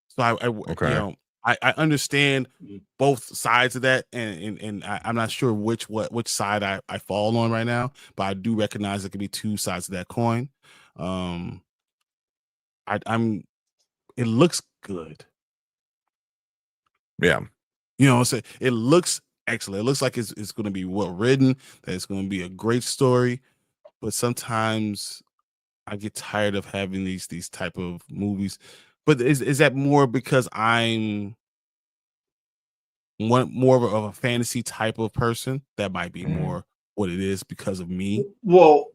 So Okay. I understand both sides of that, and I'm not sure which side I fall on right now, but I do recognize there could be two sides of that coin. I'm it looks good. Yeah. So it looks excellent. It looks like it's going to be well written, that it's going to be a great story, but sometimes I get tired of having these type of movies. But is that more because I'm more of a fantasy type of person? That might be more what it is because of me. Well,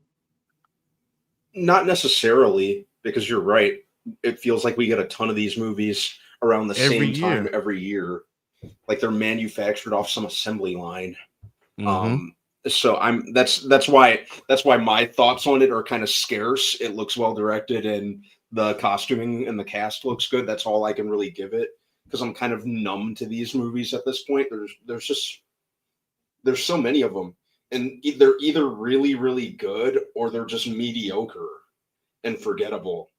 not necessarily, because you're right. It feels like we get a ton of these movies around the Every same time year. every year. Like they're manufactured off some assembly line. So that's why my thoughts on it are kind of scarce. It looks well directed and the costuming and the cast looks good. That's all I can really give it, because I'm kind of numb to these movies at this point. There's so many of them, and they're either really really good or they're just mediocre and forgettable.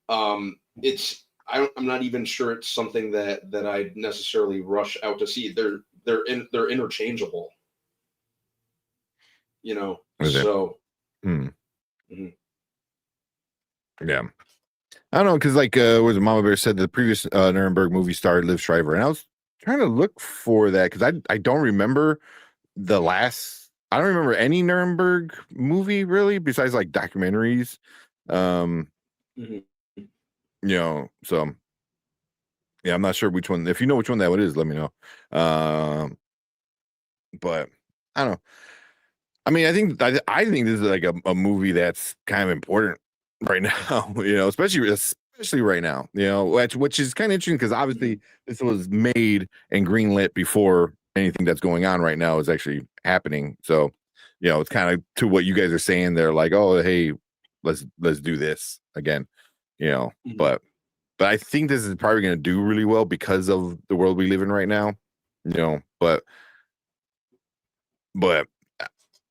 I'm not even sure it's something that I'd necessarily rush out to see. They're interchangeable, Is it? so Hmm. mhm. Yeah. I don't know, because like was it Mama Bear said, the previous Nuremberg movie starred Liv Schreiber, and I was trying to look for that because I don't remember the last. I don't remember any Nuremberg movie really, besides like documentaries. Mhm. So yeah, I'm not sure which one. If you know which one that one is, let me know. But I don't know. I mean, I think this is like a movie that's kind of important right now, especially right now, which is kind of interesting because obviously this was made and greenlit before anything that's going on right now is actually happening. So, it's kind of to what you guys are saying. They're like, oh, hey, let's do this again, Mhm. but I think this is probably going to do really well because of the world we live in right now, but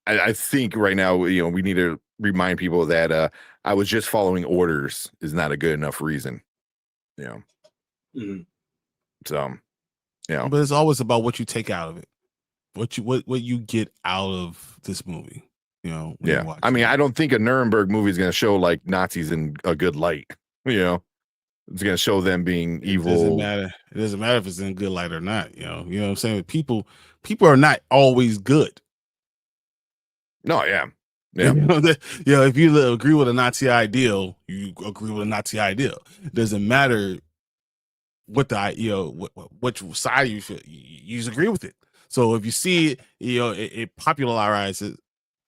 I think right now, we need to remind people that I was just following orders is not a good enough reason. Mhm. So, But it's always about what you take out of it, what you get out of this movie. When you watch I mean, it. I don't think a Nuremberg movie is going to show like Nazis in a good light. It's going to show them being evil. It doesn't matter if it's in good light or not. You know what I'm saying? People are not always good. No, yeah. If you agree with a Nazi ideal, you agree with a Nazi ideal. It doesn't matter what which side you just agree with it. So if you see it, it popularizes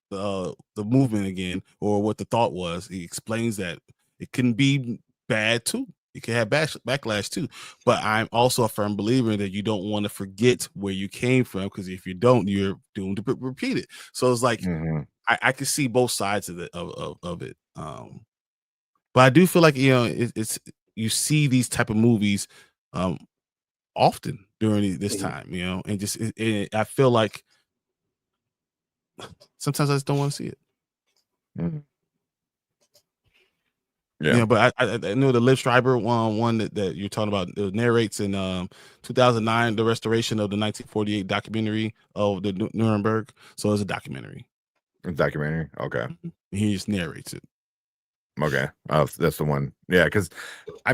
the movement again, or what the thought was. He explains that it can be bad too. It can have backlash too. But I'm also a firm believer that you don't want to forget where you came from, because if you don't, you're doomed to repeat it. So it's like I can see both sides of it of it. But I do feel like it's you see these type of movies often during this time, and just I feel like sometimes I just don't want to see it. Yeah, but I know the Liv Schreiber one that you're talking about narrates in 2009 the restoration of the 1948 documentary of the Nuremberg. So it's a documentary. A documentary, okay. He just narrates it. Okay, that's the one. Yeah, because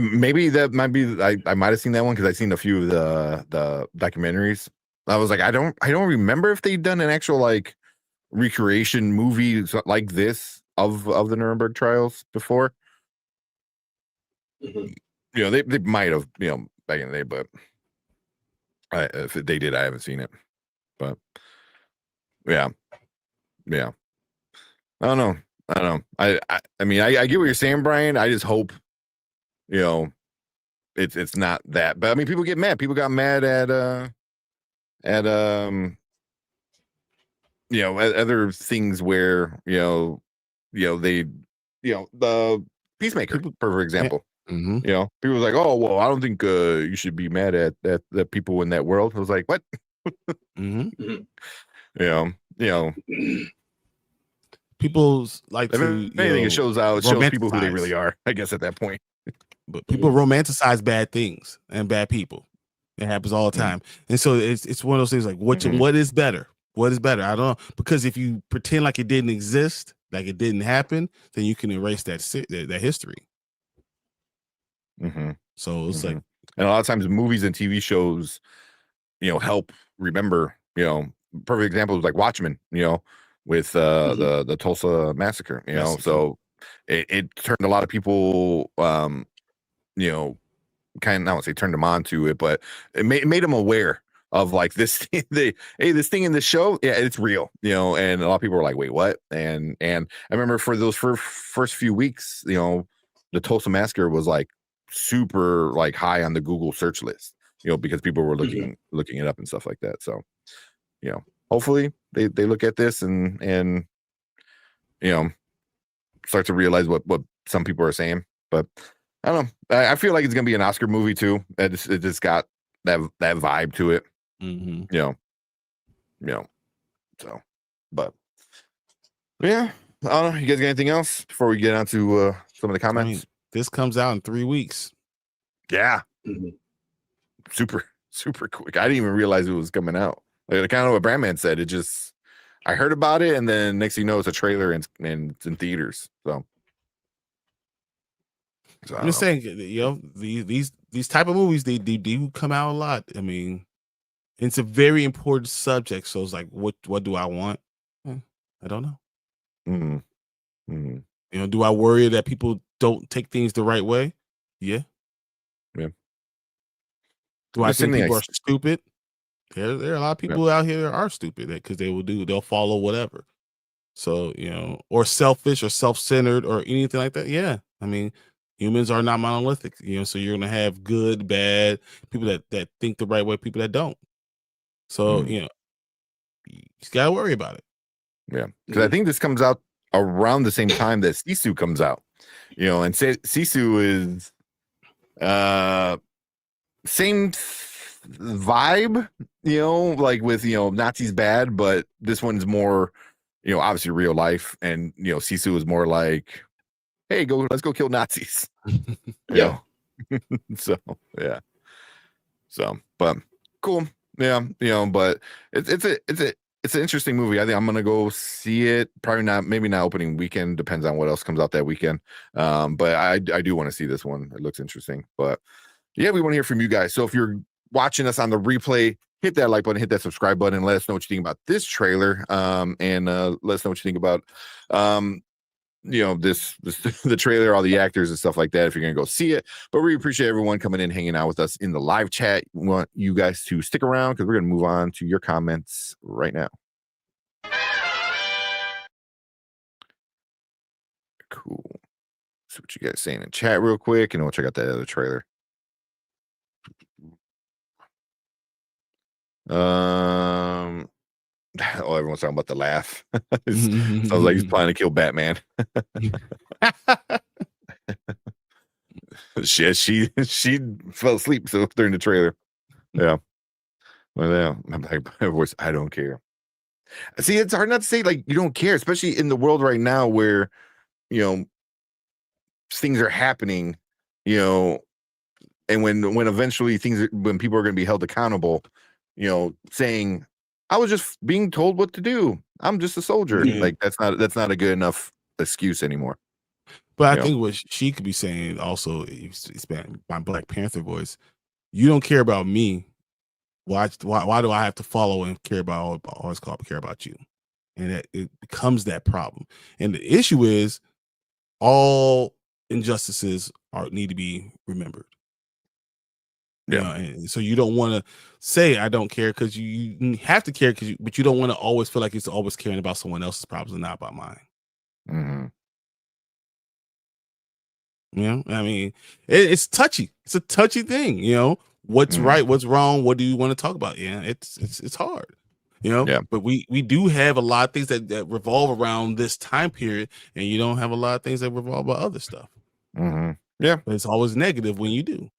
maybe that might be. I might have seen that one because I've seen a few of the documentaries. I was like, I don't remember if they'd done an actual like recreation movie like this of the Nuremberg trials before. They might have, back in the day, but if they did, I haven't seen it. But yeah. I don't know. I mean, I get what you're saying, Brian. I just hope, it's not that. But I mean, people get mad. People got mad at other things where they the Peacemaker, for example. People was like, oh well, I don't think you should be mad at the people in that world. I was like, what? People like to anything it shows people who they really are, I guess, at that point. But people romanticize bad things and bad people. It happens all the time. And so it's one of those things like what is better? What is better? I don't know. Because if you pretend like it didn't exist, like it didn't happen, then you can erase that history. So it's like, and a lot of times movies and TV shows, help remember, perfect example is like Watchmen, with the Tulsa massacre, so it turned a lot of people, kind of, I won't say turned them on to it, but it made them aware of like this this thing in the show, it's real, and a lot of people were like, wait, what? And I remember for those first few weeks, the Tulsa massacre was like super like high on the Google search list, because people were looking it up and stuff like that. So, hopefully they look at this and start to realize what some people are saying. But I don't know. I feel like it's gonna be an Oscar movie too. It just got that vibe to it. So, but yeah, I don't know. You guys got anything else before we get on to some of the comments? I mean, this comes out in 3 weeks. Yeah. Super quick. I didn't even realize it was coming out. Like, kind of what Brandman said. I heard about it, and then next thing you know, it's a trailer and it's in theaters. So I'm just saying, these type of movies, they do come out a lot. I mean, it's a very important subject. So it's like, what do I want? I don't know. Do I worry that people don't take things the right way? Yeah. Do I think people are stupid? There are a lot of people out here that are stupid because they'll follow whatever. So, or selfish or self-centered or anything like that. Yeah. I mean, humans are not monolithic, so you're going to have good, bad, people that think the right way, people that don't. So, you just got to worry about it. Yeah. Because I think this comes out around the same time that Sisu comes out, and Sisu is same vibe, like with Nazis bad, but this one's more, obviously real life, and Sisu is more like, hey, let's go kill Nazis. Yeah. So yeah. So, but cool. Yeah, but it's an interesting movie. I think I'm gonna go see it. Maybe not opening weekend, depends on what else comes out that weekend. But I do want to see this one. It looks interesting. But yeah, we want to hear from you guys. So if you're watching us on the replay, hit that like button, hit that subscribe button, and let us know what you think about this trailer. And let us know what you think about this the trailer, all the actors and stuff like that, if you're gonna go see it. But we appreciate everyone coming in, hanging out with us in the live chat. We want you guys to stick around because we're gonna move on to your comments right now. Cool. see what you guys saying in chat real quick, and we'll check out that other trailer. Oh, everyone's talking about the laugh. Sounds like he's planning to kill Batman. she fell asleep so during the trailer. Yeah. Well, yeah. I'm like, of course, I don't care. See, it's hard not to say like you don't care, especially in the world right now where things are happening, and when eventually when people are going to be held accountable, saying I was just being told what to do. I'm just a soldier. Yeah. Like that's not a good enough excuse anymore. But I think what she could be saying also, it's my Black Panther voice. You don't care about me. Why do I have to follow and care about always care about you? And that it becomes that problem. And the issue is all injustices need to be remembered. Yeah. And so you don't want to say I don't care because you have to care but you don't want to always feel like it's always caring about someone else's problems and not about mine. Mm-hmm. I mean, it's touchy. It's a touchy thing. What's right, what's wrong, what do you want to talk about? Yeah, it's hard. Yeah. But we do have a lot of things that revolve around this time period, and you don't have a lot of things that revolve about other stuff. Mm-hmm. Yeah, but it's always negative when you do.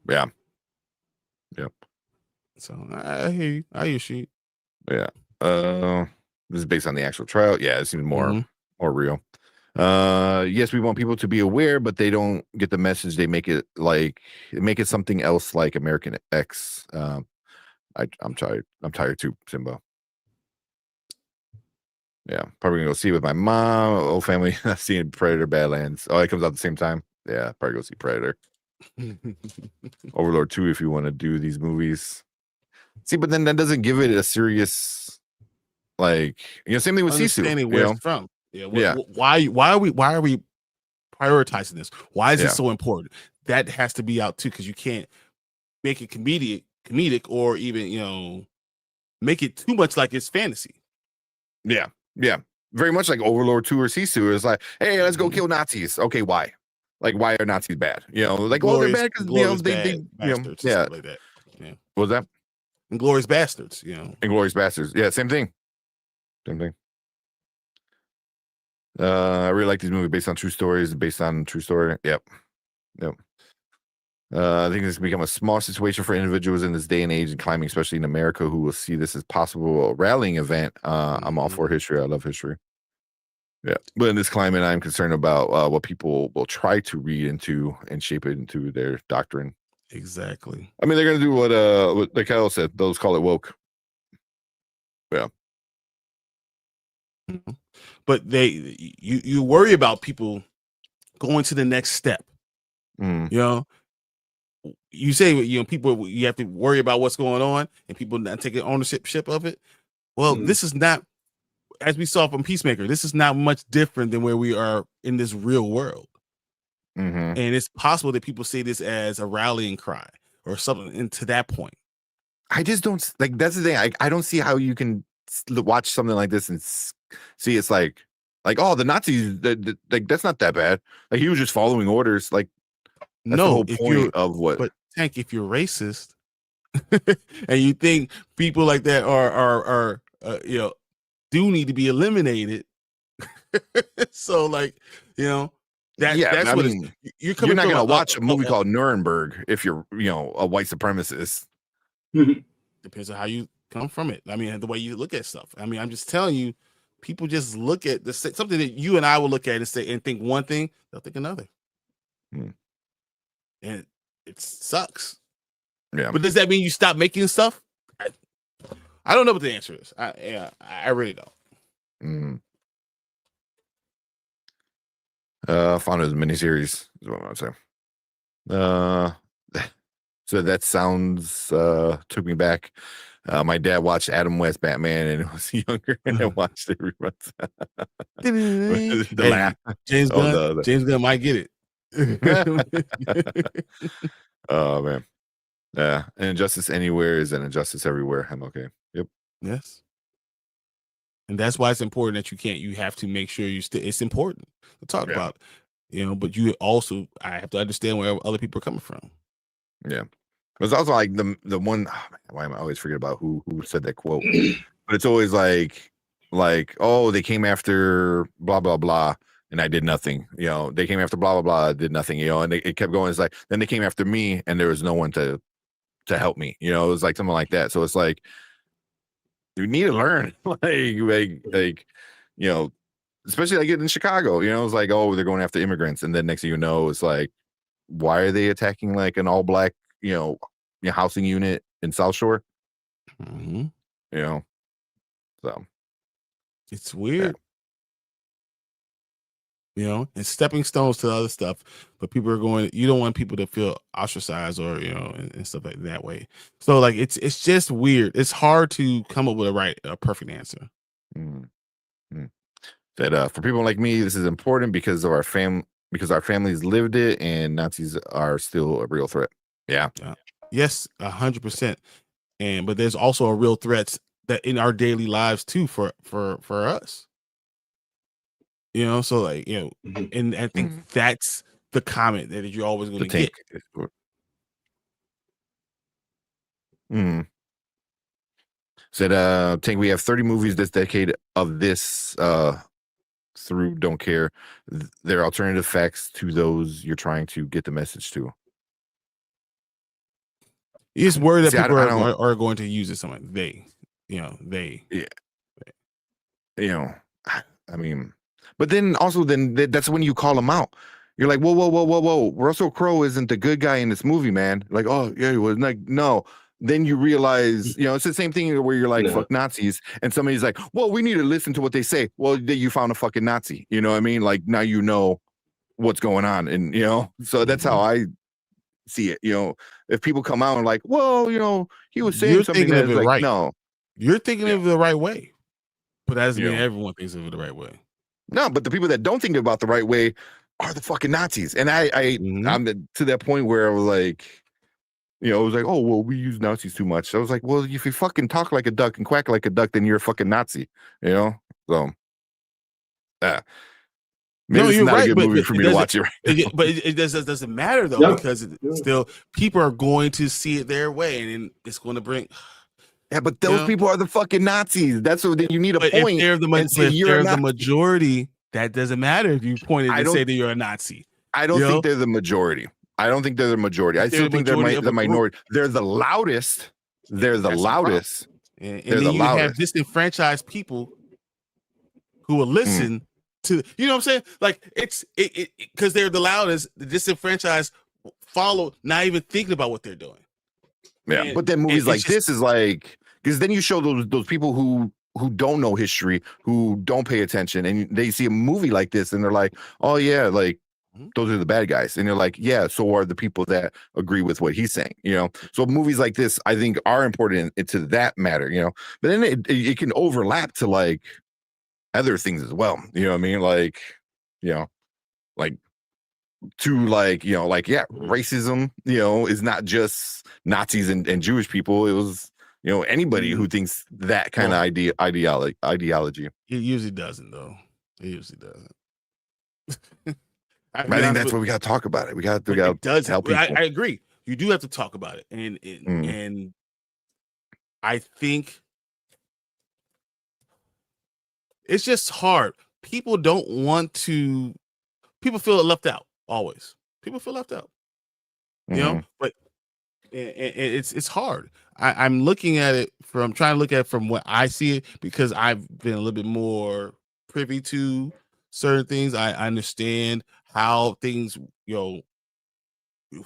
Yeah. Yep. So I hear you. I hear you. Yeah. This is based on the actual trial. Yeah, it seems more real. Yes, we want people to be aware, but they don't get the message. They make it something else like American X. I'm tired. I'm tired too, Simba. Yeah, probably gonna go see it with my mom, whole family. Seeing Predator Badlands. Oh, it comes out at the same time. Yeah, probably go see Predator. Overlord 2 if you want to do these movies. See, but then that doesn't give it a serious, like, same thing with Sisu. Understanding where it's from. Yeah. Why are we prioritizing this? Why is it so important? That has to be out too, because you can't make it comedic or even make it too much like it's fantasy. Yeah. Very much like Overlord 2 or Sisu is like, hey, let's go kill Nazis. Okay, why? Like, why are Nazis bad? Like, well, they're bad because they bastards, like that. Yeah. What was that? Inglourious Bastards. Inglourious Bastards. Yeah, same thing. I really like these movies based on true stories, based on true story. Yep. I think this can become a small situation for individuals in this day and age and climbing, especially in America, who will see this as possible rallying event. I'm all for history. I love history. Yeah, but in this climate, I'm concerned about what people will try to read into and shape it into their doctrine. Exactly. I mean, they're going to do what like Kyle said. Those call it woke. Yeah. But you worry about people going to the next step. You say people, you have to worry about what's going on and people not taking ownership of it. Well, this is not, as we saw from Peacemaker, this is not much different than where we are in this real world. And it's possible that people see this as a rallying cry or something. And to that point, I just don't like. That's the thing. I don't see how you can watch something like this and see it's like oh, the Nazis. Like that's not that bad. Like he was just following orders. Like that's the whole point of what. But Tank, if you're racist and you think people like that are do need to be eliminated, so like that's what you're not gonna watch a movie called Nuremberg if you're a white supremacist. Depends on how you come from it. I mean, the way you look at stuff. I mean, I'm just telling you, people just look at something that you and I will look at and say and think one thing, they'll think another. And it sucks. Yeah. But does that mean you stop making stuff? I don't know what the answer is. I really don't. Found it as a miniseries is what I'm saying. So that sounds took me back. My dad watched Adam West Batman and was younger, and I watched it reruns. The laugh. James Gunn might get it. Oh man. Yeah, an injustice anywhere is an injustice everywhere. I'm okay. Yep. Yes. And that's why it's important that you have to make sure it's important to talk about. But I have to understand where other people are coming from. Yeah. It's also like the one, oh man, why am I always forgetting about who said that quote? But it's always like, oh, they came after blah, blah, blah, and I did nothing. They came after blah, blah, blah, I did nothing, and it kept going. It's like, then they came after me and there was no one to help me. It was like something like that. So it's like, you need to learn, especially like in Chicago, it's like, oh, they're going after immigrants. And then next thing you know, it's like, why are they attacking like an all black, housing unit in South Shore? Mm-hmm. So it's weird, and stepping stones to other stuff, but people are going, you don't want people to feel ostracized or, and stuff like that way. So like, it's just weird. It's hard to come up with a perfect answer. Mm-hmm. That for people like me, this is important because our families lived it, and Nazis are still a real threat. Yeah. Yes, 100%. But there's also a real threats that in our daily lives too for us. So like, and I think that's the comment that you're always going to get. Said Tank, we have 30 movies this decade of this through don't care. They're alternative facts to those you're trying to get the message to. He's worried that people are going to use it. Something they. I mean, but then also that's when you call them out. You're like, whoa. Russell Crowe isn't the good guy in this movie, man. Like, oh yeah, he was like, no. Then you realize, it's the same thing where you're like, fuck Nazis. And somebody's like, well, we need to listen to what they say. Well, you found a fucking Nazi. You know what I mean? Like now you know what's going on. And, so that's how I see it. If people come out and like, well, he was saying something that's like, right. No. You're thinking of it the right way. But that doesn't mean everyone thinks of it the right way. No, but the people that don't think about the right way are the fucking Nazis. And I'm to that point where I was like, it was like, oh, well, we use Nazis too much. So I was like, well, if you fucking talk like a duck and quack like a duck, then you're a fucking Nazi, So, maybe no, it's you're not right, a good movie for me to watch it right now. But it doesn't matter, though, because still people are going to see it their way, and then it's going to bring... Yeah, but those people are the fucking Nazis. That's what you need a point. If they're the majority, that doesn't matter if you pointed and say that you're a Nazi. I don't think they're the majority. I don't think they're the majority. I still think they're the minority. They're the loudest. They're the loudest. And then you have disenfranchised people who will listen to, you know what I'm saying? Like it's because they're the loudest. The disenfranchised follow, not even thinking about what they're doing. Yeah, but then movies like this is like, because then you show those people who don't know history, who don't pay attention, and they see a movie like this and they're like, oh yeah, like those are the bad guys. And you're like, yeah, so are the people that agree with what he's saying, So movies like this, I think, are important to that matter, But then it can overlap to like other things as well. You know what I mean? Like, like to like, racism, is not just Nazis and Jewish people. It was, anybody who thinks that kind of ideology. It usually doesn't, though. It usually doesn't. I think that's what we got to talk about it. We got to help people. I agree. You do have to talk about it, and I think it's just hard. People don't want to. People feel left out. Always, people feel left out. But it's hard. I'm looking at it trying to look at it from what I see it, because I've been a little bit more privy to certain things. I understand how things,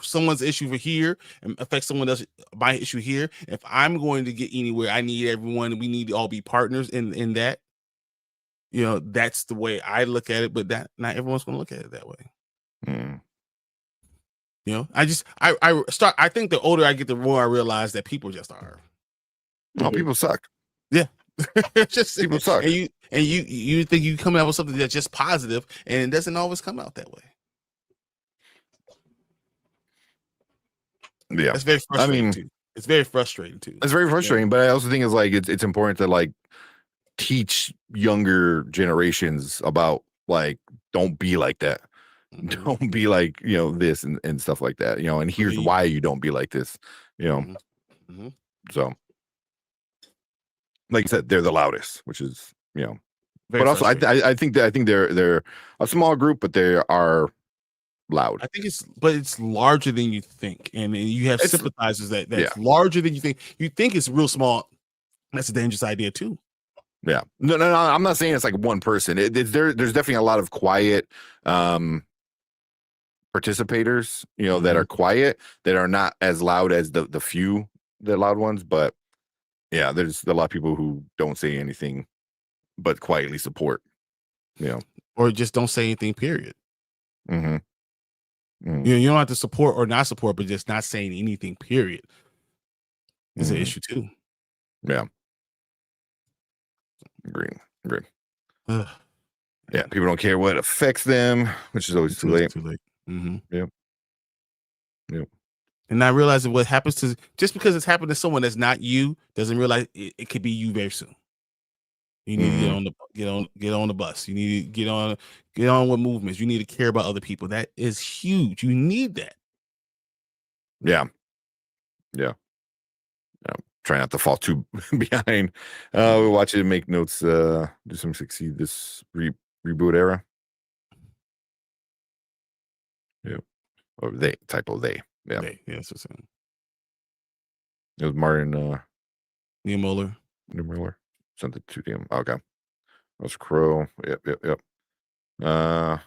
someone's issue for here and affects someone else, my issue here. If I'm going to get anywhere, I need everyone. We need to all be partners in that. That's the way I look at it, but that not everyone's going to look at it that way. I think the older I get, the more I realize that people just are. Oh, people suck. Yeah. Just people suck. And you think you come out with something that's just positive, and it doesn't always come out that way. Yeah. It's very frustrating too. It's very frustrating too. It's very frustrating, but I also think it's like it's important to like teach younger generations about like, don't be like that. don't be like, this and stuff like that, and here's why you don't be like this, so like I said, they're the loudest, which is, Very but also I frustrating. think they're a small group, but they are loud. I think it's larger than you think, and you have sympathizers that's yeah. larger than you think. You think it's real small. That's a dangerous idea too. Yeah, no. I'm not saying it's like one person. There's definitely a lot of quiet participators, that are quiet, that are not as loud as the loud ones. But yeah, there's a lot of people who don't say anything, but quietly support. Or just don't say anything. Period. Mm-hmm. You don't have to support or not support, but just not saying anything. Period. Is an issue too. Yeah. Agree. Yeah, people don't care what affects them, which is always too late. Too late. Yep. And not realizing what happens to just because it's happened to someone that's not you doesn't realize it could be you very soon. You need to get on the bus. You need to get on with movements. You need to care about other people. That is huge. You need that. Yeah. Try not to fall too behind. We watch it and make notes. Do some succeed this reboot era. Yeah. Or they. Yeah. That's what's saying. It was Martin Niemöller. Something to him. Okay. That was Crow. Yep.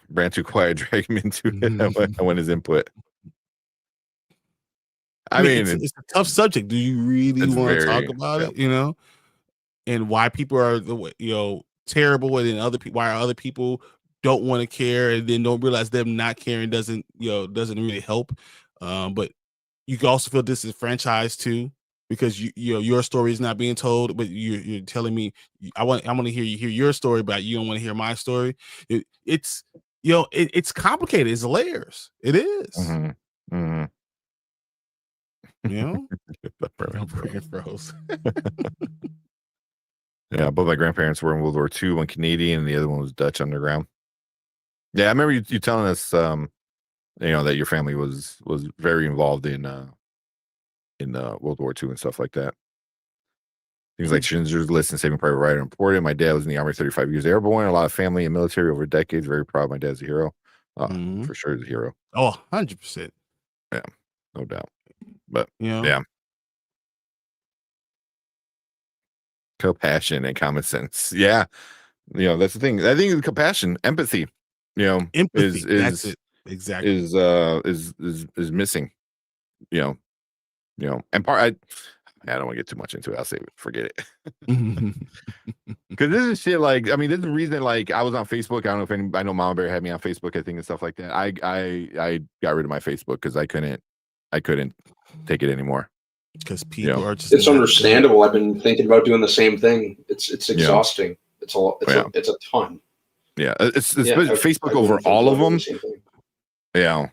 Ran too quiet, drag him into it. I went his input. I mean, it's a tough subject. Do you really want to talk about it? And why people are terrible, and then why other people don't want to care, and then don't realize them not caring doesn't really help. But you can also feel disenfranchised too, because your story is not being told, but you're telling me I want to hear your story, but you don't want to hear my story. It's complicated. It's layers. It is. Froze. Yeah, both my grandparents were in World War II, one Canadian and the other one was Dutch underground. Yeah, I remember you telling us that your family was very involved in World War II and stuff like that. Things like Schindler's List and Saving Private Ryan are important. My dad was in the Army 35 years airborne, a lot of family and military over decades. Very proud. My dad's a hero. For sure he's a hero. Oh, 100%. Yeah, no doubt. But compassion and common sense. Yeah, that's the thing. I think compassion, empathy. Empathy. That's it. Exactly. Is missing. And part I don't want to get too much into it. I'll say forget it. Because this is shit. Like, I mean, this is the reason. Like, I was on Facebook. I don't know if anybody. I know Mama Bear had me on Facebook, I think, and stuff like that. I got rid of my Facebook because I couldn't take it anymore. Because people are just. It's understandable. I've been thinking about doing the same thing. It's exhausting. It's a ton. Yeah, it's Facebook over all of them. Yeah.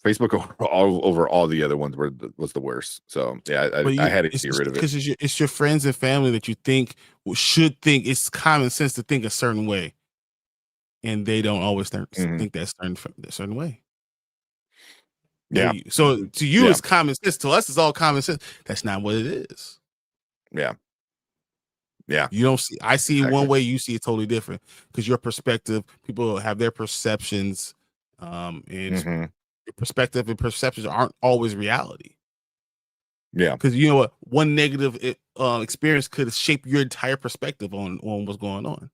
Facebook over all the other ones was the worst. So yeah, I had to get rid of it because it's your friends and family that you think should think. It's common sense to think a certain way, and they don't always think that certain way. Yeah. So to you, it's common sense. To us, it's all common sense. That's not what it is. Yeah. You don't see. I see it one way. You see it totally different because your perspective. People have their perceptions, and your perspective and perceptions aren't always reality. Yeah. Because you know what, one negative experience could shape your entire perspective on what's going on.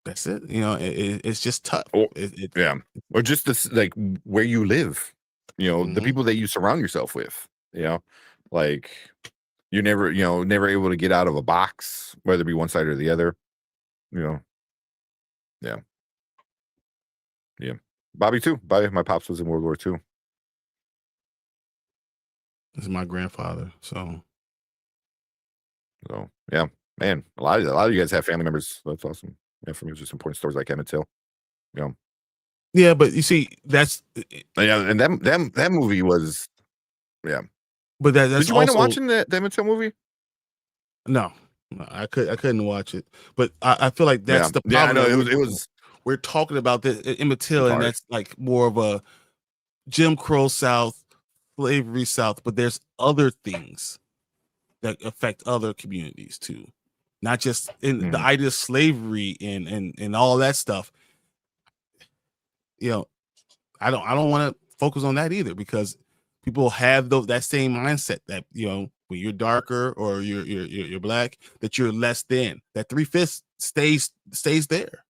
That's it. It's just tough. Or just this, like where you live, the people that you surround yourself with, like you're never able to get out of a box, whether it be one side or the other, Yeah. Bobby too. My pops was in World War II. This is my grandfather. So yeah, man, a lot of you guys have family members. That's awesome. Yeah, for me, it's just important stories like Emmett Till. Yeah, but you see, that's and that movie was But that's did you wind up watching the Emmett Till movie? No, I couldn't watch it. But I feel like that's the problem. Yeah, I know it was we're talking about the Emmett Till, and that's like more of a Jim Crow South, slavery South, but there's other things that affect other communities too, not just in the idea of slavery and all that stuff. You know, I don't want to focus on that either, because people have that same mindset that, you know, when you're darker or you're black, that you're less than. That 3/5 stays there.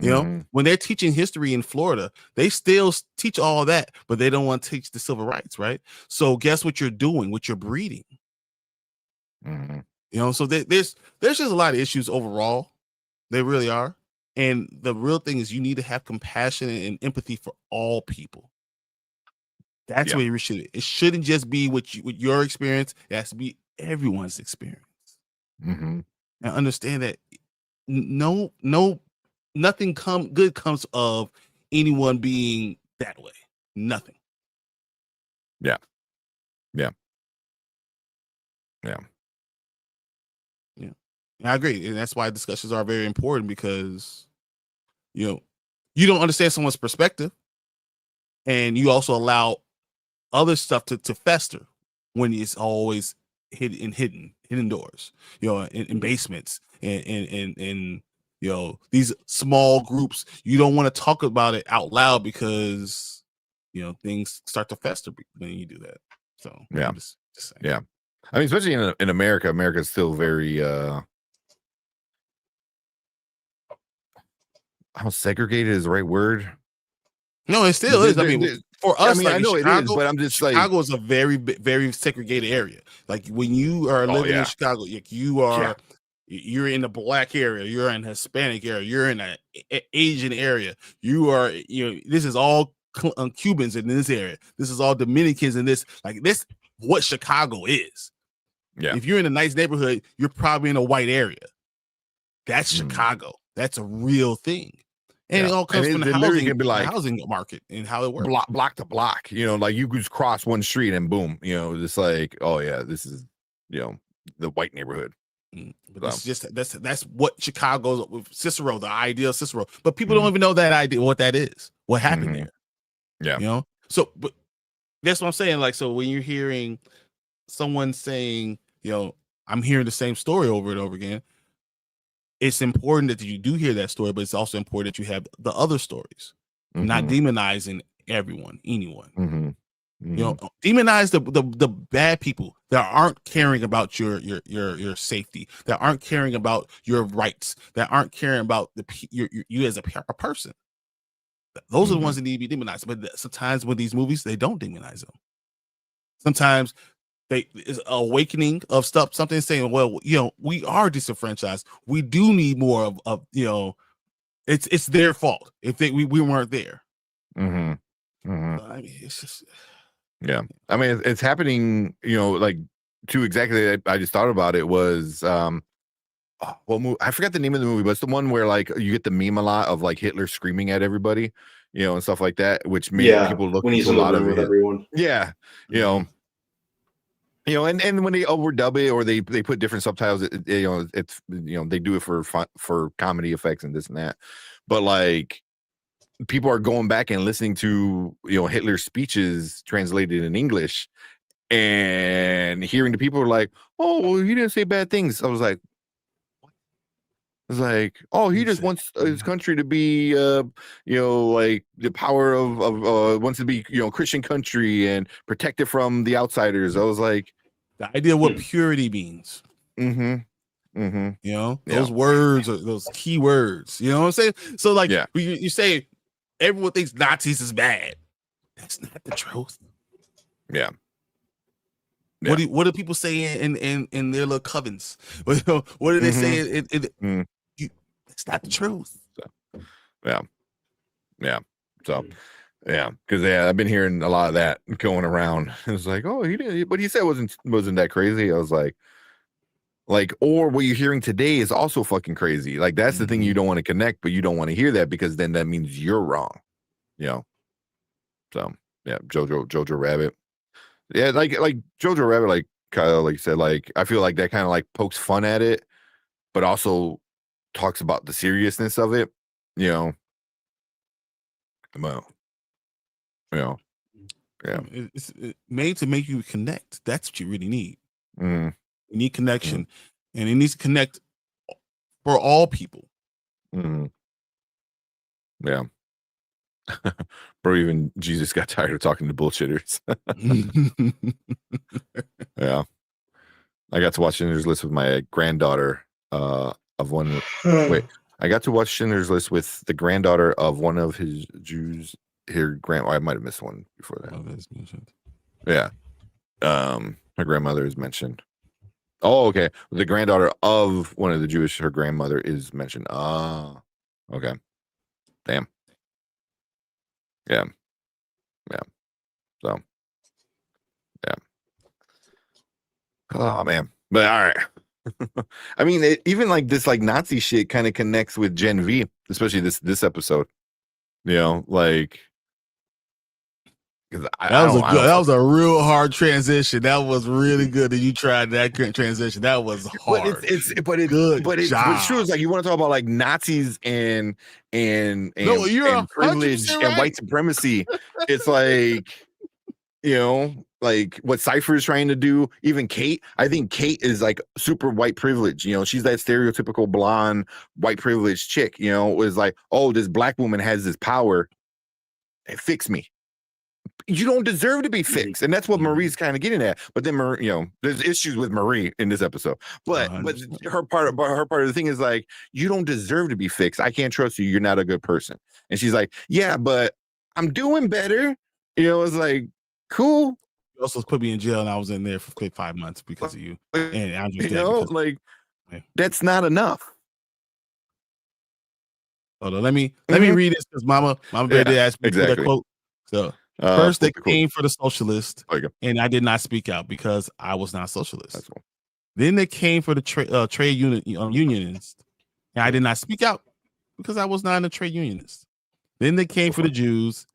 You know, when they're teaching history in Florida, they still teach all that, but they don't want to teach the civil rights, right? So guess what you're doing? What you're breeding. You know, so there's just a lot of issues overall. They really are. And the real thing is, you need to have compassion and empathy for all people. That's where it shouldn't just be with your experience. It has to be everyone's experience. And understand that nothing good comes of anyone being that way. Nothing. Yeah. I agree. And that's why discussions are very important, because, you know, you don't understand someone's perspective, and you also allow other stuff to fester when it's always hidden doors, you know, in basements and you know, these small groups. You don't want to talk about it out loud, because, you know, things start to fester when you do that. So I'm just saying. Yeah. I mean, especially in America, America's still very how segregated is the right word? No, it still is. I mean, for us, I mean, like I know Chicago, it is, but I'm just like, Chicago is a very, very segregated area. Like when you are living in Chicago, like you're in the black area, you're in Hispanic area, you're in an Asian area. You are, you know, this is all Cubans in this area. This is all Dominicans in this. Like this, what Chicago is. Yeah. If you're in a nice neighborhood, you're probably in a white area. That's Chicago. That's a real thing. And it all comes from the housing market and how it works. Block to block, you know, like you just cross one street and boom, you know, it's like, oh yeah, this is, you know, the white neighborhood. But it's just that's what Chicago's with Cicero, the ideal Cicero. But people don't even know that idea, what that is, what happened there. Yeah. You know, so but that's what I'm saying. Like, so when you're hearing someone saying, you know, I'm hearing the same story over and over again, it's important that you do hear that story, but it's also important that you have the other stories, not demonizing anyone. You know, demonize the bad people that aren't caring about your safety, that aren't caring about your rights, that aren't caring about you as a person. Those are the ones that need to be demonized. But sometimes with these movies, they don't demonize them. Sometimes is awakening of stuff, something saying, well, you know, we are disenfranchised. We do need more of you know, it's their fault if we weren't there. I mean, it's just, yeah. I mean, it's happening, you know, like to exactly. I just thought about it was well, I forgot the name of the movie, but it's the one where like you get the meme a lot of like Hitler screaming at everybody, you know, and stuff like that, which made people look when he's a in the lot room of with it. everyone. Yeah, you know. You know, and when they overdub it or they put different subtitles, you know, it's, you know, they do it for fun, for comedy effects and this and that. But like, people are going back and listening to, you know, Hitler's speeches translated in English, and hearing the people are like, "Oh, well, he didn't say bad things." I was like, "Oh, he just wants his country to be, you know, like the power of wants to be, you know, Christian country and protect it from the outsiders." I was like, the idea of what purity means. You know, those words are those key words. You know what I'm saying? So like, you say everyone thinks Nazis is bad. That's not the truth. Yeah. What do people say in their little covens? What do they say? It's not the truth. So, yeah. So, yeah, because I've been hearing a lot of that going around. It's like, oh, he didn't, but he said wasn't that crazy. I was like, or what you're hearing today is also fucking crazy. Like that's the thing you don't want to connect, but you don't want to hear that because then that means you're wrong. You know. So yeah, Jojo Rabbit. Yeah, like Jojo Rabbit, like Kyle, like you said, like I feel like that kind of like pokes fun at it, but also talks about the seriousness of it. You know, Well, yeah. It's made to make you connect. That's what you really need. Mm. You need connection, and it needs to connect for all people. Mm. Yeah. Bro, even Jesus got tired of talking to bullshitters. Yeah. I got to watch Schindler's List with my granddaughter of one. Wait, I got to watch Schindler's List with the granddaughter of one of his Jews. I might have missed one before that. Yeah. Her grandmother is mentioned. Oh, okay. The granddaughter of one of the Jewish, her grandmother is mentioned. Ah, okay. Damn. Yeah. So, yeah. Oh man. But all right. I mean, even like this like Nazi shit kind of connects with Gen V, especially this episode. You know, like that was a real hard transition. That was really good that you tried that transition. That was hard. But it's true. It's like you want to talk about like Nazis and privilege and white supremacy. It's like, you know, like what Cypher is trying to do. Even Kate, I think Kate is like super white privilege. You know, she's that stereotypical blonde white privilege chick. You know, it was like, oh, this black woman has this power. And fix me. You don't deserve to be fixed, and that's what Marie's kind of getting at. But then, Marie, you know, there's issues with Marie in this episode. But her part of the thing is like, you don't deserve to be fixed. I can't trust you. You're not a good person. And she's like, yeah, but I'm doing better. You know, it's like cool. You also put me in jail, and I was in there for 5 months because of you. And Andrew's you know, like that's not enough. Hold on, let me read this because Mama Bear did ask me for that quote. So. First, they came for the socialist, and I did not speak out because I was not a socialist. Cool. Then they came for the trade unionist, and I did not speak out because I was not a trade unionist. Then they came for the Jews,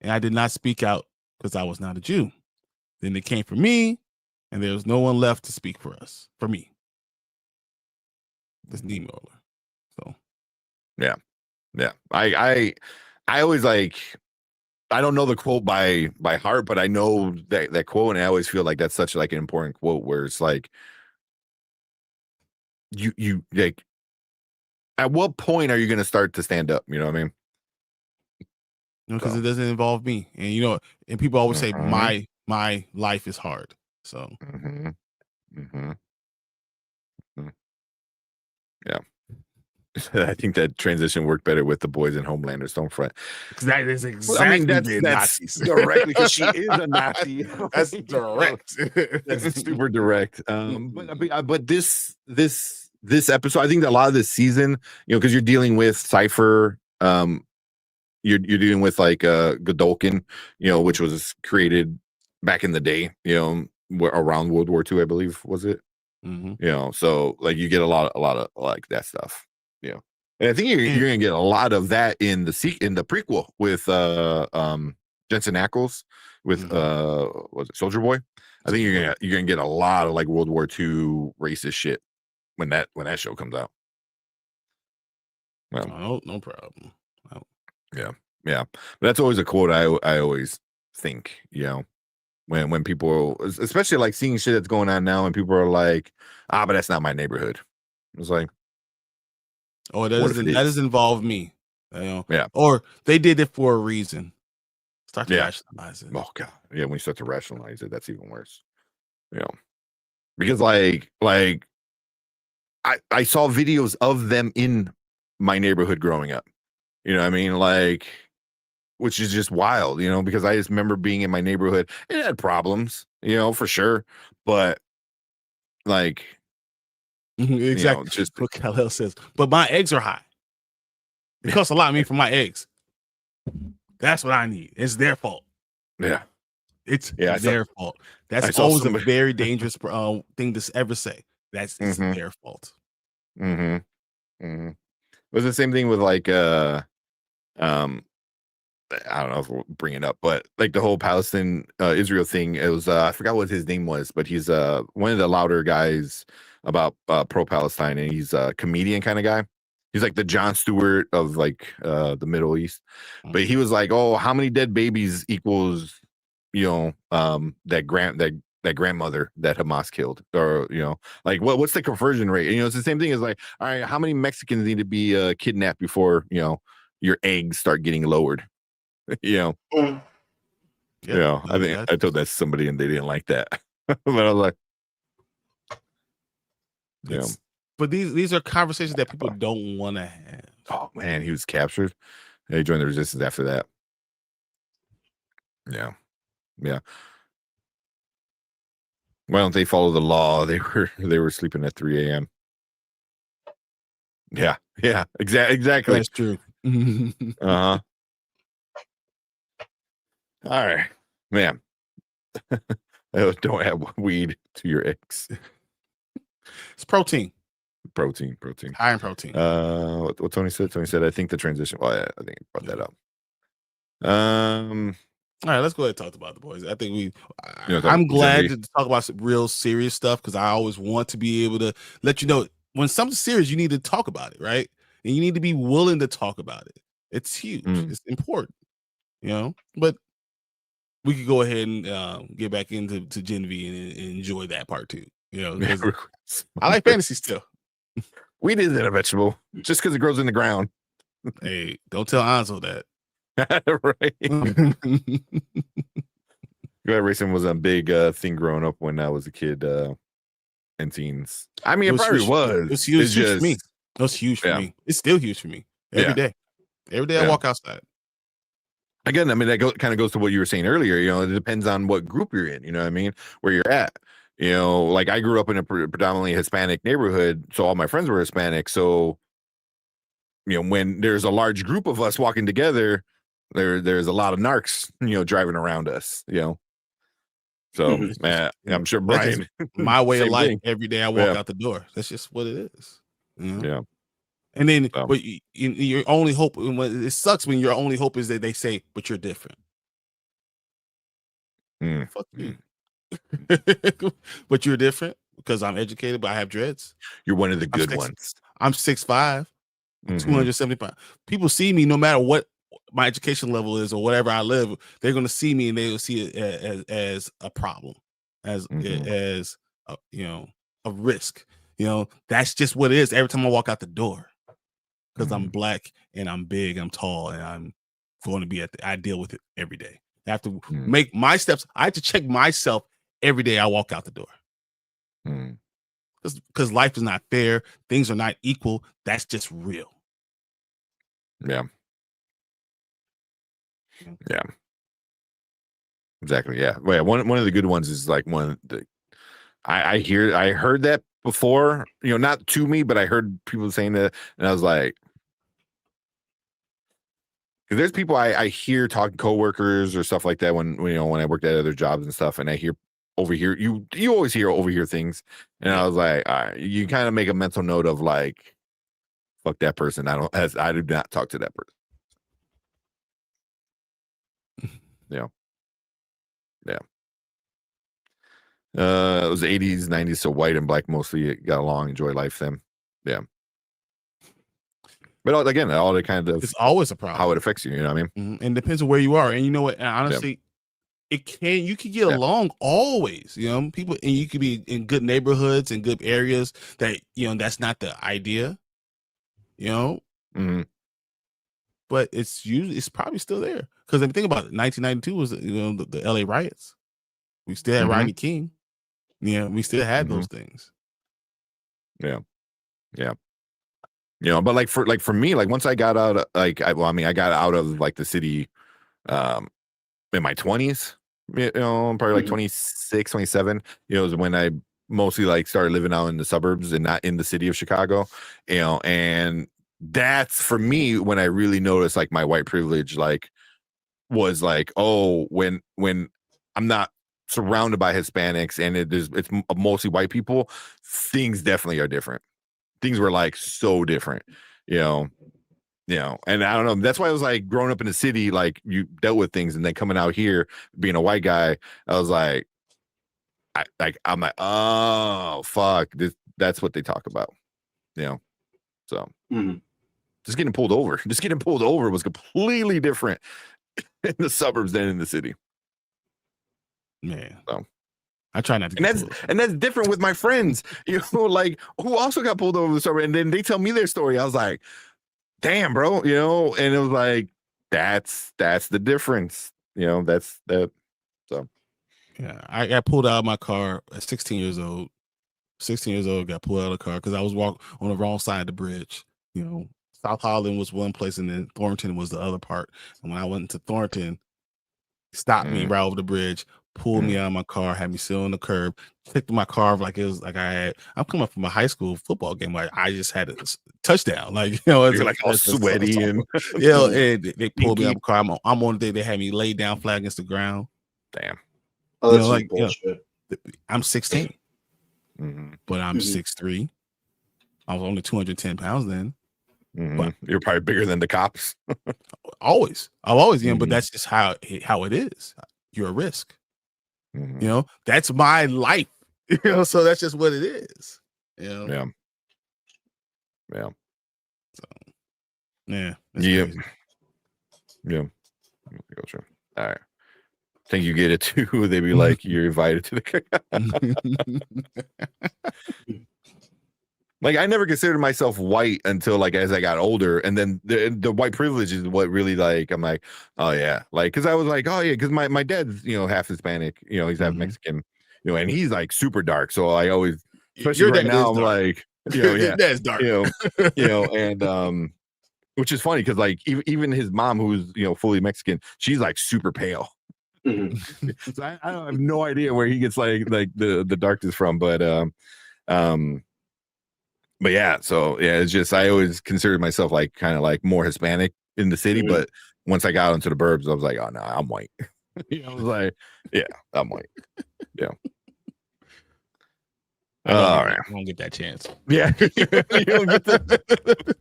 and I did not speak out because I was not a Jew. Then they came for me, and there was no one left to speak for me. This steamroller. So, yeah. I always like. I don't know the quote by heart, but I know that quote, and I always feel like that's such like an important quote where it's like you like at what point are you going to start to stand up? You know what I mean? Because it doesn't involve me, and you know, and people always say my life is hard. So, yeah. I think that transition worked better with the boys in Homelander Stormfront. That is exactly that's directly because she is a Nazi. That's direct. That's super direct. But this episode, I think that a lot of this season, you know, because you're dealing with Cypher, you're dealing with like Godolkin, you know, which was created back in the day, you know, around World War II, I believe, was it? You know, so like you get a lot of like that stuff. Yeah, and I think you're gonna get a lot of that in the prequel with Jensen Ackles with was it Soldier Boy? I think you're gonna get a lot of like World War II racist shit when that show comes out. Well, no problem. Yeah. But that's always a quote I always think, you know, when people, especially like seeing shit that's going on now, and people are like, but that's not my neighborhood. It's like. Oh, that doesn't involve me. You know? Yeah. Or they did it for a reason. Start to rationalize it. Oh god. Yeah, when you start to rationalize it, that's even worse. You know. Because like I saw videos of them in my neighborhood growing up. You know what I mean? Like, which is just wild, you know, because I just remember being in my neighborhood. It had problems, you know, for sure. But like exactly. You know, just what Kal-El says. But my eggs are high. It costs a lot of money for my eggs. That's what I need. It's their fault. Yeah. It's their fault. That's always a very dangerous thing to ever say. It's their fault. It was the same thing with like I don't know if we'll bring it up, but like the whole Palestine Israel thing, it was I forgot what his name was, but he's one of the louder guys about pro-Palestine, and he's a comedian kind of guy. He's like the Jon Stewart of like the Middle East. But he was like, oh, how many dead babies equals, that grandmother that Hamas killed, or like what's the conversion rate? And, it's the same thing as like, all right, how many Mexicans need to be kidnapped before your eggs start getting lowered? I think I told that to somebody and they didn't like that. But I was like, but these are conversations that people don't want to have. Oh man, he was captured. He joined the resistance after that. Yeah. Why don't they follow the law? They were sleeping at 3 a.m. Yeah, exactly. That's true. All right, man. Don't add weed to your eggs. It's protein. Protein. High in protein. What Tony said? Tony said, I think the transition. Well, I think he brought that up. All right, let's go ahead and talk about the boys. I think I'm glad to talk about some real serious stuff because I always want to be able to let you know when something's serious, you need to talk about it, right? And you need to be willing to talk about it. It's huge. It's important, But we could go ahead and get back into Genevieve and enjoy that part too. I like fantasy still. Weed isn't a vegetable just because it grows in the ground. Hey, don't tell Anzo that. Right. Racing was a big thing growing up when I was a kid and teens. I mean, it probably was. It was huge for me. It was huge for me. It's still huge for me every day. Every day I walk outside. Again, I mean, that kind of goes to what you were saying earlier. It depends on what group you're in. You know what I mean? Where you're at. Like I grew up in a predominantly Hispanic neighborhood, so all my friends were Hispanic. So, when there's a large group of us walking together, there's a lot of narcs, driving around us, So, man, I'm sure Brian. My way of life. Every day I walk out the door. That's just what it is. Yeah. And then, but your only hope, it sucks when your only hope is that they say, but you're different. Fuck you. But you're different because I'm educated, but I have dreads. You're one of the good ones. I'm 6'5", 275. People see me no matter what my education level is or whatever I live. They're going to see me and they will see it as a problem, as a risk. That's just what it is every time I walk out the door because I'm black and I'm big, I'm tall, and I'm going to be I deal with it every day. I have to make my steps. I have to check myself every day I walk out the door. Because life is not fair. Things are not equal. That's just real. Yeah. Exactly. Yeah. Well, one of the good ones is like one of the I heard that before, not to me, but I heard people saying that, and I was like, because there's people I hear talking coworkers or stuff like that when I worked at other jobs and stuff, and I hear overhear you always overhear things, and I was like, all right, you kind of make a mental note of like, fuck that person. I do not talk to that person. It was 80s, 90s, so white and black mostly got along, enjoy life then. Yeah. But again, all the kind of it's always a problem how it affects you, you know what I mean? And it depends on where you are. And you know what? And honestly, you can get along always, people, and you could be in good neighborhoods and good areas that, that's not the idea, but it's probably still there. Because if you think about it, 1992 was, the LA riots. We still had Rodney King. We still had those things. Yeah. But like for me, like once I got out of, I got out of like the city in my 20s, probably like 26, 27, is when I mostly like started living out in the suburbs and not in the city of Chicago, and that's for me when I really noticed like my white privilege, like was like, oh, when I'm not surrounded by Hispanics and it's mostly white people, things definitely are different. Things were like so different, and I don't know. That's why I was like growing up in the city, like you dealt with things, and then coming out here being a white guy, I was like, I'm like, oh fuck, that's what they talk about, so just getting pulled over. Just getting pulled over was completely different in the suburbs than in the city. Man, so I try not to. And that's different with my friends, like who also got pulled over the suburb, and then they tell me their story. I was like, damn, bro, and it was like that's the difference, that's that. So yeah, I got pulled out of my car at 16 years old. 16 years old, got pulled out of the car because I was walking on the wrong side of the bridge. South Holland was one place, and then Thornton was the other part. And when I went to Thornton, stopped me right over the bridge, pulled me out of my car, had me sit on the curb, picked my car like it was like I'm coming from a high school football game. Like I just had a touchdown. Like, you're like all sweaty and and they pulled me out of the car. I'm on the day they had me laid down flat against the ground. Damn. Oh, that's like bullshit. I'm 16, but I'm 6'3". I was only 210 pounds then. But you're probably bigger than the cops. I've always, but that's just how it is. You're a risk. That's my life. So that's just what it is. Yeah. So, yeah. Yeah. Gotcha. All right. Think you get it too. They'd be like, you're invited to the. Like I never considered myself white until like as I got older, and then the white privilege is what really like I'm like, oh yeah, like because I was like, oh yeah, because my dad's half Hispanic, he's half Mexican, and he's like super dark, so I always, especially right now, I'm like, yeah, that's dark, and which is funny because like even his mom, who's fully Mexican, she's like super pale. So I have no idea where he gets like the darkness from, but yeah, so yeah, it's just I always considered myself like kind of like more Hispanic in the city, but once I got into the burbs, I was like, oh no, I'm white. I was like, yeah, I'm white. Yeah. All right, I won't get that chance. Yeah, you don't get that.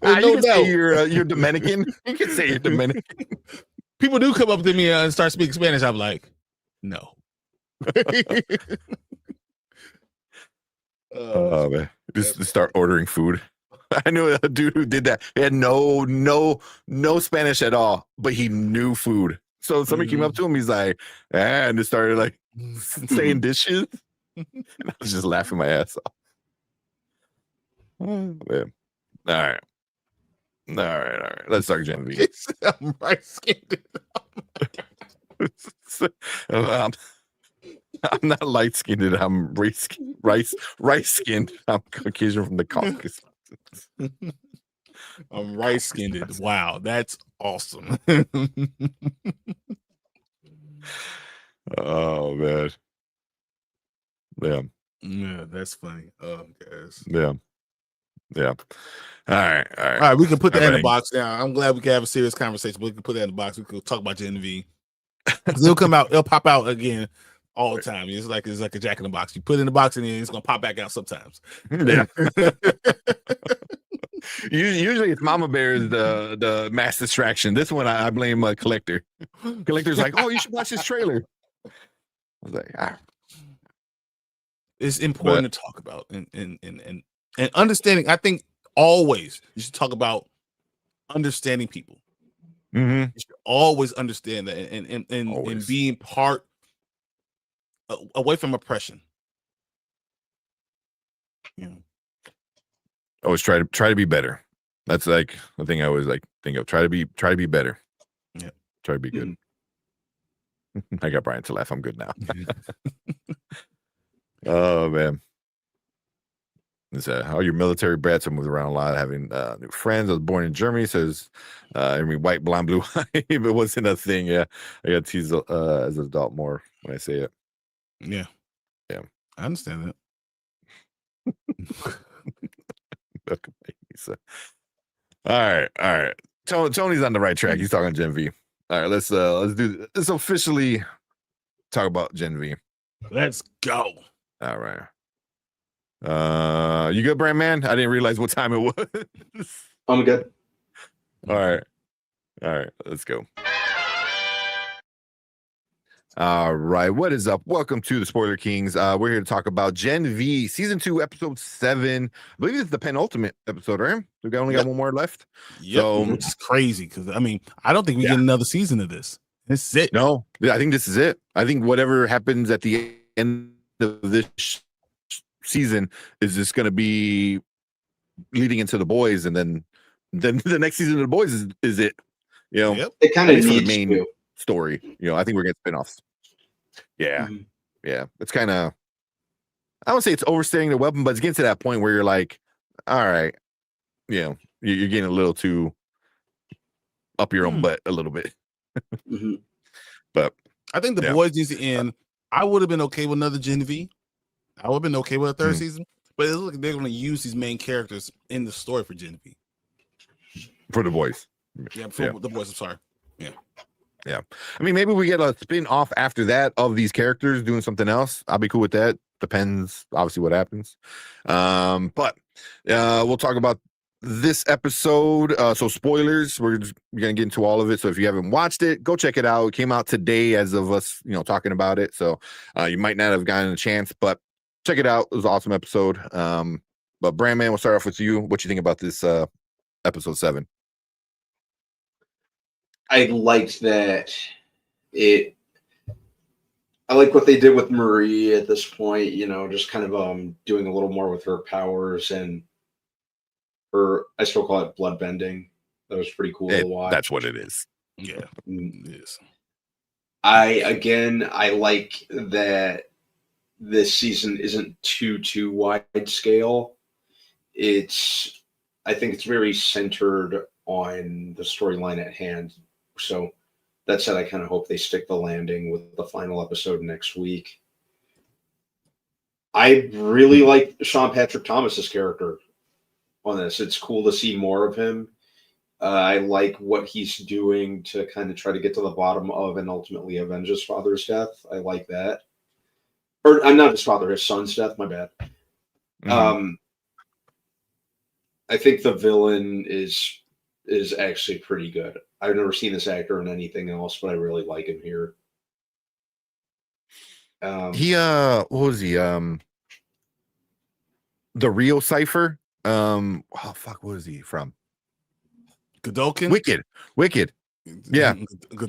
You can say you're Dominican. You can say you're Dominican. People do come up to me and start speaking Spanish. I'm like, no. Oh man, just start ordering food. I knew a dude who did that. He had no Spanish at all, but he knew food. So somebody came up to him. He's like, and just started like saying dishes. And I was just laughing my ass off. Oh, man. All right. Let's start Gen V. I'm right-skinned. I'm not light-skinned. I'm rice-skinned. I'm Caucasian from the Caucasus. I'm rice-skinned. Wow, that's awesome. Oh man. Yeah, that's funny. Oh, guys. Yeah. All right. We can put that in the box now. I'm glad we can have a serious conversation. But we can put that in the box. We can talk about Gen V. It'll pop out again all the time. It's like a jack in the box. You put it in the box and then it's gonna pop back out sometimes. Yeah. Usually it's Mama Bear is the mass distraction. This one I blame a Collector. Collector's like, oh, you should watch this trailer. I was like, It's important to talk about and understanding. I think always you should talk about understanding people. You should always understand that and being part away from oppression. Always try to be better. That's like the thing I always like think of. Try to be better. Yeah. Try to be good. I got Brian to laugh. I'm good now. Oh man. All your military brats have moved around a lot, having new friends. I was born in Germany, says white, blonde, blue eye. It wasn't a thing. Yeah. I got teased as an adult more when I say it. Yeah. I understand that. All right. Tony's on the right track. He's talking Gen V. All right, let's officially talk about Gen V. Let's go. All right. You good, Brand Man? I didn't realize what time it was. I'm good. All right. Let's go. All right, what is up? Welcome to the Spoiler Kings. We're here to talk about Gen V Season 2, Episode 7. I believe it's the penultimate episode, right? We only got one more left. Yep, So, which is crazy because I mean, I don't think we get another season of this. This is it. No, I think this is it. I think whatever happens at the end of this season is just going to be leading into the boys, and then the next season of the boys is it. You know, it kind of needs needs the main to. story. You know, I think we're getting spinoffs. Yeah, yeah. It's kind of, I would say it's overstating the weapon, but it's getting to that point where you're like, all right, you know, you're getting a little too up your own butt a little bit. But I think the boys needs to end. I would have been okay with another Gen V. I would have been okay with a third season, but it looks like they're going to use these main characters in the story for Gen V. For the boys. Yeah, for the boys. I'm sorry. Yeah. I mean, maybe we get a spin off after that of these characters doing something else. I'll be cool with that. Depends, obviously, what happens. But we'll talk about this episode. So spoilers, we're going to get into all of it. So if you haven't watched it, go check it out. It came out today as of us, talking about it. So you might not have gotten a chance, but check it out. It was an awesome episode. But Brandman, we'll start off with you. What you think about this episode 7? I liked that I like what they did with Marie at this point, just kind of doing a little more with her powers and her, I still call it blood bending. That was pretty cool to watch. That's what it is. Yeah. It is. I like that this season isn't too wide scale. I think it's very centered on the storyline at hand. So that said, I kind of hope they stick the landing with the final episode next week. I really like Sean Patrick Thomas's character on this. It's cool to see more of him. I like what he's doing to kind of try to get to the bottom of and ultimately avenge his father's death. I like that. Or I'm not his father, his son's death. My bad. I think the villain is actually pretty good. I've never seen this actor in anything else, but I really like him here. What was he? The real Cypher. What was he from? Godolkin? Wicked. Yeah.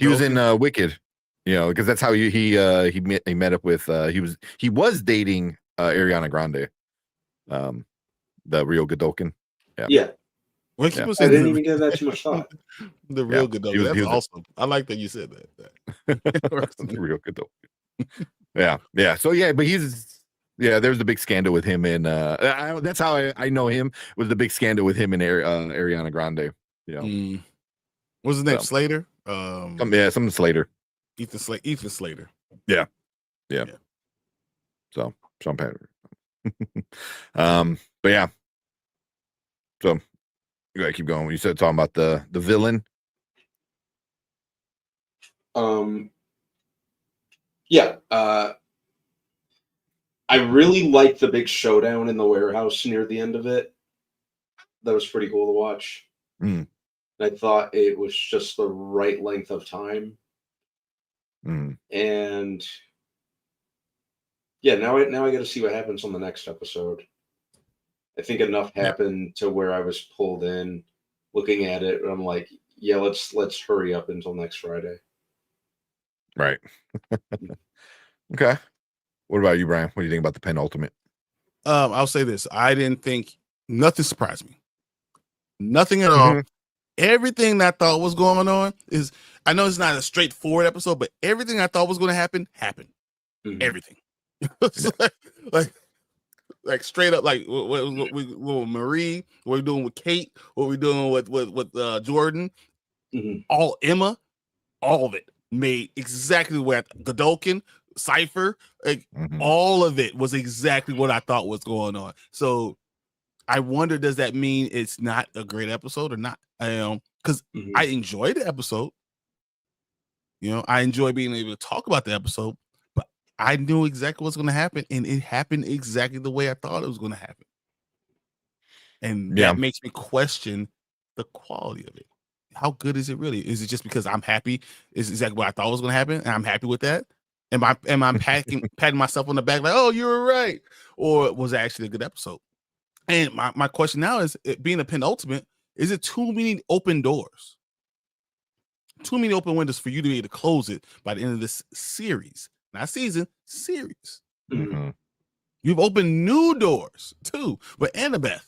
He was in Wicked. Because that's how he met up with he was dating Ariana Grande. The real Godolkin. Yeah. I didn't even give that too much thought. The real Godolkin. That's awesome. I like that you said that. The real Godolkin. Yeah. So but there's the big scandal with him, and that's how I know him, was the big scandal with him and Ariana Grande. What's his name? Slater? Something Slater. Ethan Slater. Yeah. So Sean Patrick. But yeah. So you gotta keep going. You said talking about the villain. I really liked the big showdown in the warehouse near the end of it. That was pretty cool to watch. I thought it was just the right length of time. And now I got to see what happens on the next episode. I think enough happened to where I was pulled in looking at it, and I'm like, let's hurry up until next Friday. Right. Okay. What about you, Brian? What do you think about the penultimate? I'll say this. I didn't think nothing surprised me. Nothing at all. Everything that I thought was going on is, I know it's not a straightforward episode, but everything I thought was going to happen happened. Everything. like straight up, like what Marie, what we're doing with Kate, what we're doing with Jordan, all Emma, all of it made exactly what Godolkin, Cypher, all of it was exactly what I thought was going on. So I wonder, does that mean it's not a great episode or not? Because I enjoyed the episode. I enjoy being able to talk about the episode, but I knew exactly what's going to happen, and it happened exactly the way I thought it was going to happen. And that makes me question the quality of it. How good is it really? Is it just because I'm happy? Is exactly what I thought was going to happen, and I'm happy with that? Am I patting myself on the back like, oh, you were right, or was it actually a good episode? And my question now is, it being a penultimate, is it too many open doors, too many open windows for you to be able to close it by the end of this series, not season, series? Mm-hmm. You've opened new doors too, but Annabeth,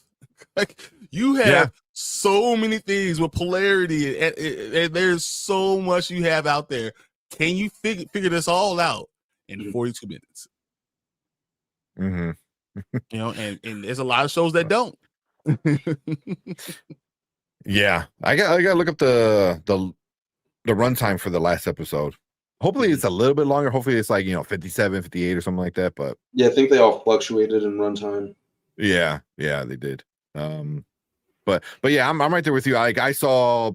like you have so many things with polarity, and there's so much you have out there. Can you figure this all out in 42 minutes? Mm-hmm. You know, and there's a lot of shows that don't. Yeah, I got to look up the runtime for the last episode. Hopefully it's a little bit longer. Hopefully it's like 57, 58 or something like that. But yeah, I think they all fluctuated in runtime. Yeah, they did. But yeah, I'm right there with you. Like I saw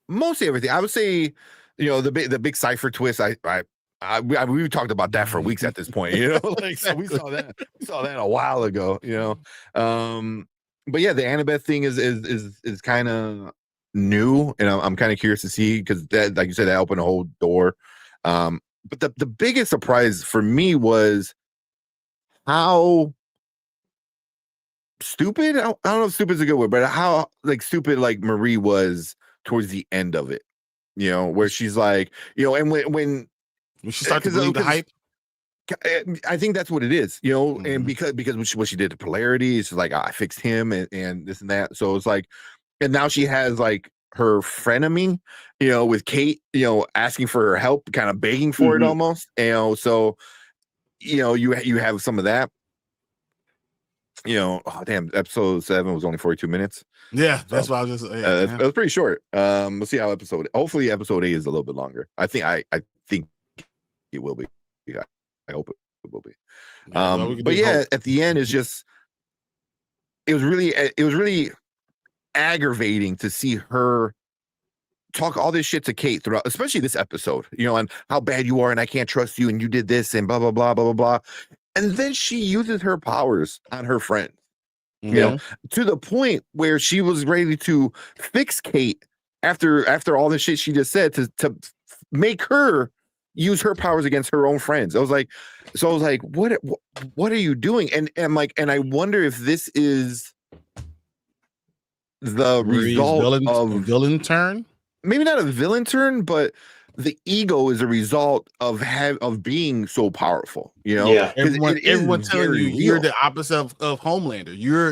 mostly everything. I would say, the big Cypher twist. We talked about that for weeks at this point. Like so we saw that a while ago. But yeah, the Annabeth thing is kind of new, and I'm kind of curious to see, because that, like you said, that opened a whole door. But the biggest surprise for me was how stupid, I don't know if stupid is a good word, but how stupid Marie was towards the end of it, where she's like, and when she started to believe the hype. I think that's what it is, and because what she did to Polarity, she's like, I fixed him and this and that. So it's like, and now she has her frenemy, with Kate, asking for her help, kind of begging for it almost, so you have some of that. Oh damn, episode 7 was only 42 minutes. Yeah, that's why I was just. It was pretty short. We'll see how hopefully episode 8 is a little bit longer. I think it will be. Yeah, I hope it will be. But yeah, at the end is just. It was really aggravating to see her talk all this shit to Kate throughout, especially this episode. And how bad you are, and I can't trust you, and you did this, and blah blah blah blah blah blah. And then she uses her powers on her friend, to the point where she was ready to fix Kate after all the shit she just said to make her use her powers against her own friends. I was like, what are you doing? And I wonder if this is the result of a villain turn. Maybe not a villain turn, but the ego is a result of being so powerful, Yeah, everyone telling you you're the opposite of Homelander. You're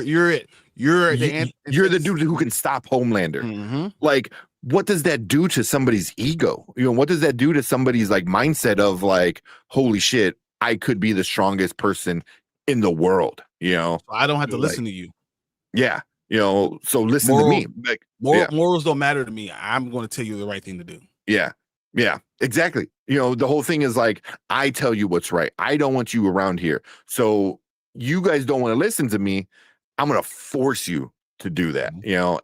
the dude who can stop Homelander. Like, what does that do to somebody's ego? What does that do to somebody's mindset of holy shit, I could be the strongest person in the world. I don't have to listen to you. Yeah, so listen to me. Morals don't matter to me. I'm going to tell you the right thing to do. Yeah, exactly. The whole thing is I tell you what's right. I don't want you around here. So you guys don't want to listen to me. I'm going to force you to do that,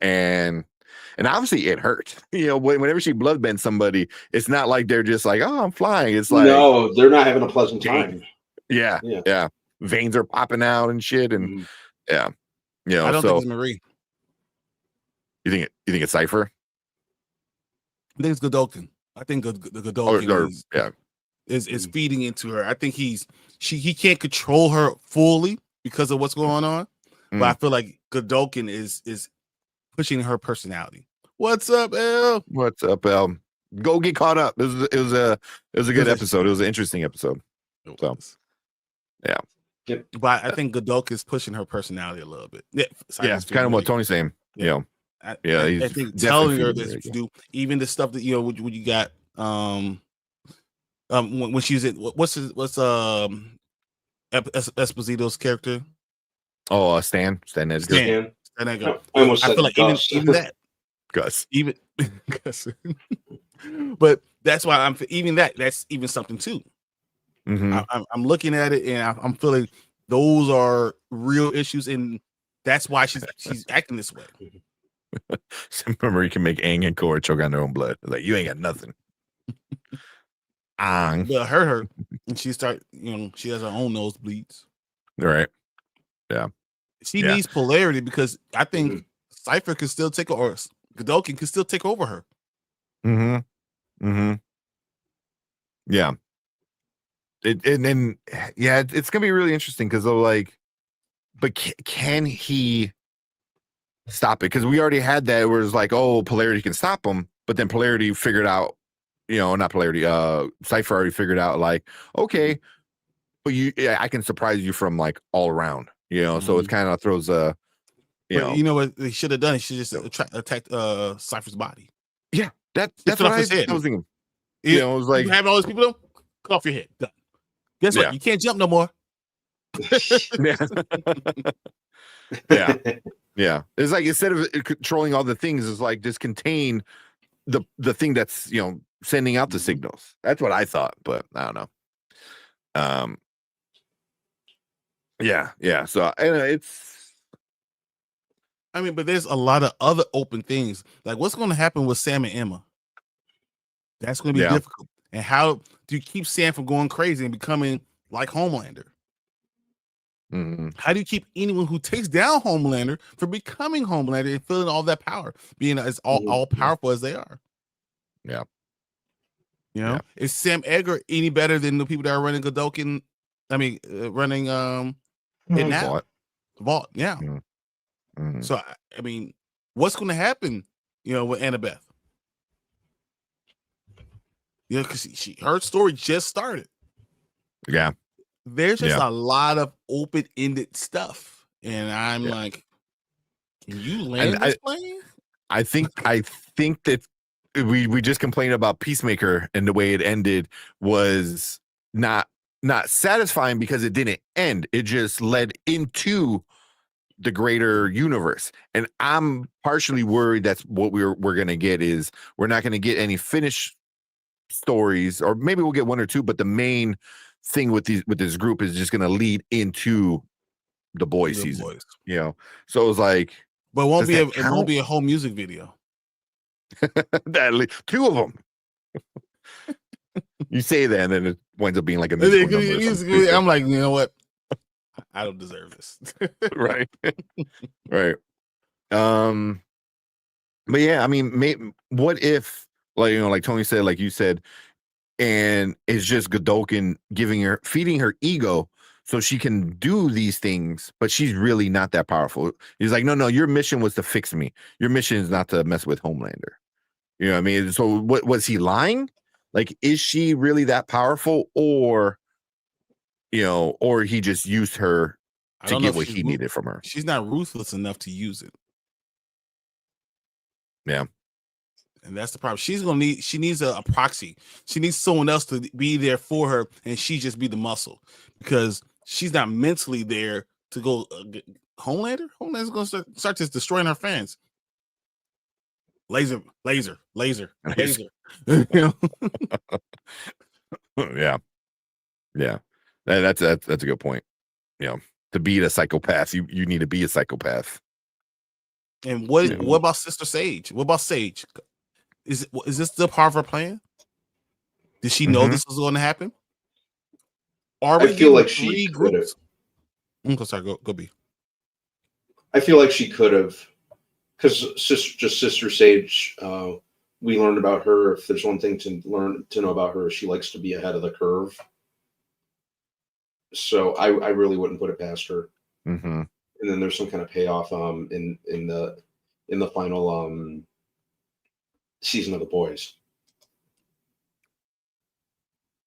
and obviously it hurt. Whenever she bloodbends somebody, it's not like they're just like, oh, I'm flying. It's like, no, they're not having a pleasant time. Yeah. Veins are popping out and shit. And I don't think it's Marie. You think it's Cypher? I think it's Godolkin. I think the Godolkin is feeding into her. I think he can't control her fully because of what's going on. But I feel like Godolkin is pushing her personality. What's up, El? What's up, El? Go get caught up. It was a good episode. It was an interesting episode. So yeah. But I think Godolkin is pushing her personality a little bit. Yeah, it's kind of what Tony's saying. I think telling her this to do, even the stuff that when you got when she's in what's Esposito's character? Oh, Stan Edgar. I almost feel like even that Gus. Even Gus. But that's why that's even something too. I'm looking at it and I'm feeling those are real issues, and that's why she's acting this way. Remember, you can make Aang and Korra choke on their own blood. Like, you ain't got nothing. But hurt her, and she she has her own nosebleeds. Right. Yeah. She needs polarity because I think Cypher can still take or Godolkin can still take over her. Yeah. And then yeah, it's gonna be really interesting because they're like, but can he stop it? Because we already had that where it's like, oh, Polarity can stop him, but then Polarity figured out, not Polarity, Cypher already figured out like, okay, but I can surprise you from like all around, so it kind of throws a, But you know what they should have done? They should just attacked Cypher's body. Yeah, that's what I was thinking. It was like, you have all those people though, cut off your head. Done. Guess what? You can't jump no more. Yeah. It's like instead of controlling all the things, it's like just contain the thing that's sending out the signals. That's what I thought, but I don't know. Yeah. So it's. I mean, but there's a lot of other open things. Like, what's going to happen with Sam and Emma? That's going to be difficult. And how do you keep Sam from going crazy and becoming like Homelander? Mm-hmm. How do you keep anyone who takes down Homelander from becoming Homelander and feeling all that power, being as all powerful as they are? Yeah. Is Sam Edgar any better than the people that are running Godolkin? I mean, running it now? Vault, yeah. Mm-hmm. So I mean, what's going to happen? With Annabeth? Because her story just started. Yeah. There's just a lot of open-ended stuff, and I'm like, can you land this plane? I think that we just complained about Peacemaker and the way it ended was not satisfying because it didn't end. It just led into the greater universe, and I'm partially worried that's what we're gonna get is we're not gonna get any finished stories, or maybe we'll get one or two, but the main thing with this group is just gonna lead into the boys season. So it was like, but it won't be a whole music video. Two of them. You say that, and then it winds up being like a musical number. I'm like, you know what? I don't deserve this. Right. But yeah, I mean, what if, like Tony said, like you said, and it's just Godolkin feeding her ego so she can do these things, but she's really not that powerful. He's like, no, your mission was to fix me. Your mission is not to mess with Homelander. You know what I mean? So what was he lying? Like, is she really that powerful, or he just used her to get what he needed from her? She's not ruthless enough to use it. Yeah. And that's the problem. She needs a proxy. She needs someone else to be there for her, and she just be the muscle, because she's not mentally there to go Homelander. Homelander's going to start just destroying her fans. Laser. Yeah. That's a good point. To beat a psychopath, you need to be a psychopath. And what about Sister Sage? What about Sage? Is this still part of her plan? Did she know this was going to happen? I feel like she could have. Sorry, go B. I feel like she could have, because Sister Sage, we learned about her. If there's one thing to know about her, she likes to be ahead of the curve. So I really wouldn't put it past her. Mm-hmm. And then there's some kind of payoff in the final season of The Boys.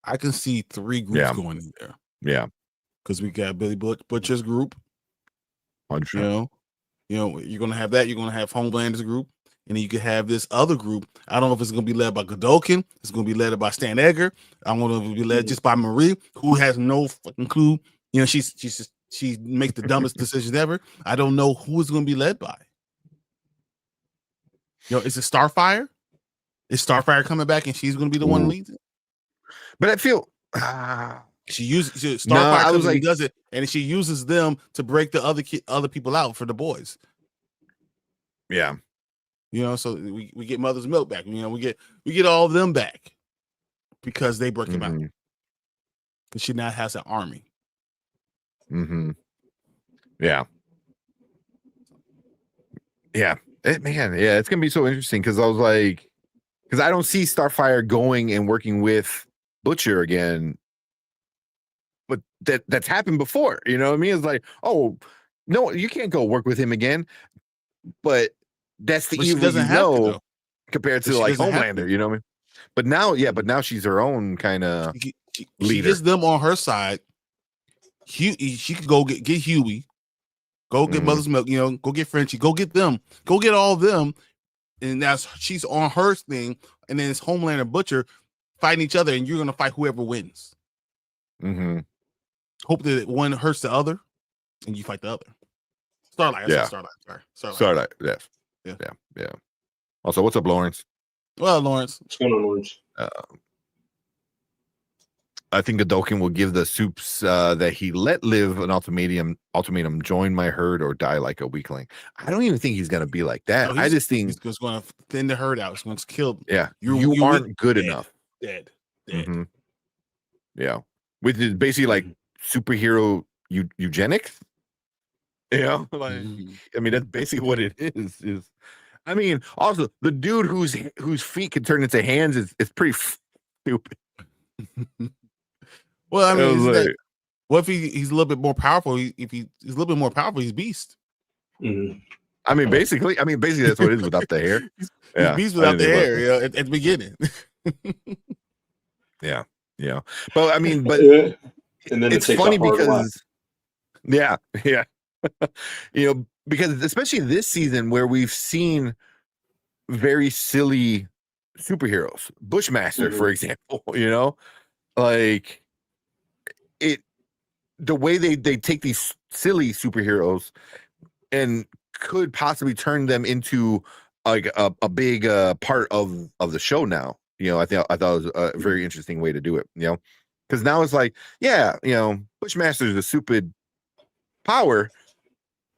I can see 3 groups going in there. Yeah, because we got Billy Butcher's group. 100%. You're gonna have that. You're gonna have Homelander's group, and then you could have this other group. I don't know if it's gonna be led by Godolkin. It's gonna be led by Stan Edgar. I don't know if it'll be led just by Marie, who has no fucking clue. She makes the dumbest decisions ever. I don't know who it's gonna be led by. Is it Starfire? Is Starfire coming back and she's gonna be the one leading? But I feel Starfire does it, and she uses them to break the other people out for the boys. Yeah. So we get Mother's Milk back. We get all of them back because they break them out. Because she now has an army. Mm-hmm. Yeah. Yeah. It's gonna be so interesting because I was like, because I don't see Starfire going and working with Butcher again but that's happened before. You know what I mean? It's like, oh no, you can't go work with him again. But that's the But she evil doesn't have to though. compared But to she like doesn't have Homelander. to. You know what I mean? But now she's her own kind of She leader. gets them on her side. She could go get Huey, go get Mother's Milk, go get Frenchie, go get them, go get all them, and she's on her thing, and then it's Homelander and Butcher fighting each other, and you're gonna fight whoever wins. Hope that one hurts the other, and you fight the other. Starlight, Starlight, yes, yeah. Also, what's up, Lawrence? Well, Lawrence, what's going on, Lawrence? I think Godolkin will give the Supes that he let live an ultimatum: join my herd or die like a weakling. I don't even think he's gonna be like that. no, I just think he's just going to thin the herd out. He's going to kill. Yeah, you aren't good enough. Dead. Yeah, which is basically like superhero eugenics. Yeah, like I mean that's basically what it is. I mean, also the dude whose feet can turn into hands is pretty stupid. Well, I mean, what if he's a little bit more powerful? If he's a little bit more powerful, he's Beast. I mean, basically that's what it is without the hair. He's Beast without the hair. At the beginning. yeah. But I mean, and then it's funny because because especially this season where we've seen very silly superheroes, Bushmaster, for example, like the way they take these silly superheroes and could possibly turn them into like a big part of the show now. I thought it was a very interesting way to do it, because now it's like, Bushmaster is a stupid power,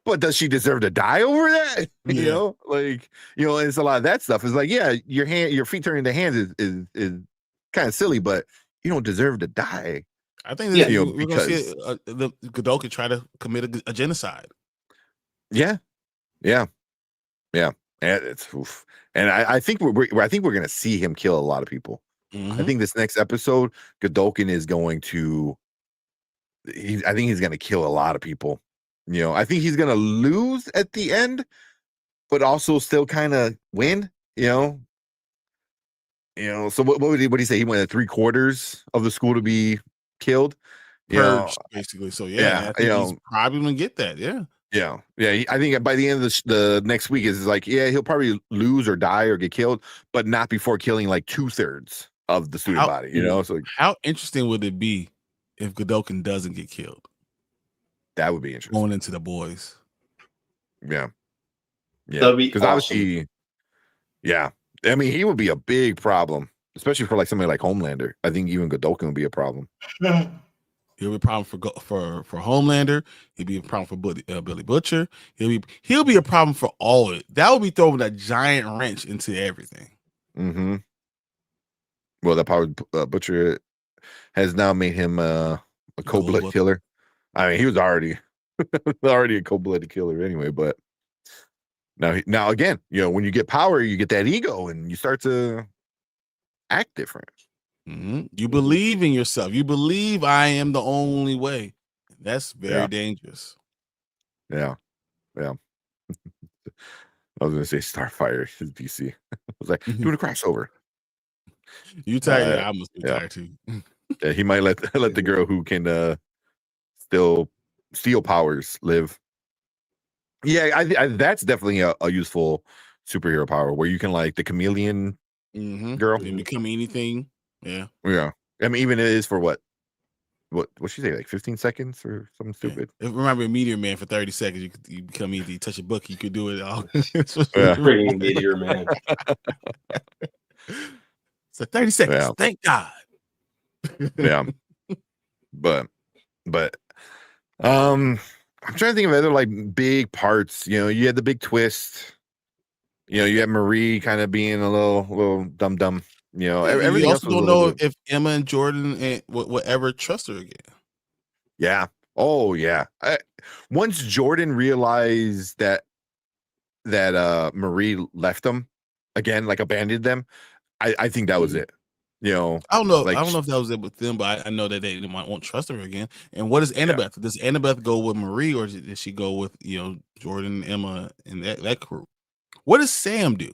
but does she deserve to die over that? And it's a lot of that stuff. It's like, your feet turning into hands is kind of silly, but you don't deserve to die. I think we're going to see the Godolkin try to commit a genocide. Yeah. And it's oof. And I think we're going to see him kill a lot of people. I think this next episode, Godolkin is going to. I think he's going to kill a lot of people. I think he's going to lose at the end, but also still kind of win. So what would he say? He wanted 3/4 of the school to be killed, Purged, basically. So I think he's probably going to get that. Yeah. I think by the end of the next week is like, he'll probably lose or die or get killed, but not before killing like 2/3 of the student body. So how interesting would it be if Godolkin doesn't get killed? That would be interesting. Going into the boys. Yeah. That'd be because awesome. obviously, I mean, he would be a big problem, especially for like somebody like Homelander. I think even Godolkin would be a problem. He'll be a problem for Homelander. He'll be a problem for Billy Butcher. He'll be a problem for all of it. That would be throwing a giant wrench into everything. Well, that power Butcher has now made him a cold-blooded killer. I mean, he was already a cold-blooded killer anyway, but now again, when you get power, you get that ego, and you start to act different. You believe in yourself. You believe I am the only way. That's very dangerous. Yeah. I was gonna say Starfire is DC. I was like, doing a crossover. You tired? I must be tired too. Yeah, he might let the girl who can still steal powers live. Yeah, I that's definitely a useful superhero power where you can like the chameleon girl and become anything. Yeah. I mean, even it is for what she say, like 15 seconds or something stupid. If remember a Meteor Man for 30 seconds, you become easy. You touch a book, you could do it all. Freaking Meteor Man. So 30 seconds. Thank God. But I'm trying to think of other like big parts. You had the big twist. You had Marie kind of being a little dumb. Everything you else also don't know if Emma and Jordan will ever trust her again. Yeah. Oh yeah. Once Jordan realized that Marie left them again, like abandoned them, I think that was it. You know, I don't know. like I don't know if that was it with them, but I know that they won't trust her again. And what is Annabeth? Does Annabeth go with Marie, or does she go with Jordan, Emma, and that crew? What does Sam do?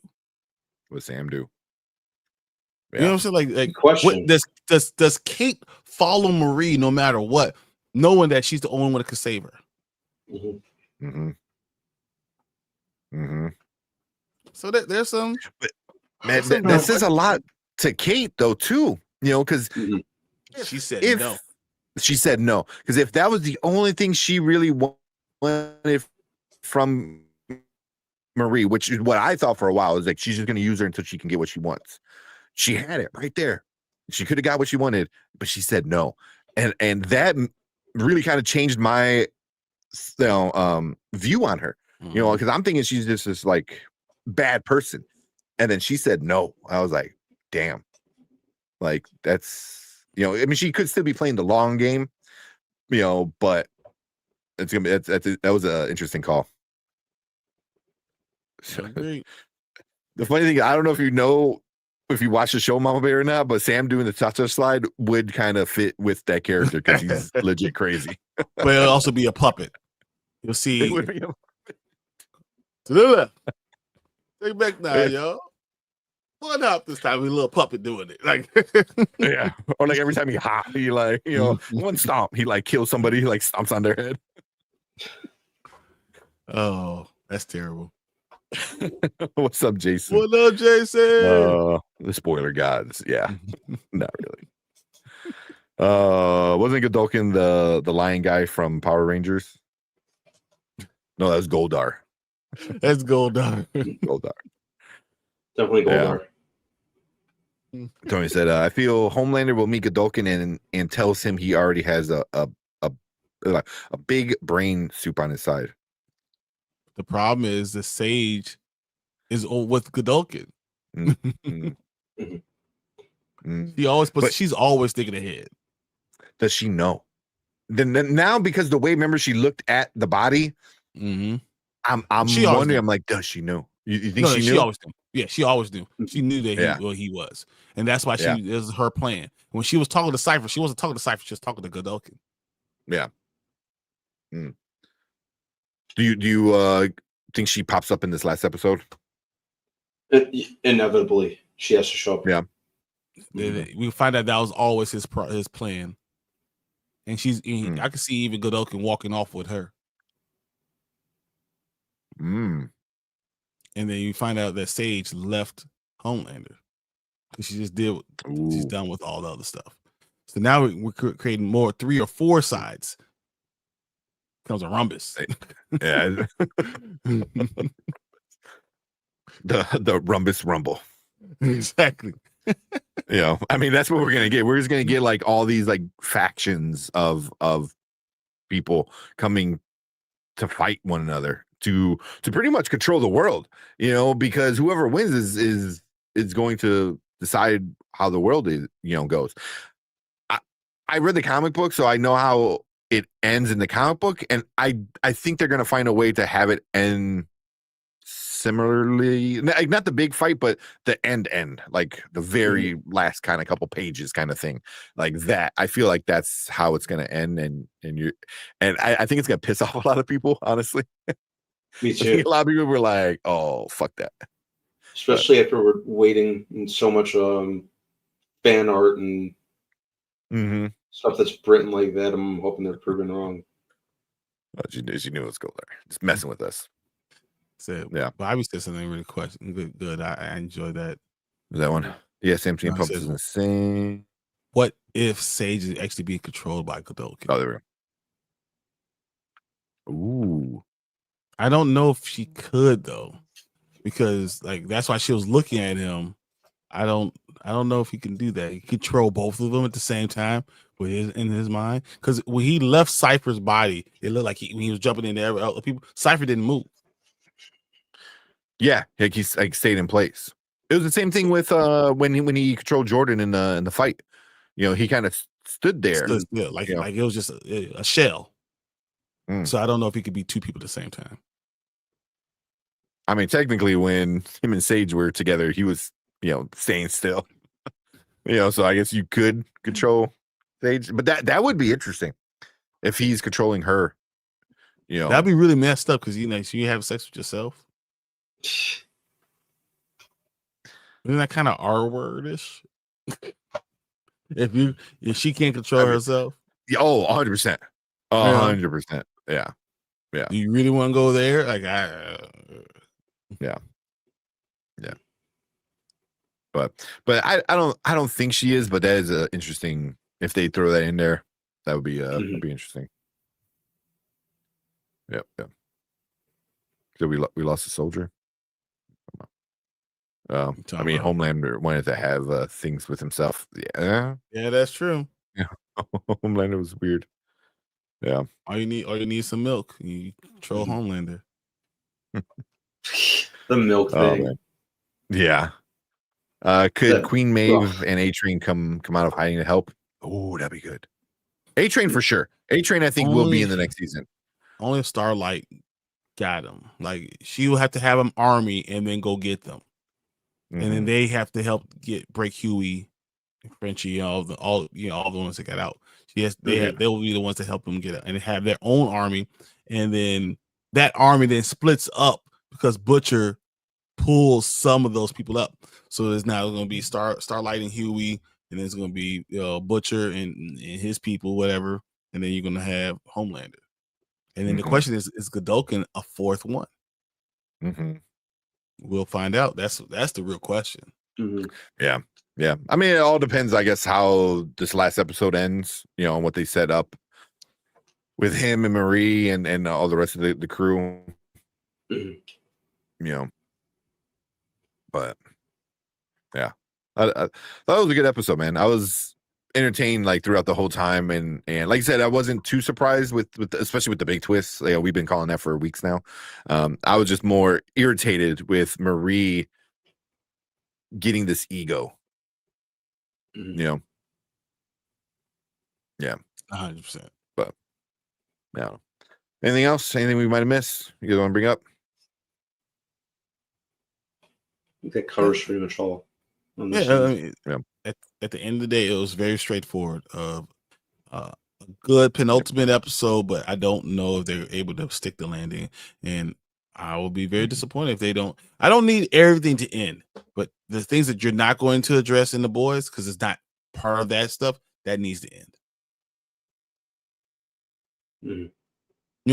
What does Sam do? You know what I'm saying? Like question. What does Kate follow Marie no matter what, knowing that she's the only one that could save her? Mm-hmm. Mm-hmm. Mm-hmm. So there's some. Man, this is a lot to Kate though too. Because she said no. She said no, because if that was the only thing she really wanted from Marie, which is what I thought for a while, is like she's just going to use her until she can get what she wants. She had it right there. She could have got what she wanted, but she said no, and that really kind of changed my view on her. Because I'm thinking she's just this like bad person, and then she said no. I was like, damn, like that's. I mean, she could still be playing the long game, but it's gonna be that was an interesting call. The funny thing, I don't know if you watch the show Mama Bear or not, but Sam doing the cha-cha slide would kind of fit with that character because he's legit crazy. But it'll also be a puppet. You'll see. It would be to the left. Take back now, y'all. One hop this time with a little puppet doing it. Like yeah. Or like every time he hop, he like, one stomp, he like kills somebody, he like stomps on their head. Oh, that's terrible. What's up, Jason? What up, Jason? The spoiler gods. Yeah. Not really. Wasn't Godolkin the lion guy from Power Rangers? No, that was Goldar. That's Goldar. Goldar. Definitely Goldar. Yeah. Tony said, I feel Homelander will meet Godolkin and tells him he already has a big brain soup on his side. The problem is the Sage is with Godolkin. She's always thinking ahead. Does she know? Then now, because the way, remember, she looked at the body. I'm wondering. I'm like, does she know? You think she knew? She always knew. Yeah, she always knew. She knew that he was, and that's why it was her plan. When she was talking to Cypher, she wasn't talking to Cypher; she was talking to Godolkin. Yeah. Do you think she pops up in this last episode? Inevitably, she has to show up. Yeah. We find out that was always his plan, and I can see even Godolkin walking off with her. And then you find out that Sage left Homelander because she just did. She's done with all the other stuff. So now we're creating more 3 or 4 sides. Comes a rumbus. Yeah. the rumbus rumble. Exactly. I mean, that's what we're gonna get. We're just gonna get like all these like factions of people coming to fight one another to pretty much control the world. Because whoever wins is going to decide how the world goes. I read the comic book, so I know how it ends in the comic book, and I think they're gonna find a way to have it end similarly, like not the big fight, but the end, like the very last kind of couple pages kind of thing, like that. I feel like that's how it's gonna end, and I think it's gonna piss off a lot of people, honestly. Me too. A lot of people were like, "Oh, fuck that," especially after we're waiting in so much fan art and stuff that's written like that. I'm hoping they're proven wrong. She knew it was Goldar, just messing with us. So yeah, Bobby said something really good. I enjoy that. Was that one? Yeah, same thing. Pumps is the same. What if Sage is actually being controlled by Godolkin? Oh, there we go. Ooh. I don't know if she could though, because like that's why she was looking at him. I don't know if he can do that. He control both of them at the same time in his mind. Because when he left Cypher's body, it looked like when he was jumping in there, other people, Cypher didn't move. Yeah, like he's like stayed in place. It was the same thing with when he controlled Jordan in the fight. He kind of stood there, like it was just a shell. So I don't know if he could be 2 people at the same time. I mean, technically, when him and Sage were together, he was staying still. So I guess you could control Sage, but that would be interesting if he's controlling her. That'd be really messed up because so you have sex with yourself. Isn't that kind of R wordish? if she can't control herself. 100%. 100%. Yeah. Do you really want to go there? Like Yeah. But I don't think she is, but that is interesting if they throw that in there. That would be that'd be interesting. Yeah. So we lost a soldier. I mean, Homelander wanted to have things with himself. Yeah, that's true. Yeah, Homelander was weird. Yeah, all you need some milk. You control Homelander. The milk thing. Man. Yeah. Could Queen Maeve and A-Train come out of hiding to help? Oh, that'd be good. A-Train for sure. A-Train, I think, will be in the next season. Only if Starlight got him. Like she will have to have an army and then go get them. And then they have to help break Huey, Frenchie, all the ones that got out. They will be the ones to help them get out and have their own army. And then that army then splits up because Butcher pulls some of those people up. So there's now going to be Starlight and Huey, and then it's going to be Butcher and his people, whatever. And then you're going to have Homelander. And then the question is Godolkin a fourth one? We'll find out. That's the real question. Yeah. I mean, it all depends, I guess, how this last episode ends. And what they set up with him and Marie and all the rest of the crew. But yeah, that was a good episode, man. I was entertained like throughout the whole time, and like I said, I wasn't too surprised with especially with the big twists. We've been calling that for weeks now. I was just more irritated with Marie getting this ego. Yeah, 100%. But yeah, anything else? Anything we might have missed? You guys want to bring up? I think that covers pretty much all. At the end of the day, it was very straightforward. A good penultimate episode, but I don't know if they're able to stick the landing, and I will be very disappointed if they don't. I don't need everything to end, but the things that you're not going to address in The Boys, because it's not part of that stuff, that needs to end.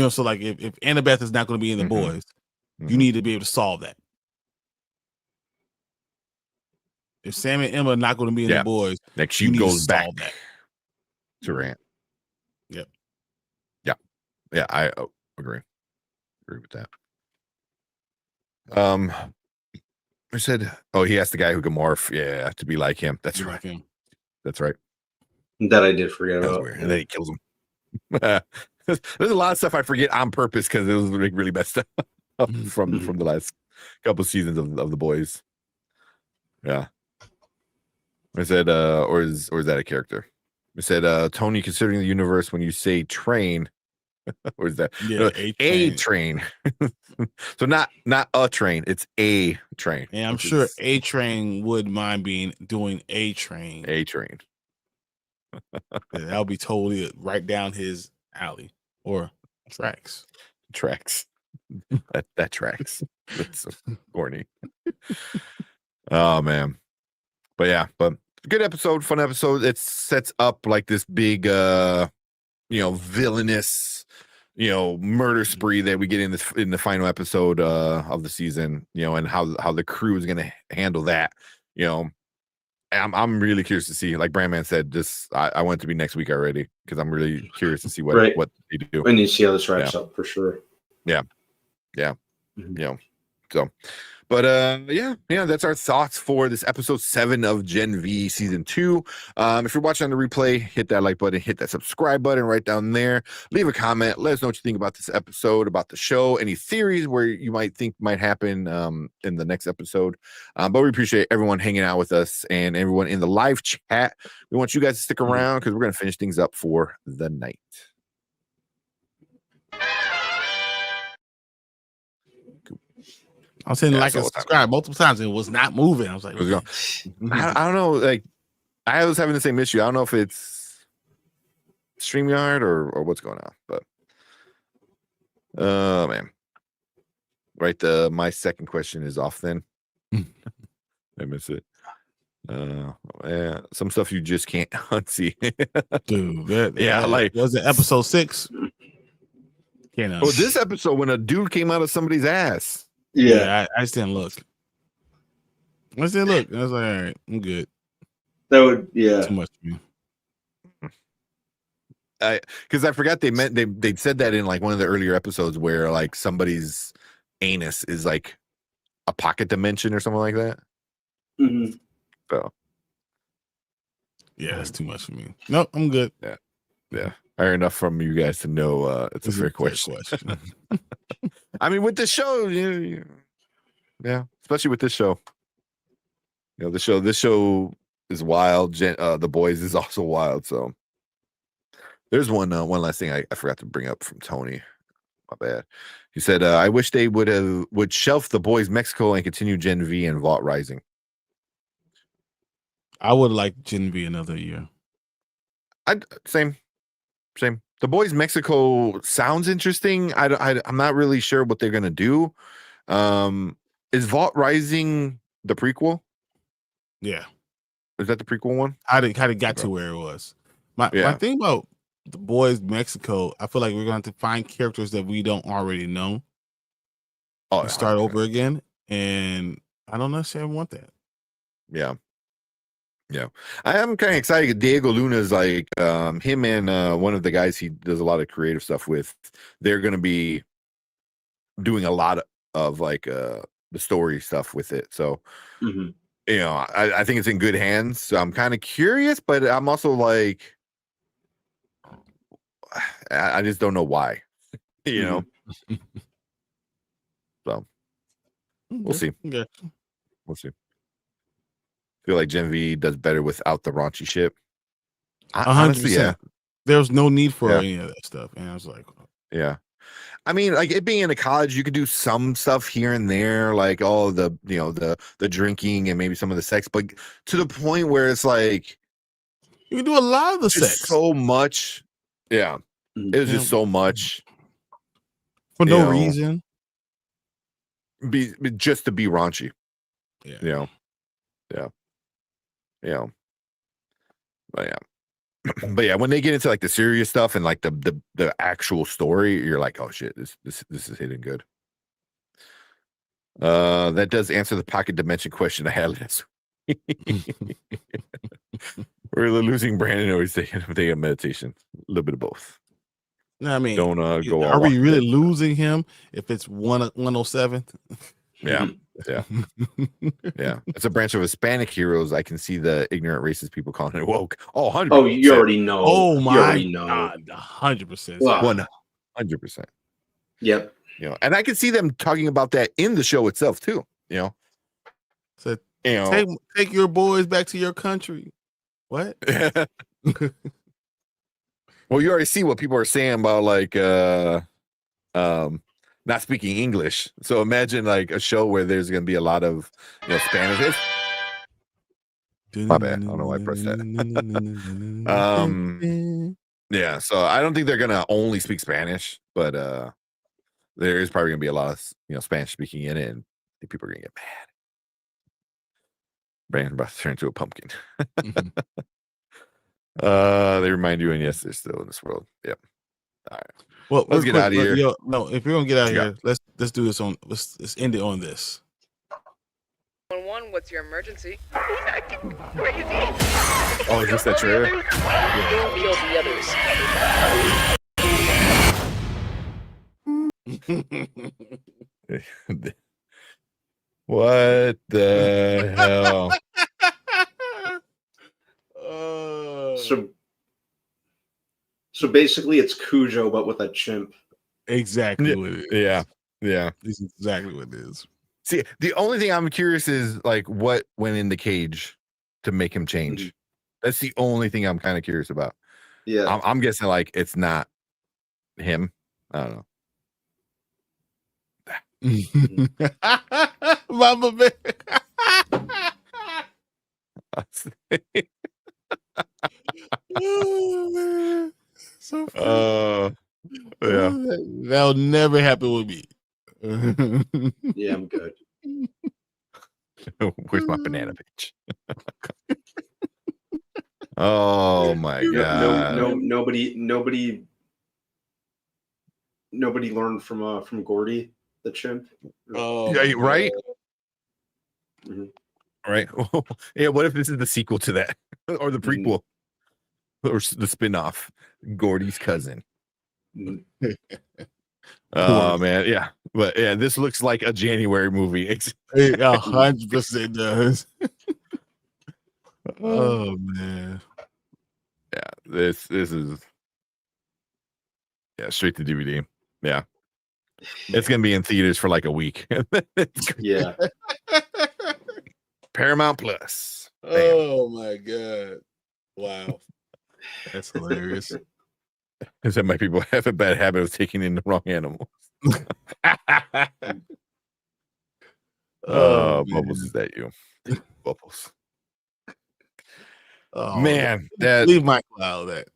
So like if Annabeth is not going to be in The Boys, you need to be able to solve that. If Sam and Emma are not going to be in The Boys, like she goes back that. to Rand. Yep. Yeah, I agree with that. I said, he asked the guy who can morph, to be like him. That's right. Him. That's right. That I did forget That's about. Weird. And then he kills him. There's a lot of stuff I forget on purpose because it was like really messed up from the last couple seasons of The Boys. Yeah. I said, or is that a character? I said, Tony, considering the universe, when you say train, or is that a train? So not a train, it's a train. And I'm sure A Train would mind doing A Train. A Train. That would be totally right down his alley. Or tracks. That tracks. That's so corny. Oh man. But good episode, fun episode. It sets up like this big villainous murder spree that we get in the final episode of the season, and how the crew is gonna handle that. I'm really curious to see, like Brandman said, I want it to be next week already because I'm really curious to see what they do. And you see how this wraps up for sure. Yeah. So, but that's our thoughts for this episode 7 of Gen V season 2. If you're watching on the replay, hit that like button, hit that subscribe button right down there. Leave a comment. Let us know what you think about this episode, about the show, any theories where you might think might happen in the next episode. But we appreciate everyone hanging out with us and everyone in the live chat. We want you guys to stick around because we're going to finish things up for the night. I was saying and subscribe multiple times and it was not moving. I was like, I don't know. Like, I was having the same issue. I don't know if it's StreamYard or what's going on, but oh man. Right, my second question is off then. I miss it. Yeah, some stuff you just can't unsee. Dude, yeah, like was it episode 6? Can't oh, this episode when a dude came out of somebody's ass. Yeah, I just didn't look. I was like, all right, I'm good. That would, Too much for me. Because I forgot they said that in like one of the earlier episodes where like somebody's anus is like a pocket dimension or something like that. Mm-hmm. So yeah, that's too much for me. Nope, I'm good. Yeah. I heard enough from you guys to know it's a fair question. I mean, with this show, yeah, especially with this show. You know, this show is wild. The Boys is also wild. So there's one last thing I forgot to bring up from Tony. My bad. He said, I wish they would shelf The Boys Mexico and continue Gen V and Vault Rising. I would like Gen V another year. Same. The Boys Mexico sounds interesting. I'm not really sure what they're gonna do. Is Vault Rising the prequel? Yeah. Is that the prequel one? How it got to where it was. My thing about The Boys Mexico, I feel like we're going to find characters that we don't already know. Oh, start over again, and I don't necessarily want that. Yeah. I am kind of excited. Diego Luna's like him and one of the guys he does a lot of creative stuff with. They're going to be doing a lot of like the story stuff with it. So you know, I think it's in good hands. So I'm kind of curious, but I'm also like, I just don't know why. You know. So we'll see. Okay. We'll see. Feel like Gen V does better without the raunchy shit. 100%. Yeah. There's no need for any of that stuff. And I was like, yeah. I mean, like it being in a college, you could do some stuff here and there, like all the the drinking and maybe some of the sex, but to the point where it's like you can do a lot of the sex. So much. Yeah. It was just so much. For no reason. Just to be raunchy. Yeah. But yeah, when they get into like the serious stuff and like the actual story, you're like, oh shit, this is hitting good. That does answer the pocket dimension question I had last week. We're losing Brandon, or he's taking a meditation. A little bit of both. No, I mean, don't go. Are we really losing him if it's 107th? Yeah. It's a branch of Hispanic heroes. I can see the ignorant racist people calling it woke. Oh, 100%. Oh, you already know. Oh my God, 100%. 100%. Yep. You know, and I can see them talking about that in the show itself too. You know, so you know, take your boys back to your country. What? Well, you already see what people are saying about like not speaking English. So imagine like a show where there's going to be a lot of Spanish. My bad. I don't know why I pressed that. Yeah. So I don't think they're going to only speak Spanish, but there is probably going to be a lot of Spanish speaking in it, and I think people are going to get mad. Brandon about to turn into a pumpkin. They remind you, and yes, they're still in this world. Yep. All right. Well, let's get out of here. No, if you're gonna get out of here, let's do this on. Let's end it on this. 111, what's your emergency? He's acting crazy. Oh, is this that trailer? Don't kill the others. What the hell? So basically, it's Cujo, but with a chimp. Exactly what it is. Yeah. This is exactly what it is. See, the only thing I'm curious is like what went in the cage to make him change. That's the only thing I'm kind of curious about. Yeah, I'm guessing like it's not him. I don't know. Mama bear. Oh, man. So funny. Yeah. That'll never happen with me. Yeah, I'm good. Where's my banana page? Oh my god. Nobody learned from Gordy the chimp. Oh, Yeah, right? Mm-hmm. Right. Yeah, what if this is the sequel to that? Or the prequel? Or the spin-off? Gordy's cousin. Oh man, yeah. But yeah, this looks like a January movie. It 100% does. Oh man. Yeah, this is straight to DVD. Yeah. It's gonna be in theaters for like a week. Yeah. Paramount Plus. Oh my god. Wow. That's hilarious. Because my people have a bad habit of taking in the wrong animals. Bubbles, is that you? Bubbles. Oh man, that leave Michael out of that.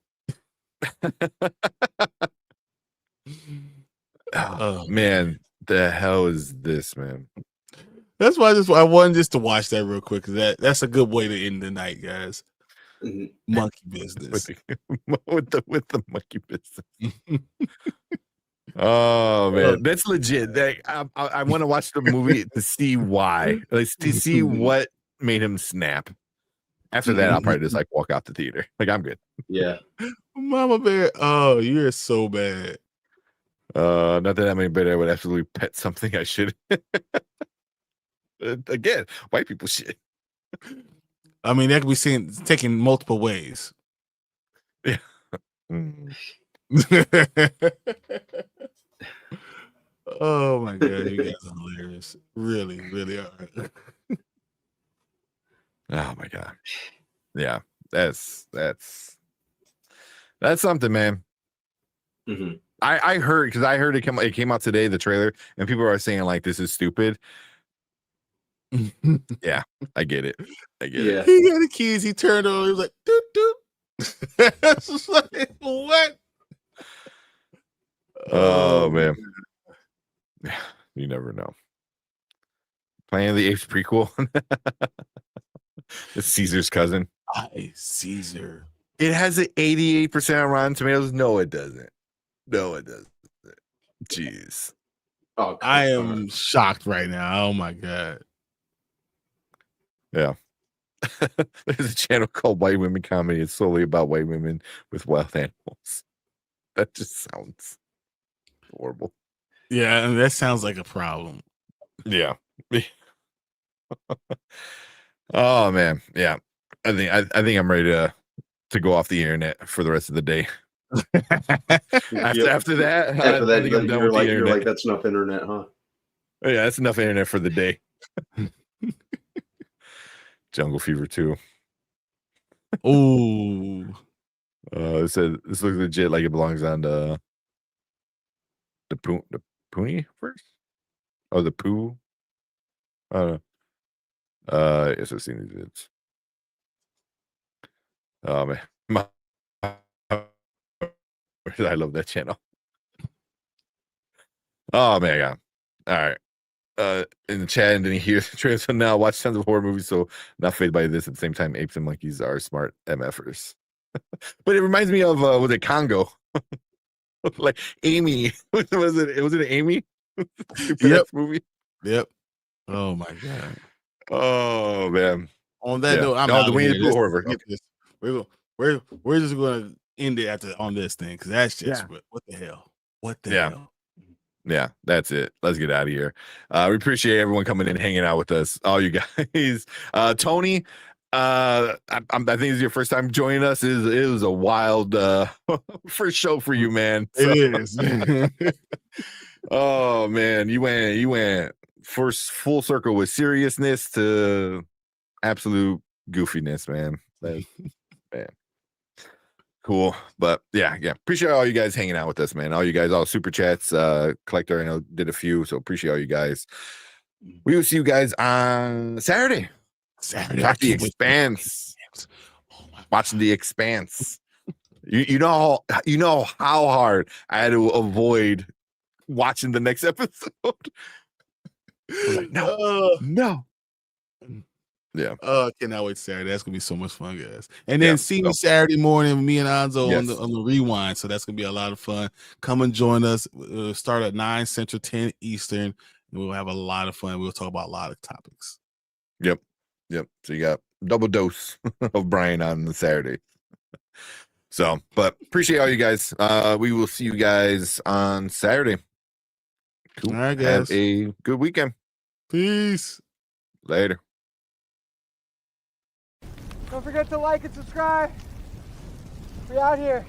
Oh man, the hell is this, man? That's why I wanted just to watch that real quick, because that's a good way to end the night, guys. Monkey business. with the monkey business. Oh man, that's legit. I want to watch the movie to see why, like to see what made him snap. After that, I'll probably just like walk out the theater. Like I'm good. Yeah. Mama bear. Oh, you're so bad. Not that I'm any better. I would absolutely pet something I should. Again, white people shit. I mean, that could be seen taken multiple ways. Yeah. Oh my god, you guys are hilarious. Really, really are. Oh my god. Yeah, that's something, man. Mm-hmm. I heard, because I heard it came out today, the trailer, and people are saying like this is stupid. Yeah, I get it. I get it. He got the keys. He turned on. He was like, doop doop. It's just like, what? Oh man. You never know. Planet of the Apes prequel. It's Caesar's cousin. Caesar. It has an 88% on Rotten Tomatoes. No, it doesn't. No, it doesn't. Jeez. Oh, I am shocked right now. Oh my god. Yeah. There's a channel called White Women Comedy. It's solely about white women with wild animals. That just sounds horrible. Yeah, and that sounds like a problem. Yeah. Oh man. Yeah. I think I'm ready to go off the internet for the rest of the day. After that, I think I'm done with the internet. You're like, that's enough internet, huh? Oh, yeah, that's enough internet for the day. Jungle Fever 2. Ooh. It said this looks legit, like it belongs on the Poonie first? Oh, the Pooh? I don't know. Yes, I've seen these vids. Oh man. I love that channel. Oh man, yeah. All right. In the chat, and then he hears the trailer. So now watch tons of horror movies, so not fazed by this. At the same time, apes and monkeys are smart MFers. But it reminds me of was it Congo? Like Amy. Was it Amy? Yep. Movie. Yep. Oh my god. Oh man. On that note, I'm out the of Winnie here. the Pooh horror. We're just gonna end it on this thing, because that's just what the hell. What the hell? Yeah, that's it. Let's get out of here. We appreciate everyone coming in and hanging out with us. All you guys. Tony, I think this is your first time joining us. It was a wild first show for you, man. It is. Oh man, you went first full circle with seriousness to absolute goofiness, man. Man. Cool. But yeah, appreciate all you guys hanging out with us, man. All you guys, all super chats, collector, I know did a few, so appreciate all you guys. We will see you guys on Saturday. Talk The Expanse. watching The Expanse. You know how hard I had to avoid watching the next episode. I was like, no. Yeah. Cannot wait Saturday. That's gonna be so much fun, guys. And then see me Saturday morning with me and Anzo on the rewind. So that's gonna be a lot of fun. Come and join us. Start at 9 Central, 10 Eastern. And we'll have a lot of fun. We'll talk about a lot of topics. Yep. So you got double dose of Brian on the Saturday. So, but appreciate all you guys. We will see you guys on Saturday. Cool. All right, guys. Have a good weekend. Peace. Later. Don't forget to like and subscribe. We out here.